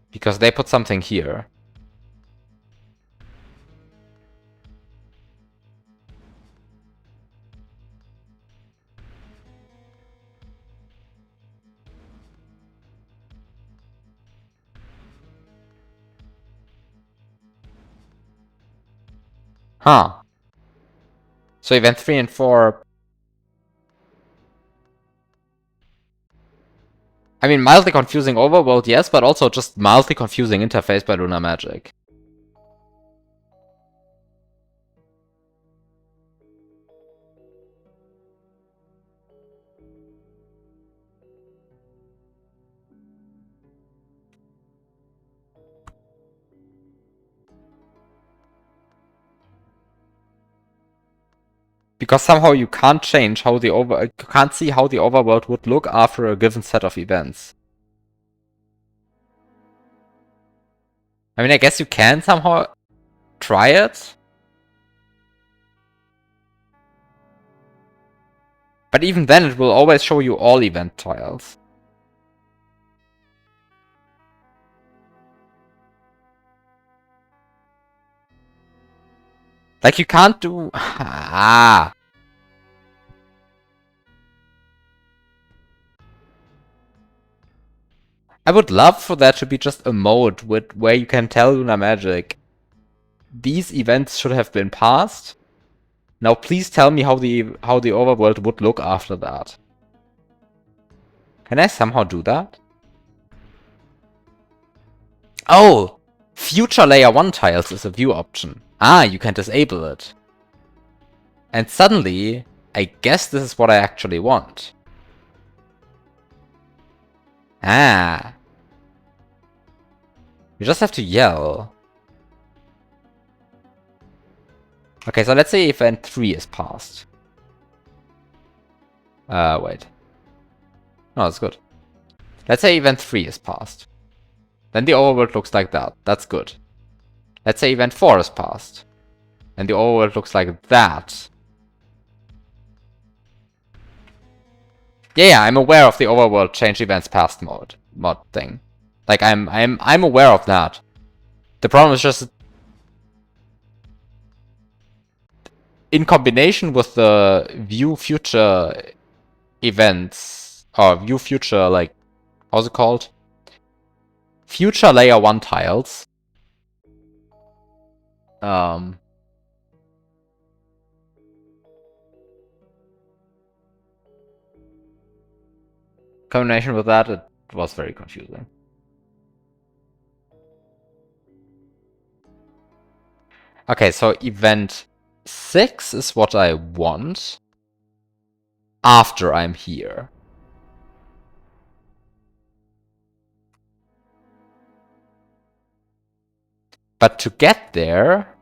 Because they put something here. Huh. So event 3 and 4... I mean, mildly confusing overworld, yes, but also just mildly confusing interface by Lunar Magic. Because somehow you can't change how you can't see how the overworld would look after a given set of events. I mean, I guess you can somehow try it. But even then, it will always show you all event tiles. Like, you can't do... Ah. I would love for that to be just a mode where you can tell Lunar Magic, these events should have been passed. Now please tell me how the overworld would look after that. Can I somehow do that? Oh! Future layer 1 tiles is a view option. Ah, you can disable it. And suddenly, I guess this is what I actually want. Ah. You just have to yell. Okay, so let's say event 3 is passed. Wait. No, that's good. Let's say event 3 is passed. Then the overworld looks like that. That's good. Let's say event 4 is passed. And the overworld looks like that. Yeah, I'm aware of the overworld change events past mod thing. Like I'm aware of that. The problem is just in combination with the view future events or view future, like, how's it called? Future layer 1 tiles. Combination with that, it was very confusing. Okay, so event 6 is what I want after I'm here. But to get there,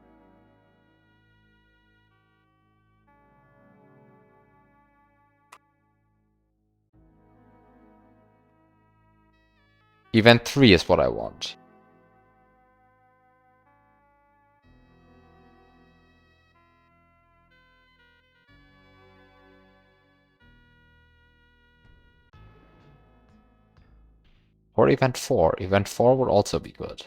event 3 is what I want. Or event 4. Event 4 would also be good.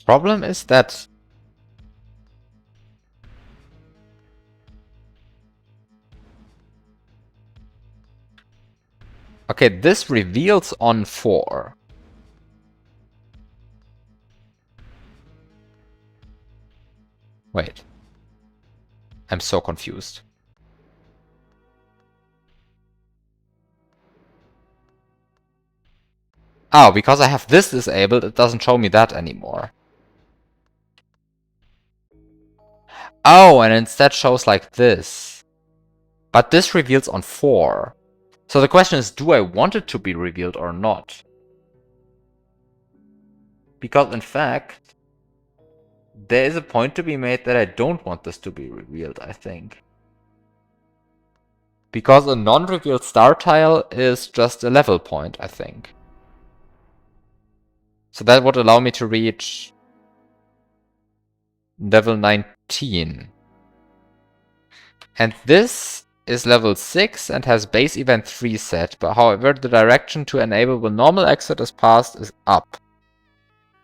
Problem is that okay, this reveals on 4. Wait. I'm so confused. Oh, because I have this disabled, it doesn't show me that anymore. Oh, and instead shows like this. But this reveals on 4. So the question is, do I want it to be revealed or not? Because in fact, there is a point to be made that I don't want this to be revealed, I think. Because a non-revealed star tile is just a level point, I think. So that would allow me to reach level 19. And this is level 6 and has base event 3 set, but however the direction to enable when normal exit is passed is up.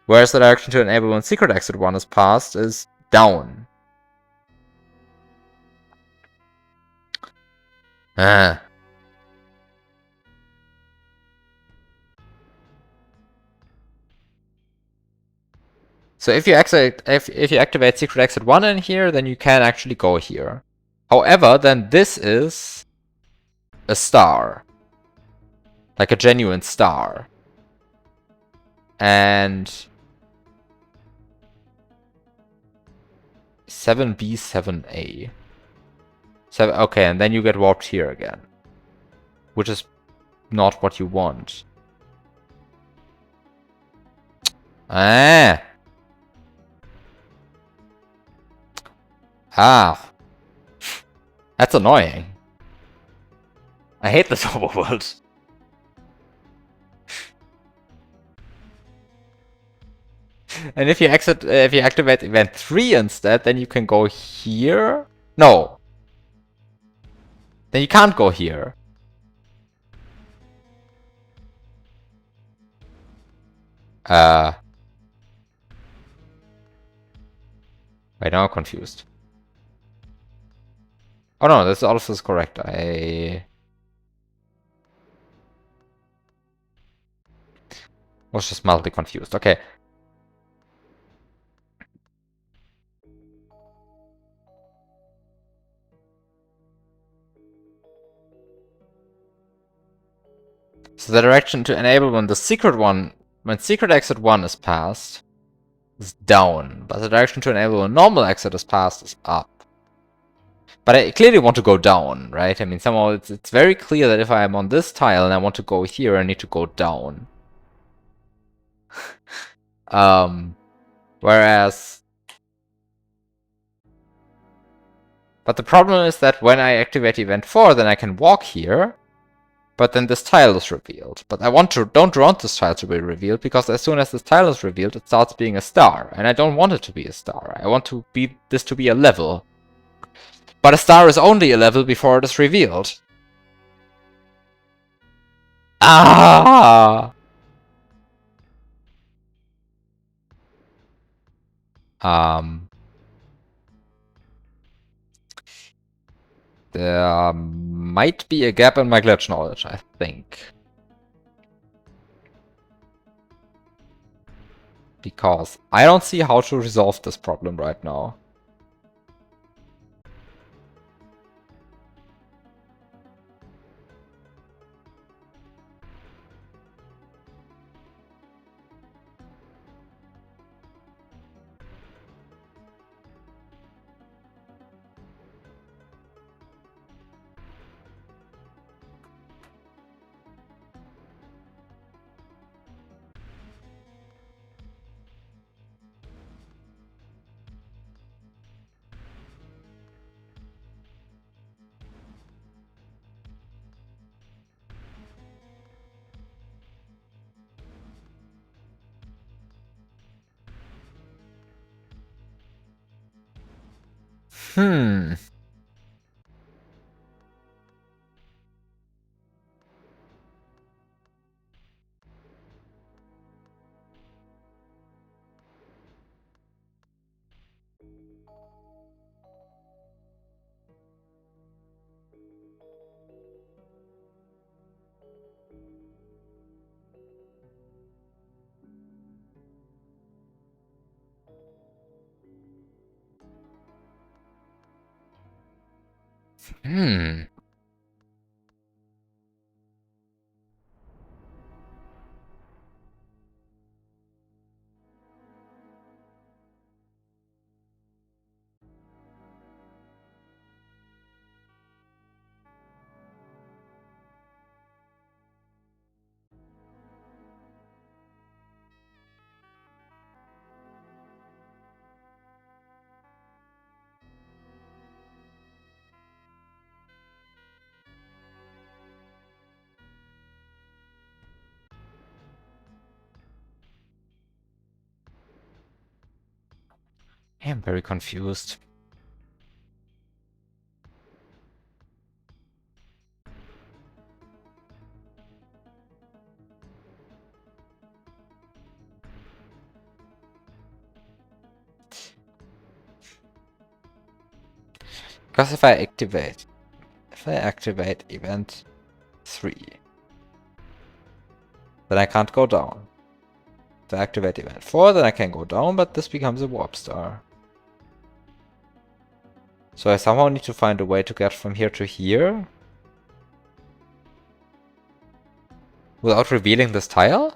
Whereas the direction to enable when secret exit 1 is passed is down. Ah. So if you activate secret exit 1 in here, then you can actually go here. However, then this is a star. Like a genuine star. And 7B, 7A. So, okay, and then you get warped here again. Which is not what you want. Ah! Ah! That's annoying. I hate this overworld. And if you activate event 3 instead, then you can go here. No. Then you can't go here. Wait, now I'm confused. Oh no, this also is correct. I was just mildly confused. Okay. So the direction to enable when secret exit 1 is passed, is down. But the direction to enable when normal exit is passed is up. But I clearly want to go down, right? I mean, somehow it's very clear that if I'm on this tile and I want to go here, I need to go down. Whereas... But the problem is that when I activate event 4, then I can walk here, but then this tile is revealed. But I don't want this tile to be revealed, because as soon as this tile is revealed, it starts being a star, and I don't want it to be a star. I want this to be a level. But a star is only a level before it is revealed. Ah! There might be a gap in my glitch knowledge, I think. Because I don't see how to resolve this problem right now. Hmm. Hmm. I'm very confused. Because if I activate event 3, then I can't go down. If I activate event 4, then I can go down, but this becomes a warp star. So I somehow need to find a way to get from here to here without revealing this tile?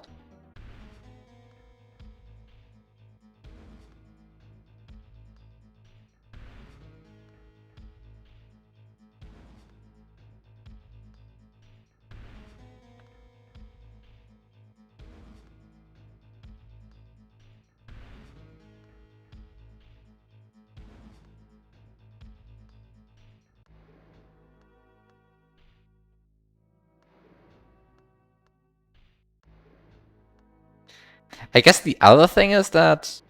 I guess the other thing is that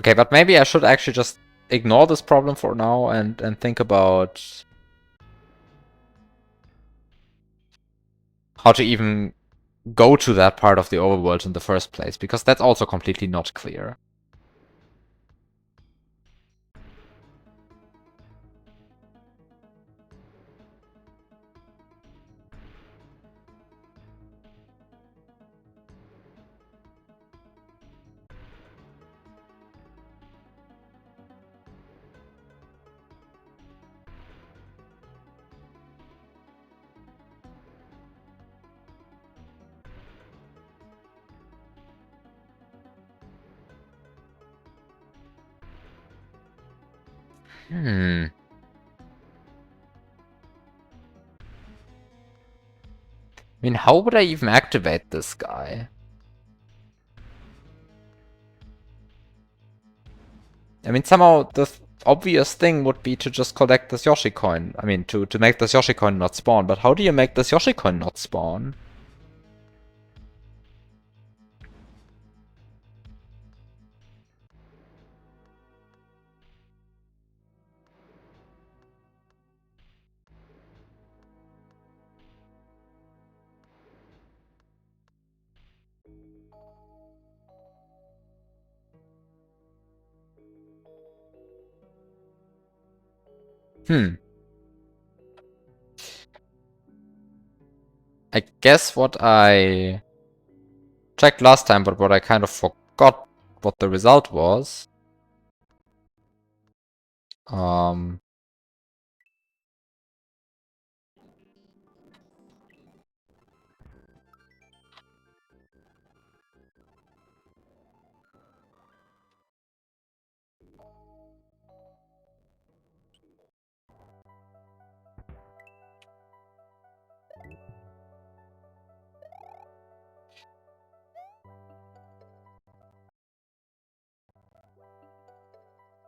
okay, but maybe I should actually just ignore this problem for now and think about how to even go to that part of the overworld in the first place, because that's also completely not clear. I mean, how would I even activate this guy? I mean, somehow the obvious thing would be to just collect this Yoshi coin. I mean, to make this Yoshi coin not spawn. But how do you make this Yoshi coin not spawn? I guess what I checked last time, but what I kind of forgot what the result was. Um,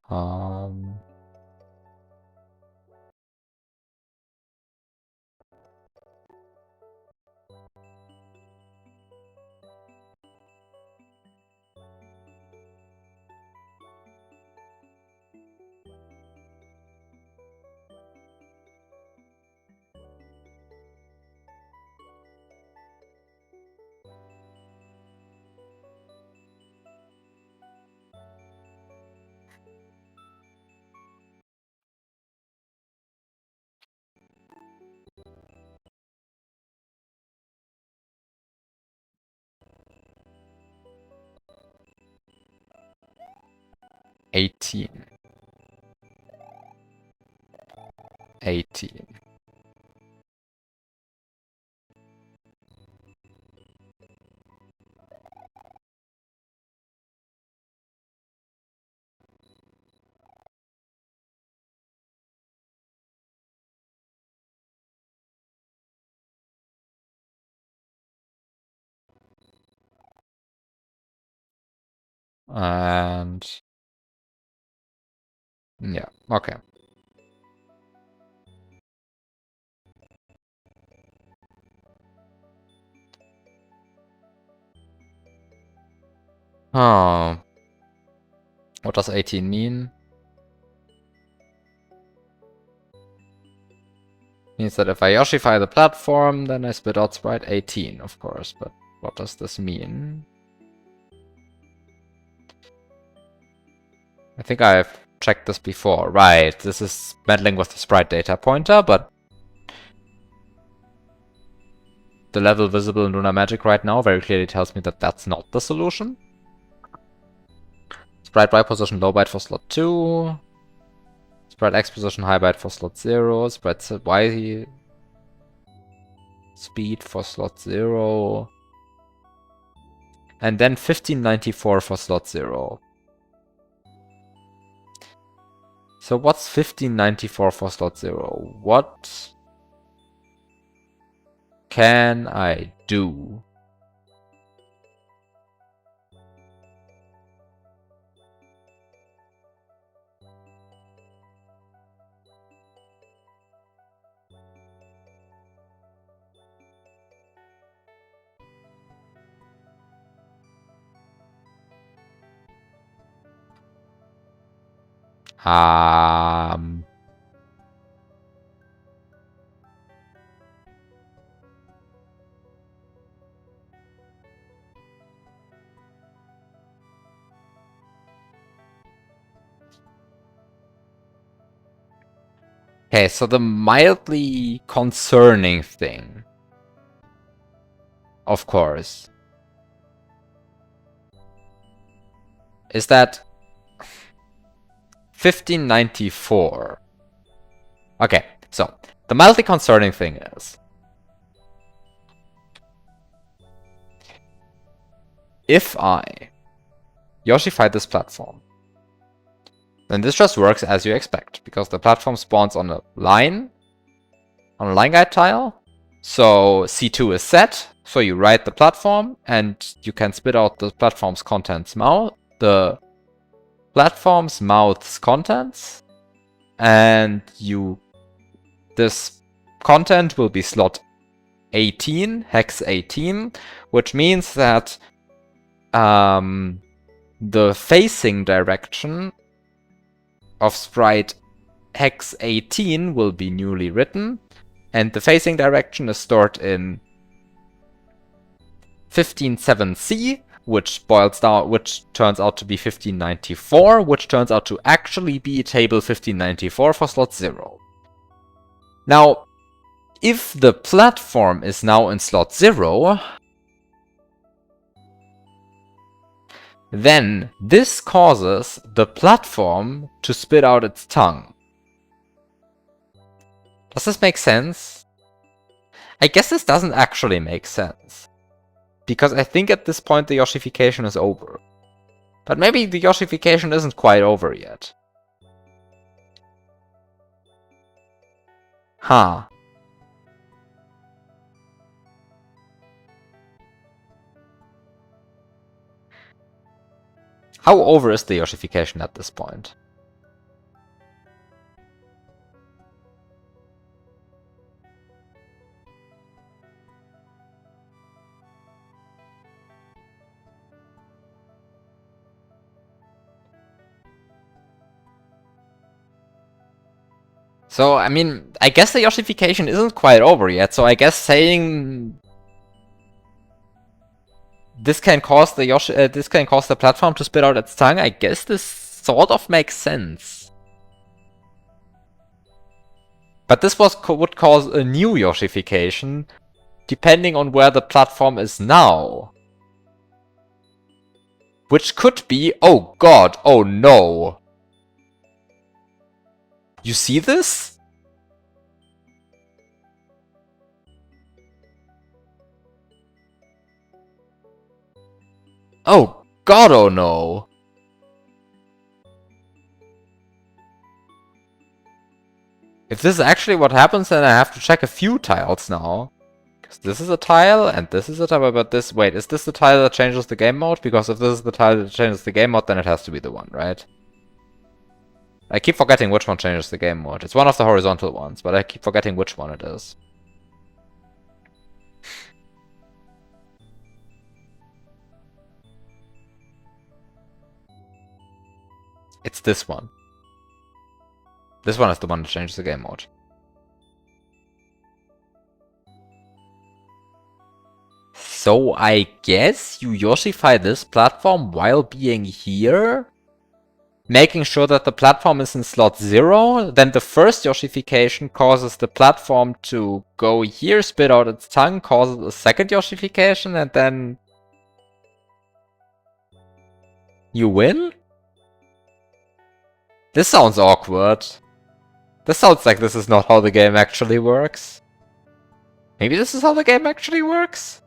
um, $18. And yeah, okay. Oh, what does 18 mean? Means that if I Yoshify the platform, then I spit out sprite 18, of course. But what does this mean? I think I've checked this before. Right, this is meddling with the sprite data pointer, but the level visible in Lunar Magic right now very clearly tells me that that's not the solution. Sprite Y position low byte for slot 2. Sprite X position high byte for slot 0. Sprite Y speed for slot 0. And then 1594 for slot 0. So what's 1594 for slot 0? What can I do? Okay, so the mildly concerning thing, of course, is that 1594. Okay, so the mildly concerning thing is if I Yoshify this platform, then this just works as you expect, because the platform spawns on a line guide tile. So C2 is set, so you write the platform, and you can spit out the platform's contents the platform's mouth's contents, and this content will be slot 18, hex 18, which means that the facing direction of sprite hex 18 will be newly written, and the facing direction is stored in 157C, which turns out to be 1594, which turns out to actually be table 1594 for slot 0. Now, if the platform is now in slot 0, then this causes the platform to spit out its tongue. Does this make sense? I guess this doesn't actually make sense, because I think at this point the Yoshification is over. But maybe the Yoshification isn't quite over yet. Huh. How over is the Yoshification at this point? So, I mean, I guess the Yoshification isn't quite over yet, so I guess saying this can cause the platform to spit out its tongue, I guess this sort of makes sense. But this would cause a new Yoshification, depending on where the platform is now. Which could be, oh god, oh no. You see this? Oh god, oh no. If this is actually what happens, then I have to check a few tiles now. Because this is a tile, and this is a tile, but this... Wait, is this the tile that changes the game mode? Because if this is the tile that changes the game mode, then it has to be the one, right? I keep forgetting which one changes the game mode. It's one of the horizontal ones, but I keep forgetting which one it is. It's this one. This one is the one that changes the game mode. So I guess you Yoshify this platform while being here? making sure that the platform is in slot 0, then the first Yoshification causes the platform to go here, spit out its tongue, causes a second Yoshification, and then you win? This sounds awkward. This sounds like this is not how the game actually works. Maybe this is how the game actually works?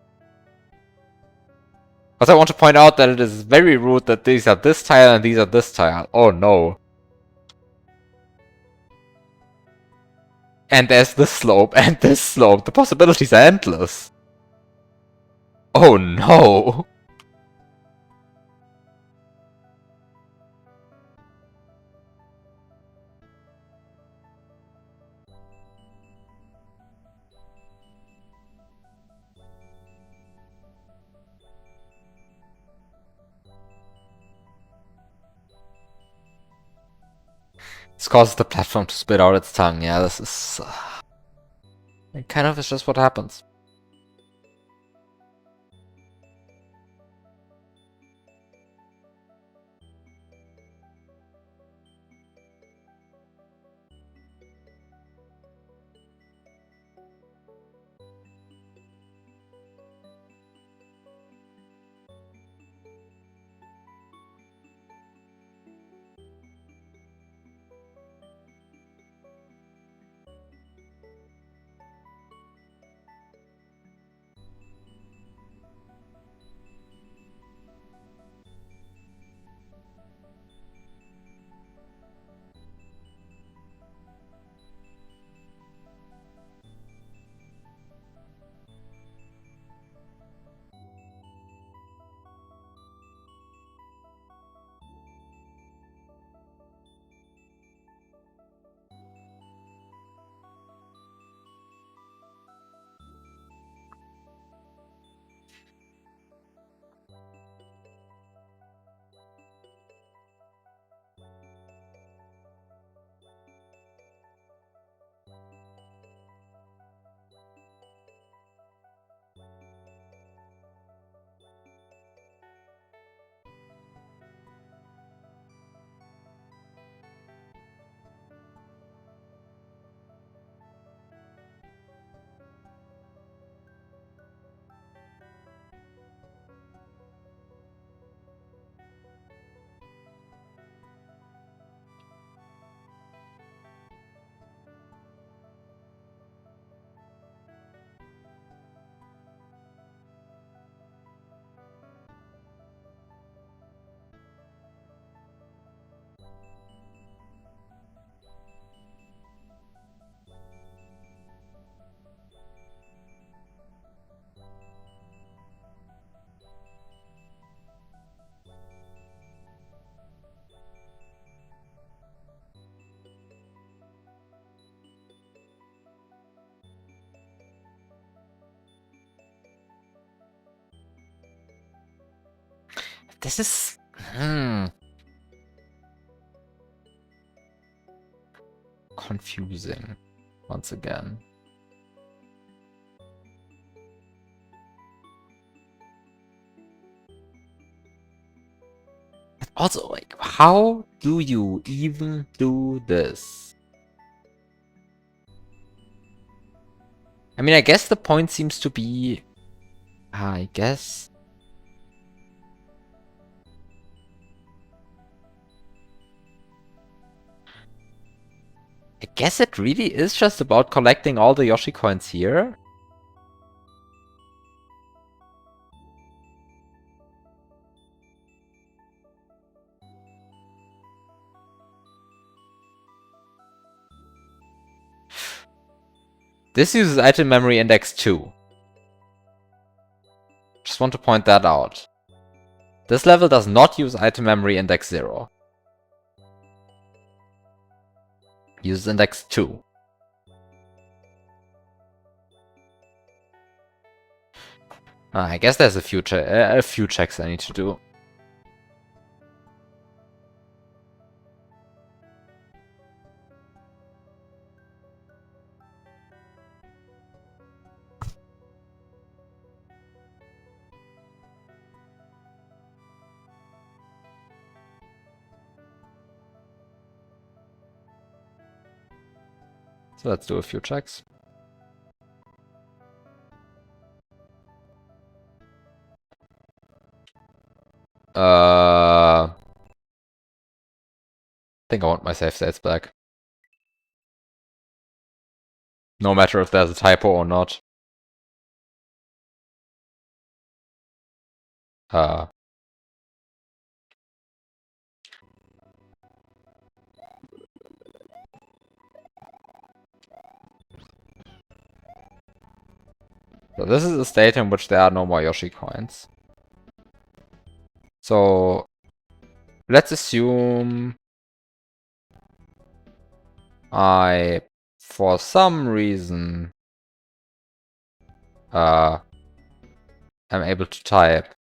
But I want to point out that it is very rude that these are this tile and these are this tile. Oh no. And there's this slope and this slope. The possibilities are endless. Oh no. This causes the platform to spit out its tongue. Yeah, this is... it kind of is just what happens. This is... confusing, once again. Also, like, how do you even do this? I mean, I guess the point seems to be... I guess... I guess it really is just about collecting all the Yoshi coins here. This uses item memory index 2. Just want to point that out. This level does not use item memory index 0. Uses index 2. I guess there's a few checks I need to do. So let's do a few checks. I think I want my save states back. No matter if there's a typo or not. So this is a state in which there are no more Yoshi coins. So let's assume I, for some reason, am able to type.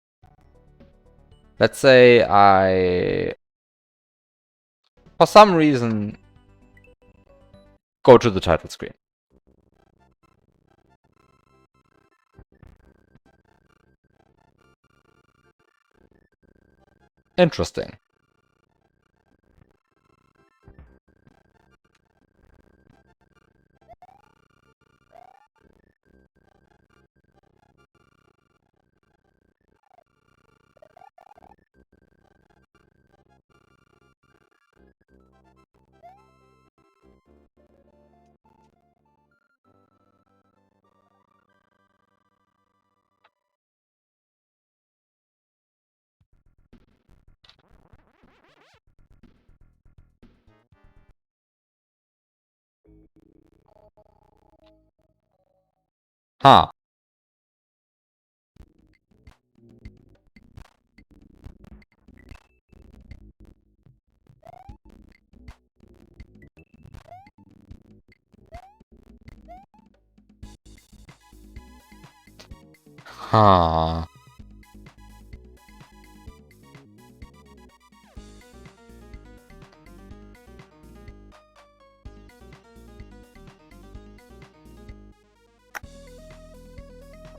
Let's say I, for some reason, go to the title screen. Interesting. Huh. Huh.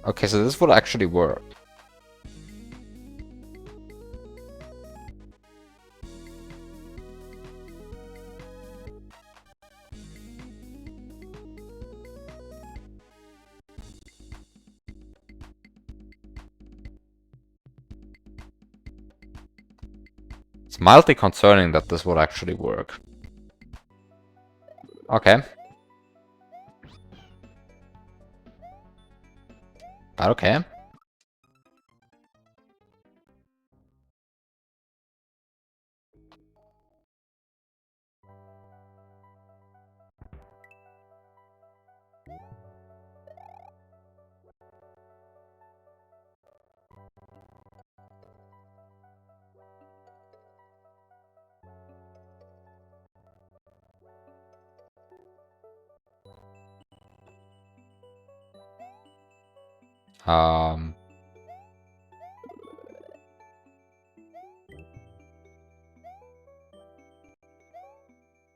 Okay, so this would actually work. It's mildly concerning that this would actually work. Okay. Okay. Um.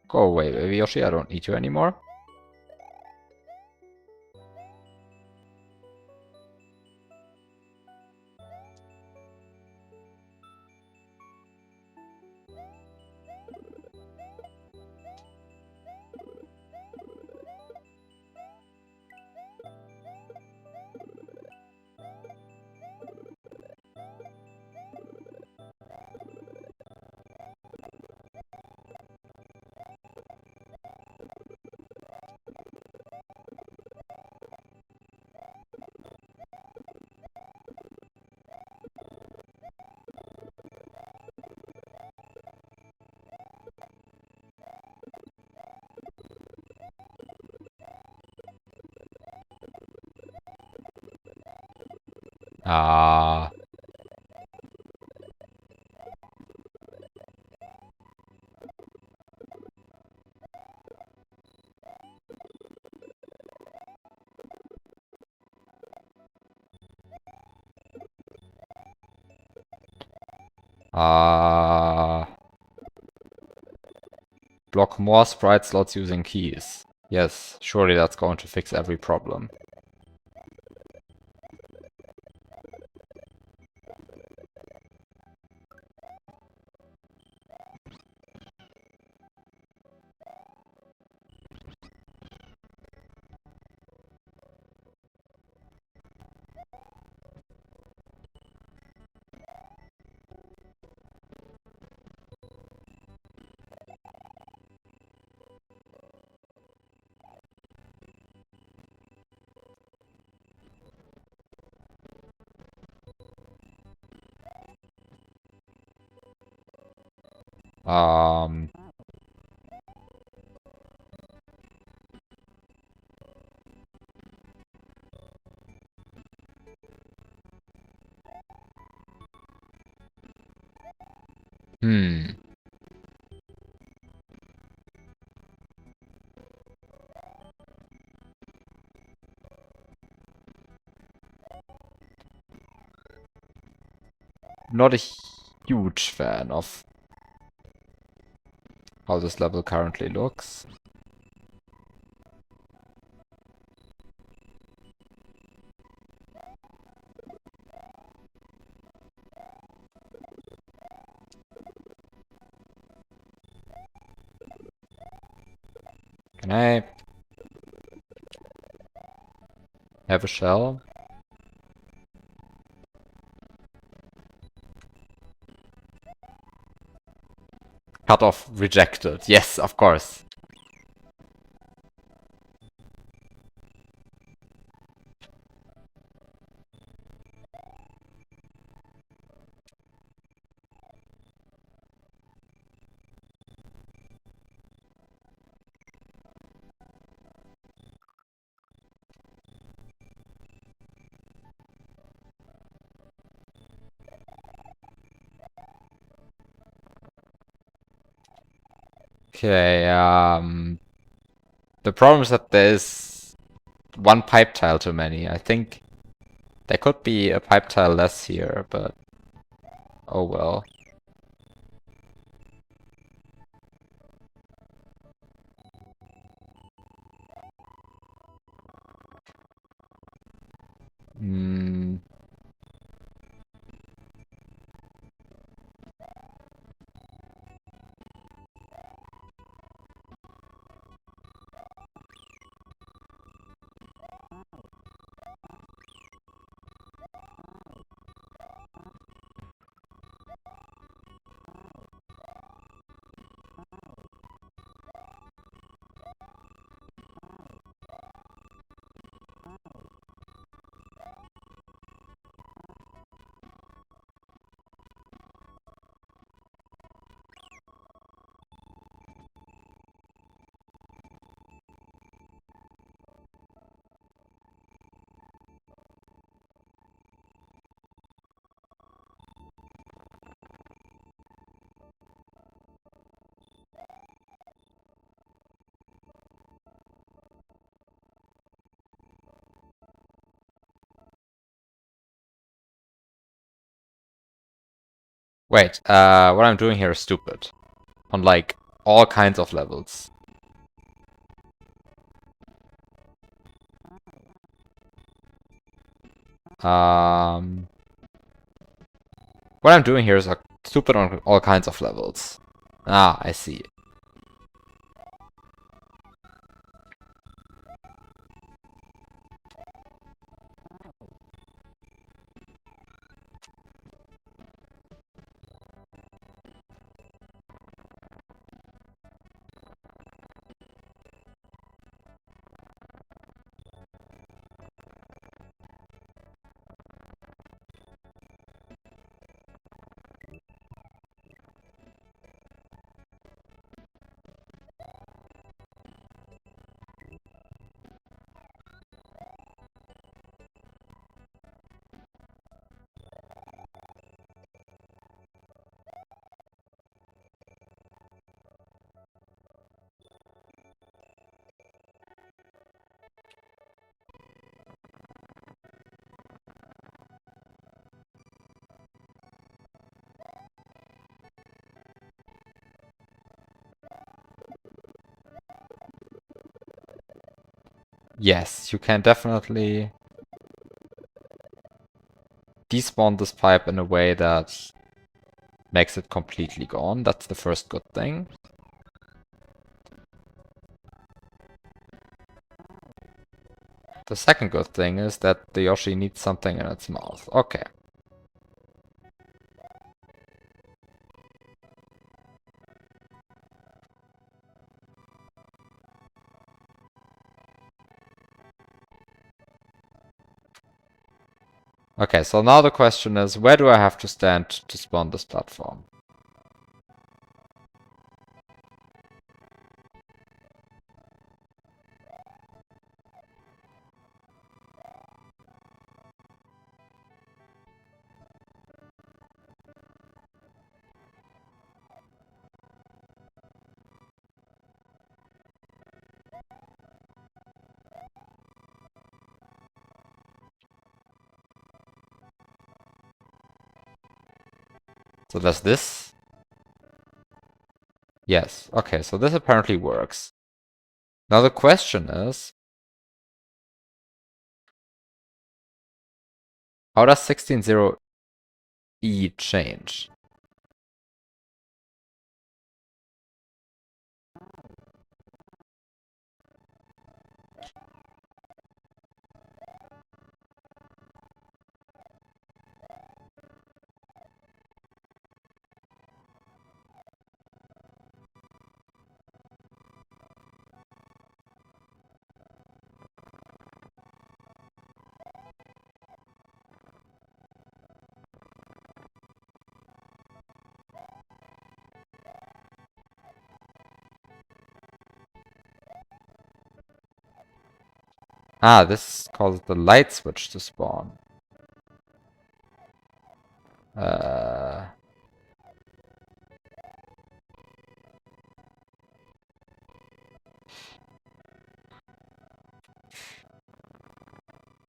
Go away, baby Yoshi. I don't need you anymore. Ah. Block more sprite slots using keys. Yes, surely that's going to fix every problem. Um, hmm. Not a huge fan of how this level currently looks. Can I have a shell? Cut off rejected. Yes, of course. Okay, the problem is that there's one pipe tile too many. I think there could be a pipe tile less here, but oh well. Hmm. Wait, what I'm doing here is stupid. On like all kinds of levels. Um, what I'm doing here is like stupid on all kinds of levels. Ah, I see. Yes, you can definitely despawn this pipe in a way that makes it completely gone. That's the first good thing. The second good thing is that the Yoshi needs something in its mouth. Okay. Okay, so now the question is, where do I have to stand to spawn this platform? So does this? Yes. Okay, so this apparently works. Now the question is, how does 16.0e change? Ah, this causes the light switch to spawn. Uh,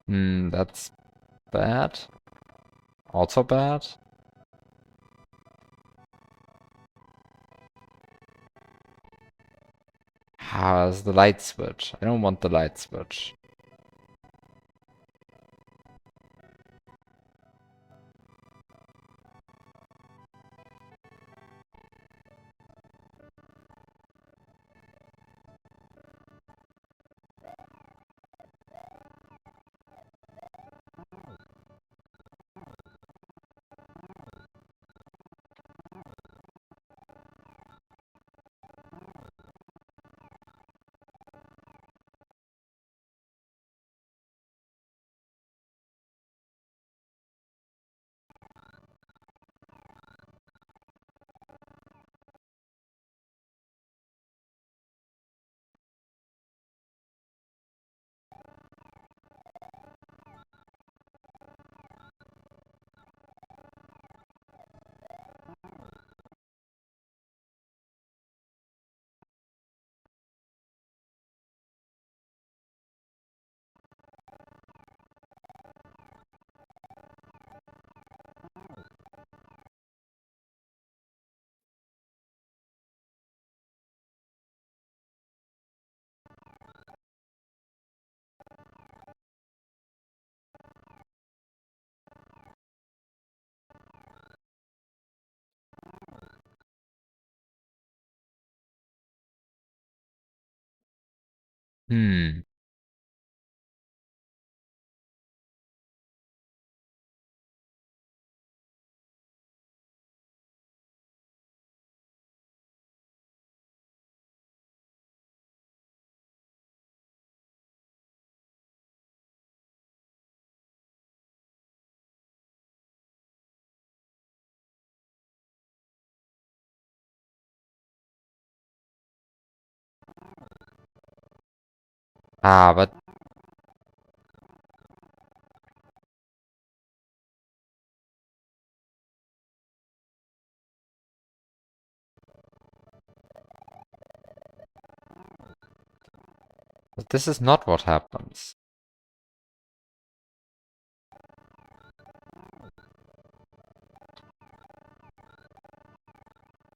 that's bad. Also bad. How's the light switch? I don't want the light switch. Hmm. Ah, but this is not what happens.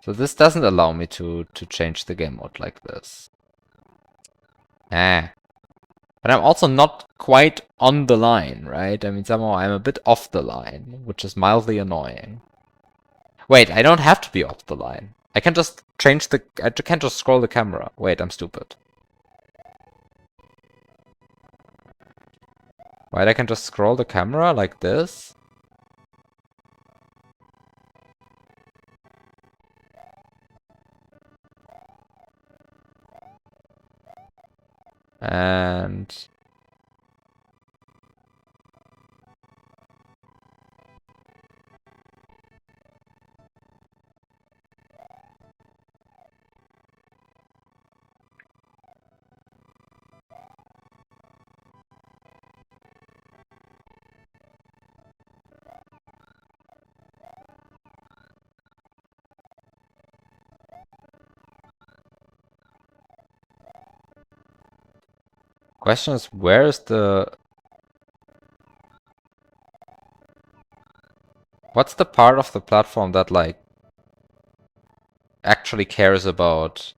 So this doesn't allow me to change the game mode like this. Ah. But I'm also not quite on the line, right? I mean, somehow I'm a bit off the line, which is mildly annoying. Wait, I don't have to be off the line. I can just change the... I can't just scroll the camera. Wait, I'm stupid. Right, I can just scroll the camera like this. And... question is, where is the... What's the part of the platform that, like, actually cares about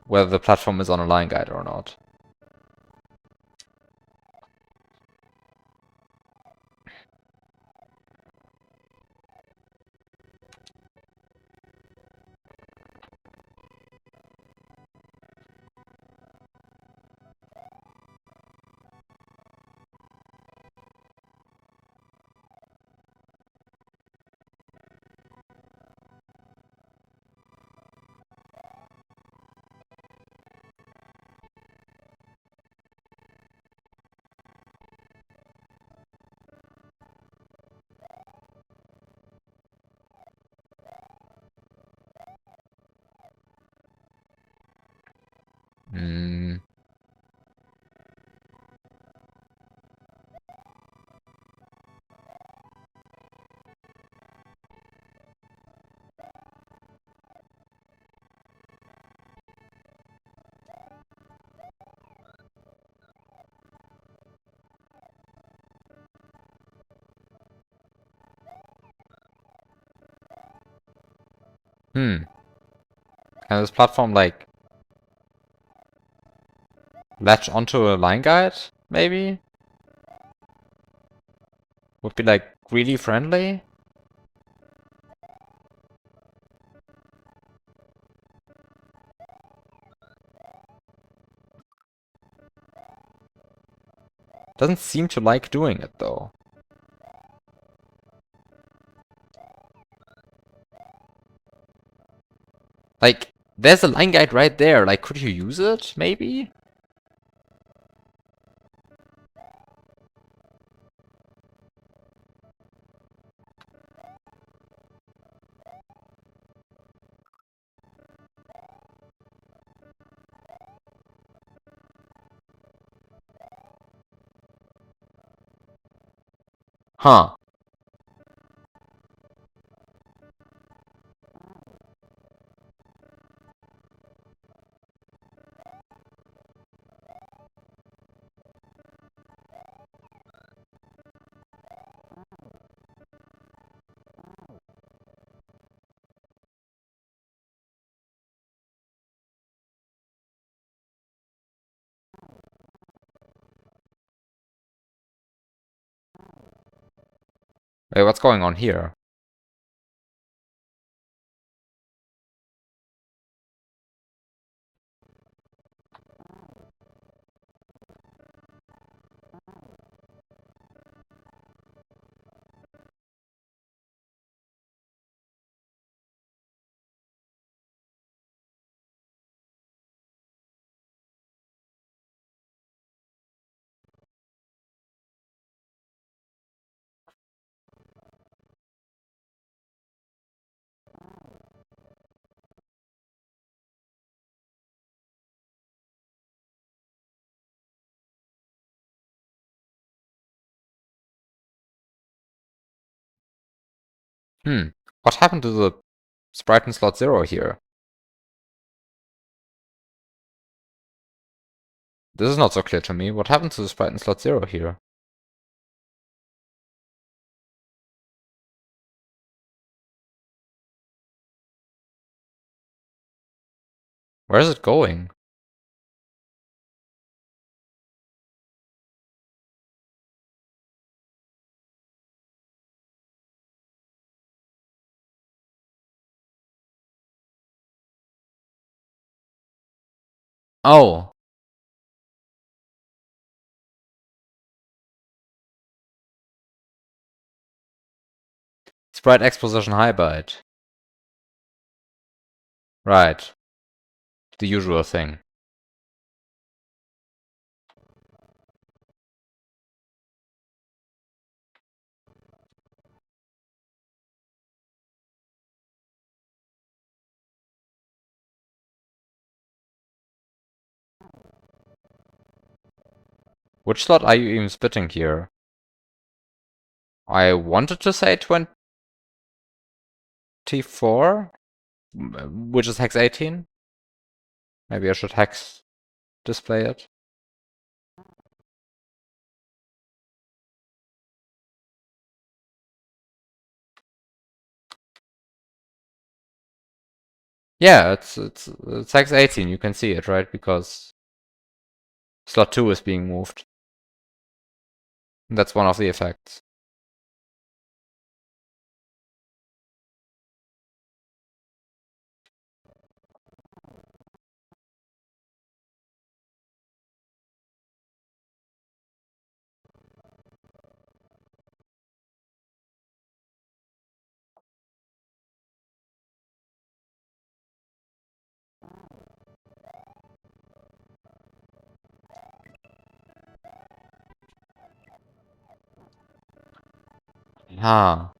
whether the platform is on a line guide or not? Hmm. Hmm. Can this platform, like, latch onto a line guide, maybe? Would be, like, really friendly? Doesn't seem to like doing it, though. Like, there's a line guide right there. Like, could you use it, maybe? Huh. Wait, what's going on here? Hmm. What happened to the sprite in slot 0 here? This is not so clear to me. What happened to the sprite in slot 0 here? Where is it going? Oh. Sprite X position high byte. Right. The usual thing. Which slot are you even spitting here? I wanted to say 24, which is hex 18. Maybe I should hex display it. Yeah, it's X18. You can see it, right? Because slot 2 is being moved. That's one of the effects. Ah.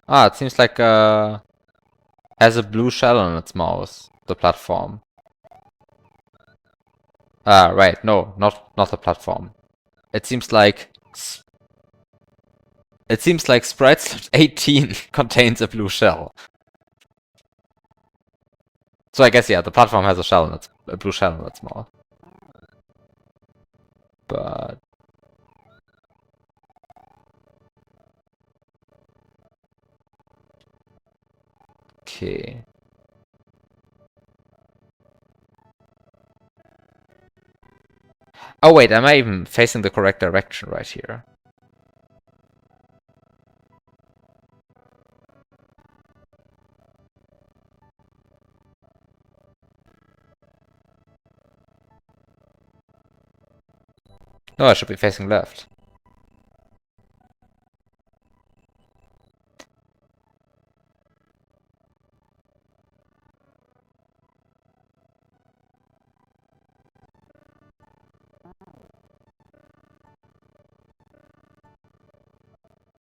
Ah, it seems like has a blue shell on its mouth, the platform. Ah, right, no, not the platform. It seems like Sprite Slot 18 contains a blue shell. So I guess yeah, the platform has a blue shell in its mouth. But okay. Oh wait, am I even facing the correct direction right here? No, I should be facing left.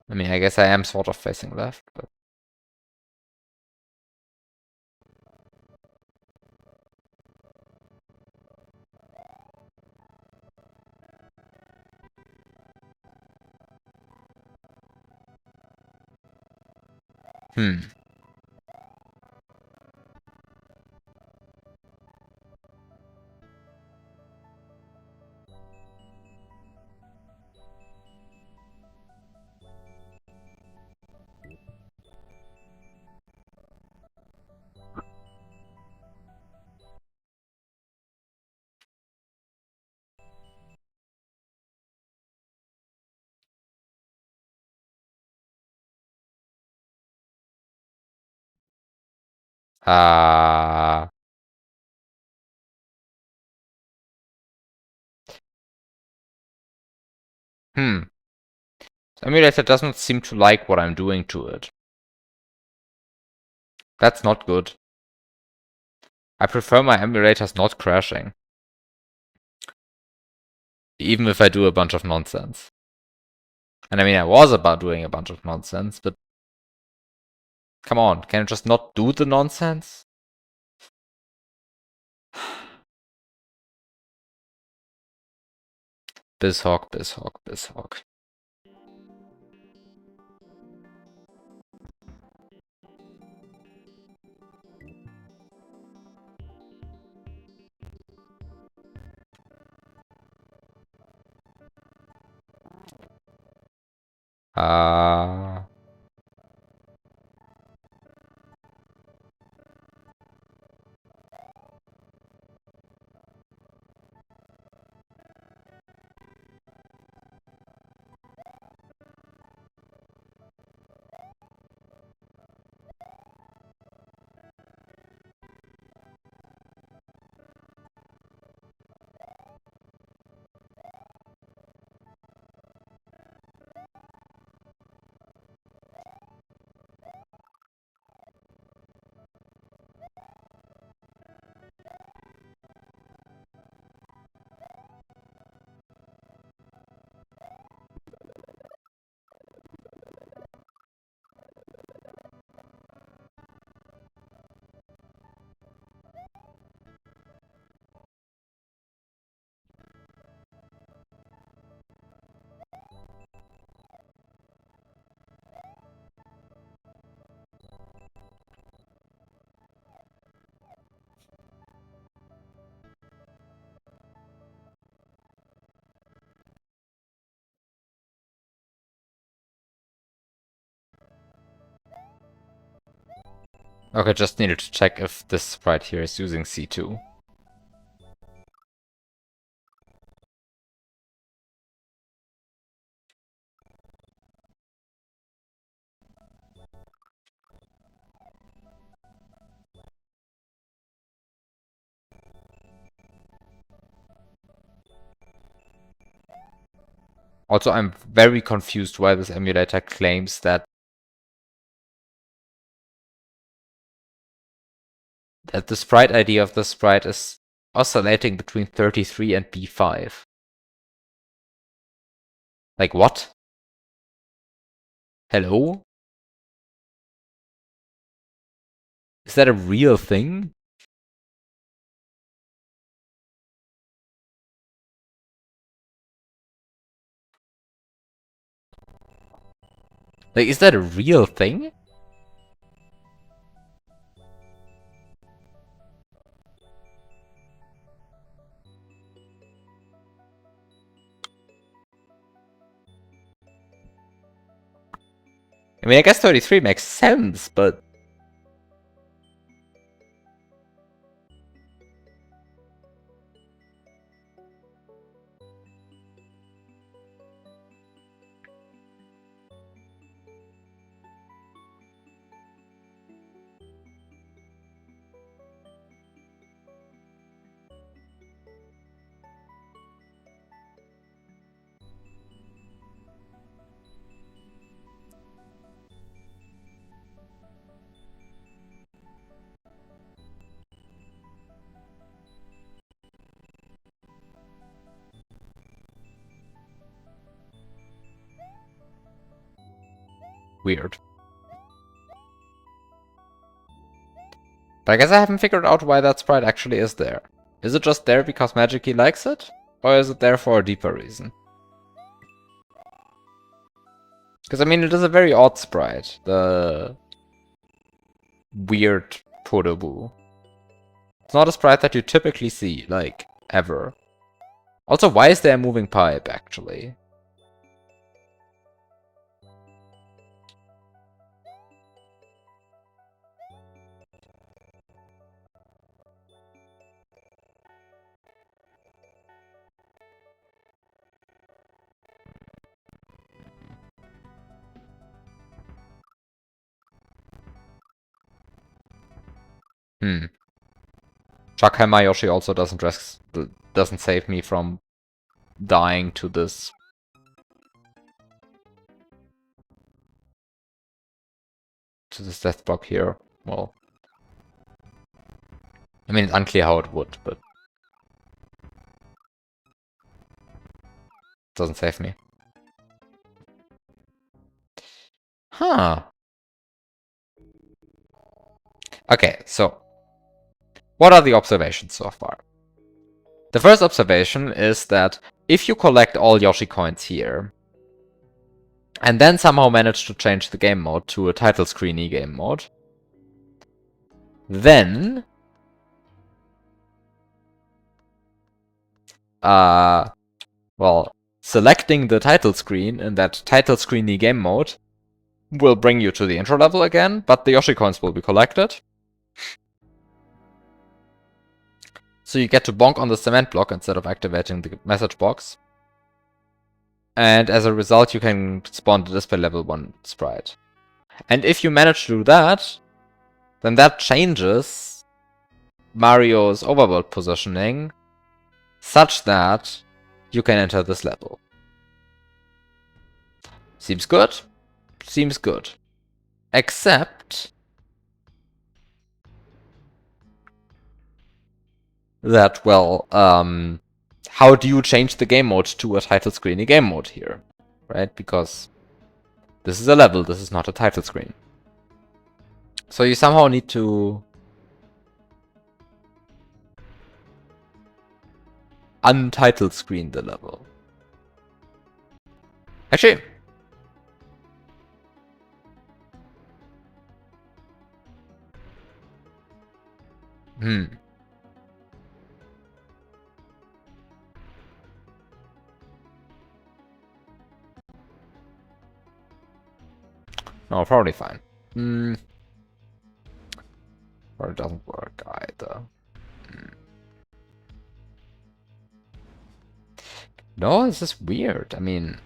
I mean, I guess I am sort of facing left, but hmm. Uh, hmm. Emulator doesn't seem to like what I'm doing to it. That's not good. I prefer my emulators not crashing. Even if I do a bunch of nonsense. And I mean, I was about doing a bunch of nonsense, but come on, can I just not do the nonsense? BizHawk, BizHawk, BizHawk. Uh, Okay, just needed to check if this sprite here is using C2. Also, I'm very confused why this emulator claims that the sprite ID of the sprite is oscillating between 33 and B5. Like what? Hello? Is that a real thing? Like, is that a real thing? I mean, I guess 33 makes sense, but... weird. But I guess I haven't figured out why that sprite actually is there. Is it just there because Magikey likes it? Or is it there for a deeper reason? Because, I mean, it is a very odd sprite. The weird Podoboo. It's not a sprite that you typically see, like, ever. Also, why is there a moving pipe, actually? Chuckhammer Yoshi also doesn't save me from dying to this death block here. Well, I mean, it's unclear how it would, but it doesn't save me. Huh. Okay, so what are the observations so far? The first observation is that if you collect all Yoshi coins here, and then somehow manage to change the game mode to a title screeny game mode, then well, selecting the title screen in that title screeny game mode will bring you to the intro level again, but the Yoshi coins will be collected. So you get to bonk on the cement block instead of activating the message box. And as a result, you can spawn the display level 1 sprite. And if you manage to do that, then that changes Mario's overworld positioning such that you can enter this level. Seems good? Seems good. Except that, well, how do you change the game mode to a title screeny game mode here? Right? Because this is a level, this is not a title screen. So you somehow need to untitle screen the level. Actually, no, probably fine. Or it doesn't work either. No, this is weird. I mean...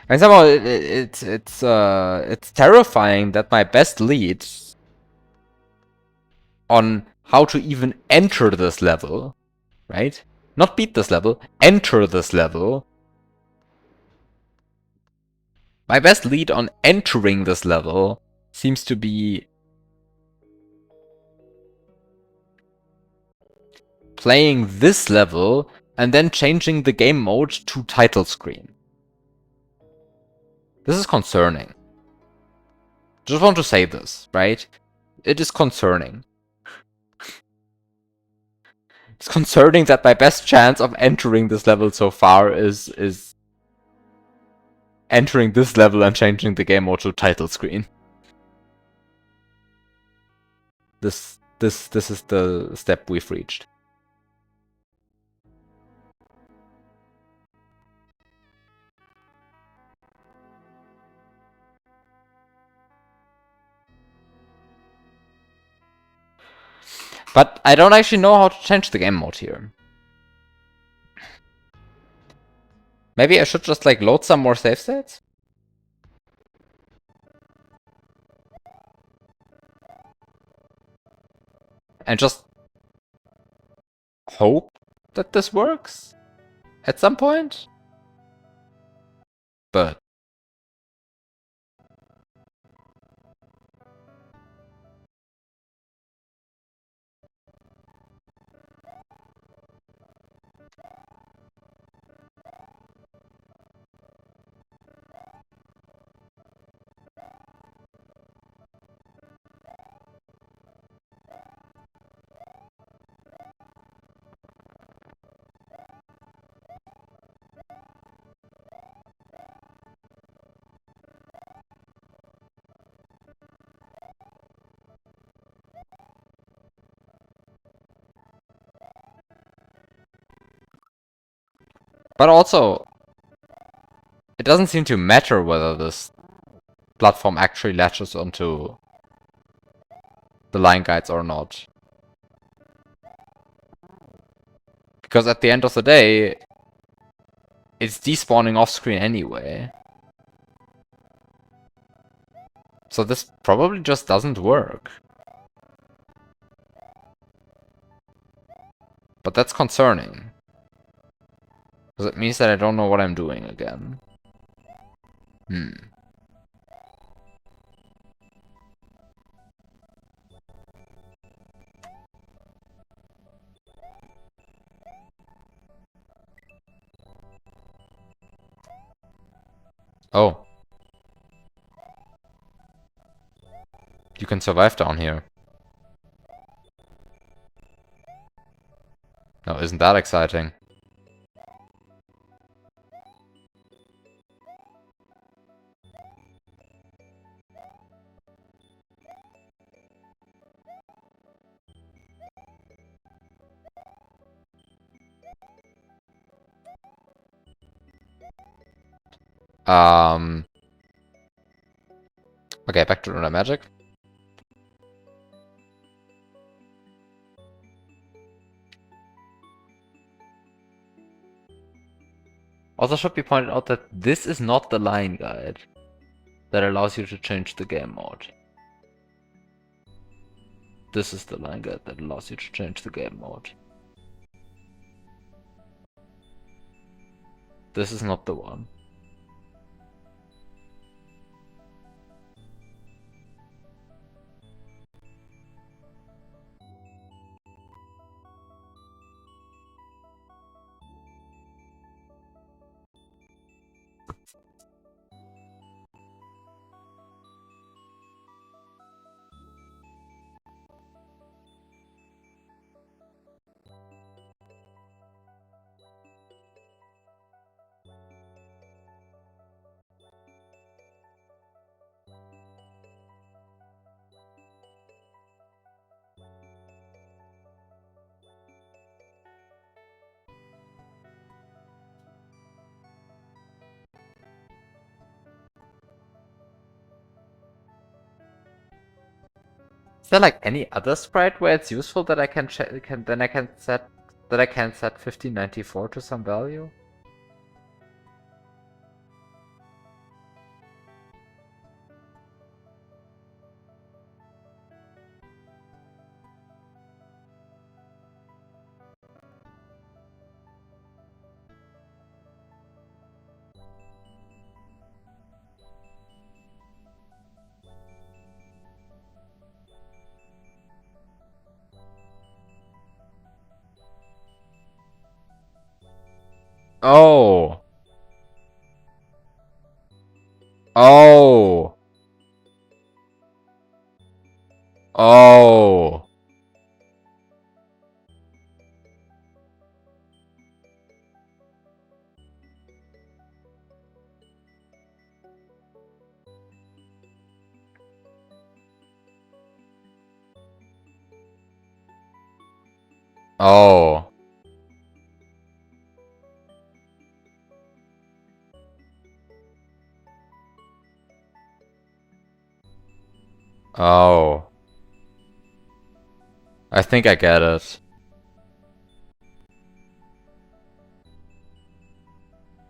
And somehow it's terrifying that my best lead on how to even enter this level, right? Not beat this level, enter this level. My best lead on entering this level seems to be playing this level and then changing the game mode to title screen. This is concerning. Just want to say this, right? It is concerning. It's concerning that my best chance of entering this level so far is entering this level and changing the game mode to title screen. This is the step we've reached. But I don't actually know how to change the game mode here. Maybe I should just like load some more save states? And just hope that this works at some point? But also, it doesn't seem to matter whether this platform actually latches onto the line guides or not. Because at the end of the day, it's despawning off screen anyway. So this probably just doesn't work. But that's concerning. Because it means that I don't know what I'm doing again. Oh. You can survive down here. Now, isn't that exciting? Okay, back to the magic. Also should be pointed out that this is not the line guide that allows you to change the game mode. This is the line guide that allows you to change the game mode. This is not the one. Is there like any other sprite where it's useful that I can set 1594 to some value? Oh. Oh. Oh. Oh. Oh. I think I get it.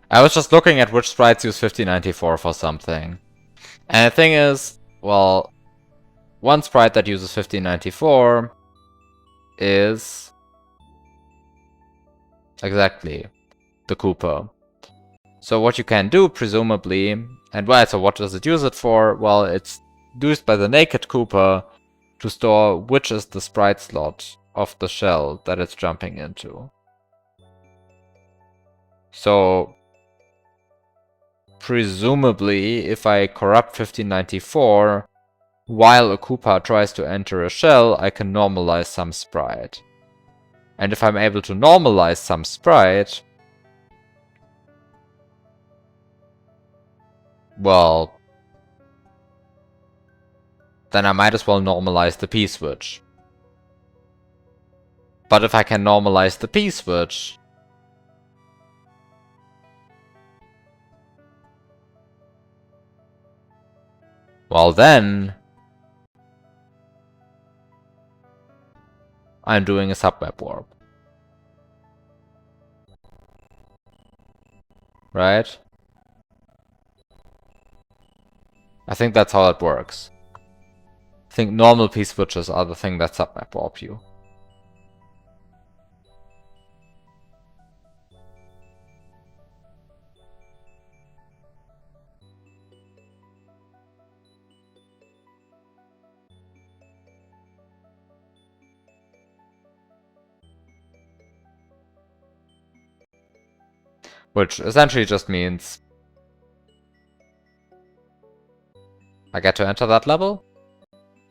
I was just looking at which sprites use 1594 for something. And the thing is, well, one sprite that uses 1594 is exactly the Cooper. So what you can do, presumably, and well, so what does it use it for? Well, it's used by the naked Cooper to store which is the sprite slot of the shell that it's jumping into. So presumably, if I corrupt 1594 while a Koopa tries to enter a shell, I can normalize some sprite. And if I'm able to normalize some sprite, well, then I might as well normalize the P-switch. But if I can normalize the P-switch, well then, I'm doing a submap warp. Right? I think that's how it works. I think normal P-switches are the thing that submap warp you. Which essentially just means I get to enter that level,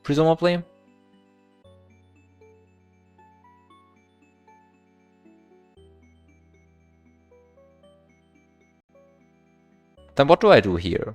presumably. Then what do I do here?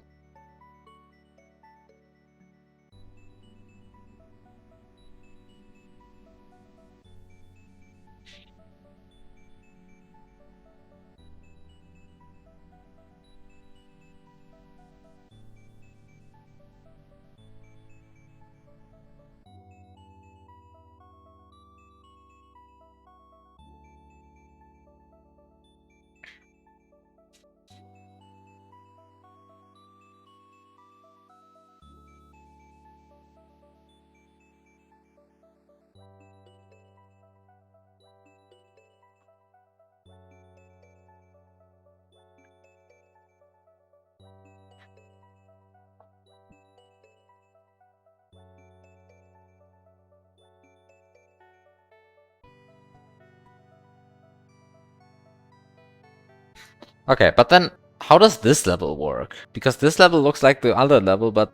Okay, but then how does this level work? Because this level looks like the other level, but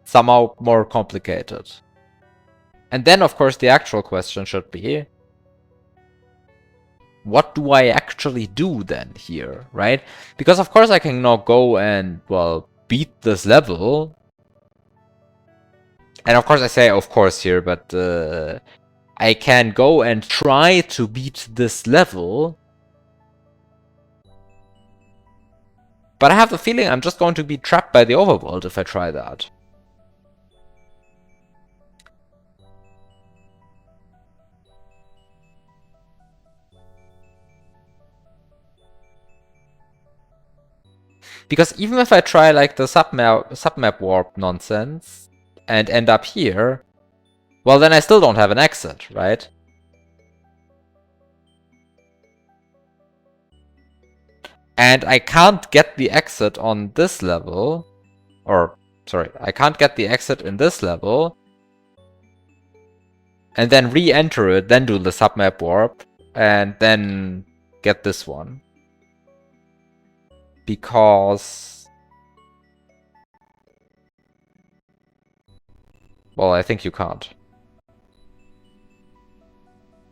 somehow more complicated. And then, of course, the actual question should be, what do I actually do then here, right? Because of course I can now go and, well, beat this level. And of course I say of course here, but I can go and try to beat this level. But I have the feeling I'm just going to be trapped by the overworld if I try that. Because even if I try like the submap warp nonsense and end up here, well then I still don't have an exit, right? And I can't get the exit on this level, or sorry, I can't get the exit in this level and then re-enter it, then do the submap warp, and then get this one. Because... well, I think you can't.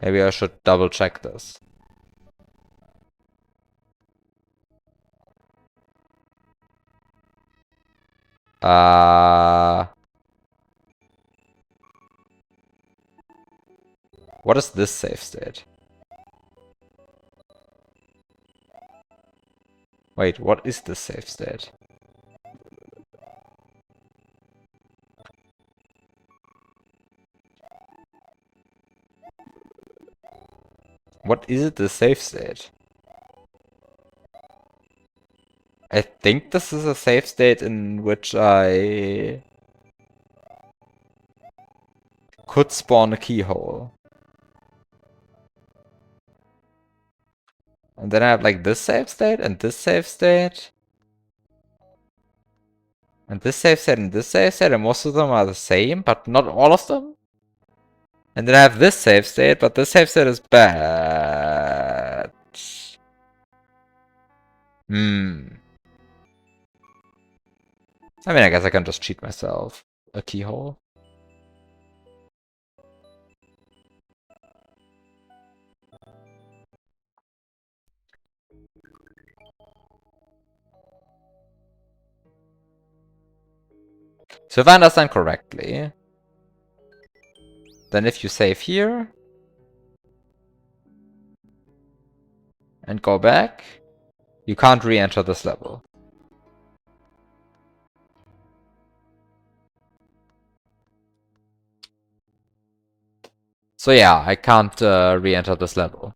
Maybe I should double check this. What is this save state? Wait, what is this save state? What is it, the save state? I think this is a save state in which I could spawn a keyhole. And then I have like this save state and this save state. And this save state and this save state, and most of them are the same, but not all of them. And then I have this save state, but this save state is bad. I mean, I guess I can just cheat myself a keyhole. So if I understand correctly, then if you save here and go back, you can't re-enter this level. So yeah, I can't re-enter this level.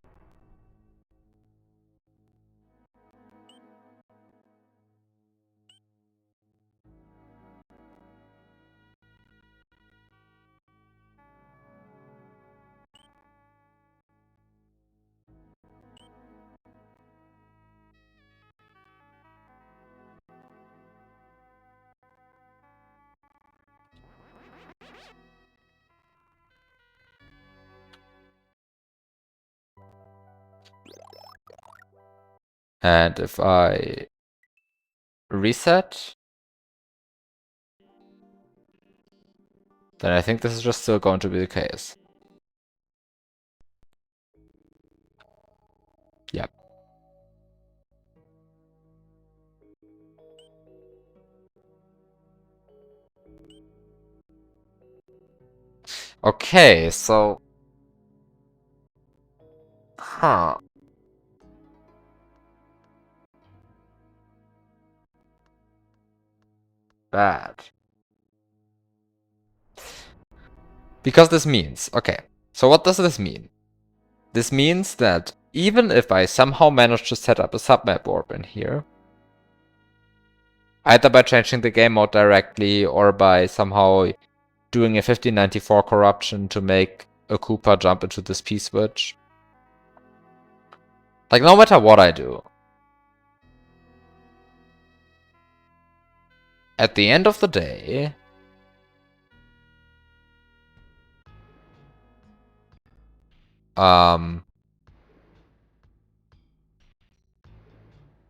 And if I reset, then I think this is just still going to be the case. Yep. Okay, so... huh. Bad. Because this means... okay, so what does this mean? This means that even if I somehow manage to set up a submap warp in here, either by changing the game mode directly or by somehow doing a 1594 corruption to make a Koopa jump into this P-switch, like no matter what I do, at the end of the day,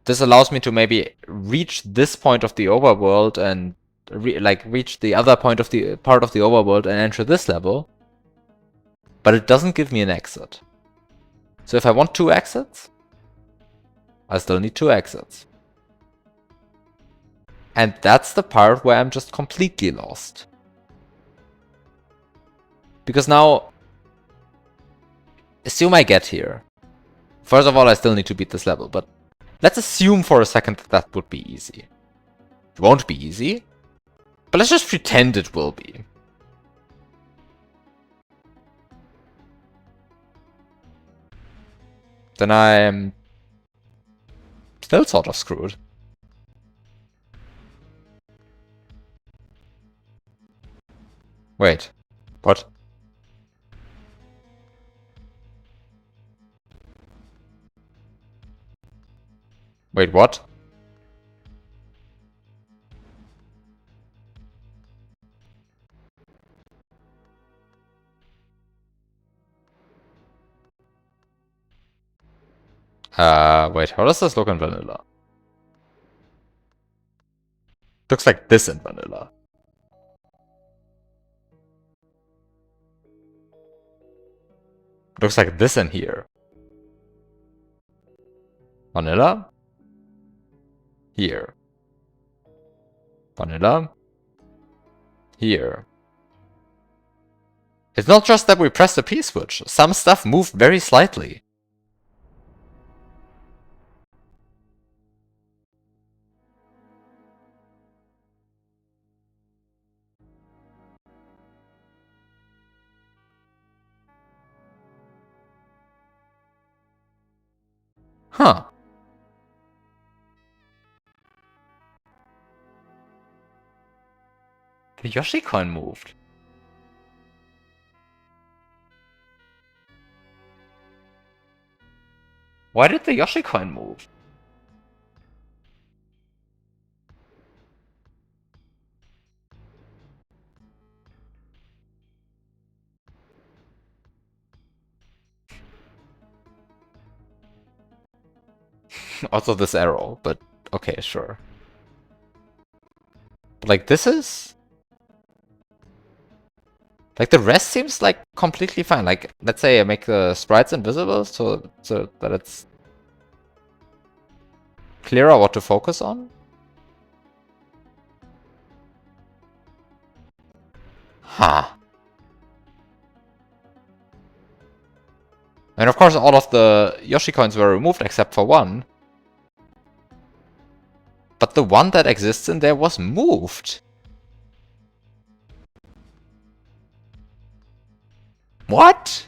this allows me to maybe reach this point of the overworld and reach the other part of the overworld and enter this level, but it doesn't give me an exit. So if I want 2 exits, I still need 2 exits. And that's the part where I'm just completely lost. Because now, assume I get here. First of all, I still need to beat this level, but let's assume for a second that that would be easy. It won't be easy, but let's just pretend it will be. Then I'm still sort of screwed. Wait. What? Wait, what? Wait, how does this look in vanilla? Looks like this in vanilla. Looks like this in here. Vanilla. Here. Vanilla. Here. It's not just that we pressed the P switch. Some stuff moved very slightly. Huh. The Yoshi coin moved. Why did the Yoshi coin move? Also this arrow, but okay, sure. But like this is... Like the rest seems like completely fine. Like, let's say I make the sprites invisible so that it's clearer what to focus on. Huh. And of course all of the Yoshi coins were removed except for one. But the one that exists in there was moved. What?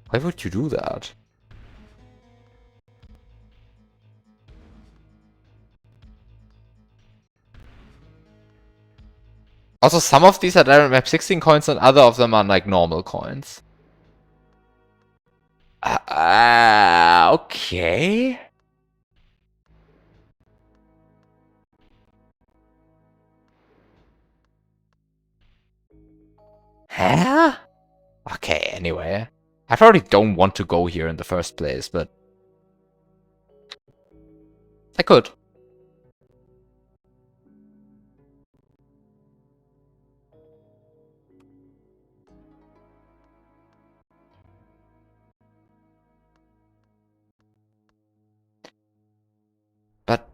Why would you do that? Also, some of these are Direct Map 16 coins and other of them are like normal coins. Okay. Huh? Okay, anyway. I probably don't want to go here in the first place, but... I could. But...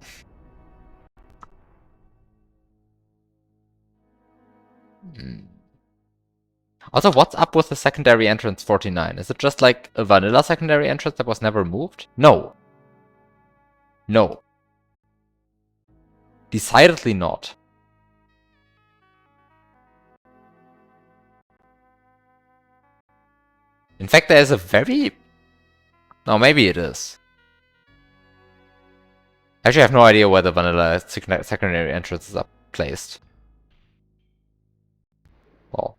Also, what's up with the secondary entrance 49? Is it just like a vanilla secondary entrance that was never moved? No. No. Decidedly not. In fact, there is a very... No, maybe it is. Actually, I have no idea where the vanilla secondary entrances are placed. Well,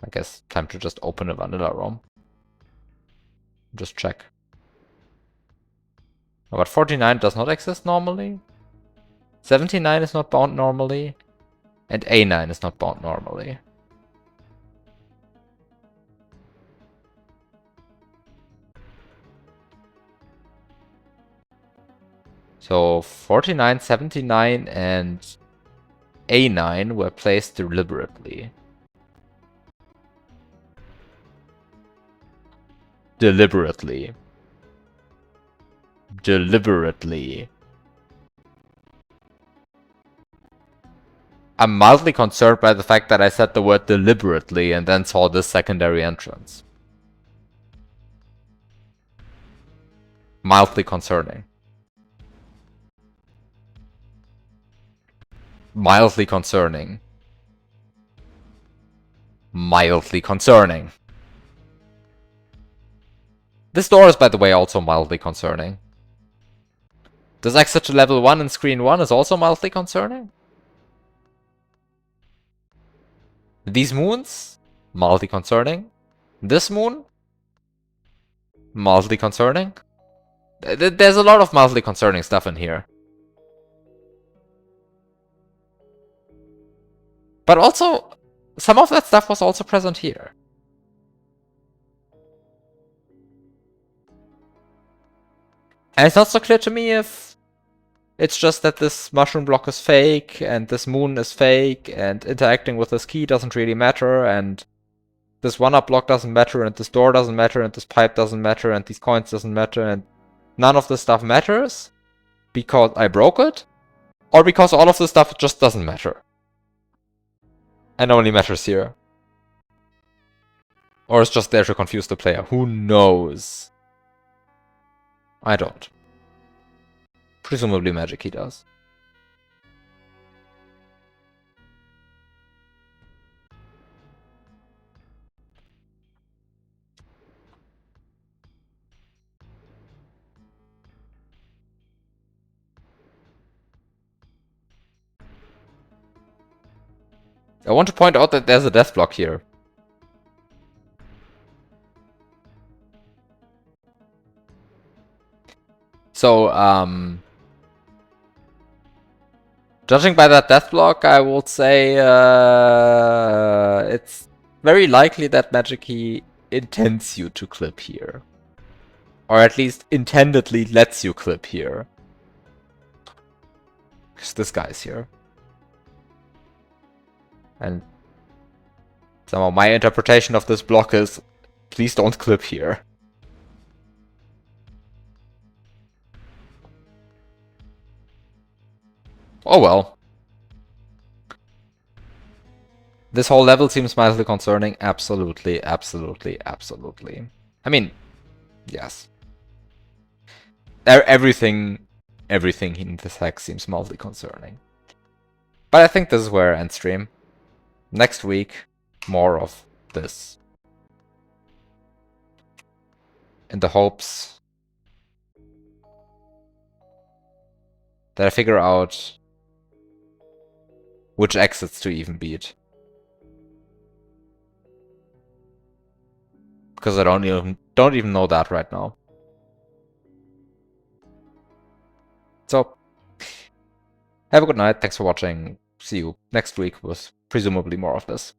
I guess time to just open a vanilla ROM. Just check. Oh, but 49 does not exist normally. 79 is not bound normally. And A9 is not bound normally. So 49, 79, and A9 were placed deliberately. Deliberately. Deliberately. I'm mildly concerned by the fact that I said the word deliberately and then saw this secondary entrance. Mildly concerning. Mildly concerning. Mildly concerning. This door is, by the way, also mildly concerning. This exit to level 1 in screen 1 is also mildly concerning? These moons, mildly concerning. This moon, mildly concerning. There's a lot of mildly concerning stuff in here. But also, some of that stuff was also present here. And it's not so clear to me if it's just that this mushroom block is fake, and this moon is fake, and interacting with this key doesn't really matter, and this 1-up block doesn't matter, and this door doesn't matter, and this pipe doesn't matter, and these coins doesn't matter, and none of this stuff matters because I broke it, or because all of this stuff just doesn't matter and only matters here. Or it's just there to confuse the player. Who knows? I don't. Presumably Magikey does. I want to point out that there's a death block here. So, judging by that death block, I would say it's very likely that Magikey intends you to clip here. Or at least intendedly lets you clip here. Because this guy's here. And somehow my interpretation of this block is, please don't clip here. Oh well. This whole level seems mildly concerning. Absolutely, absolutely, absolutely. I mean, yes. Everything in this hack seems mildly concerning. But I think this is where I end stream. Next week, more of this. In the hopes that I figure out which exits to even beat. Because I don't even know that right now. So, have a good night. Thanks for watching. See you next week with presumably more of this.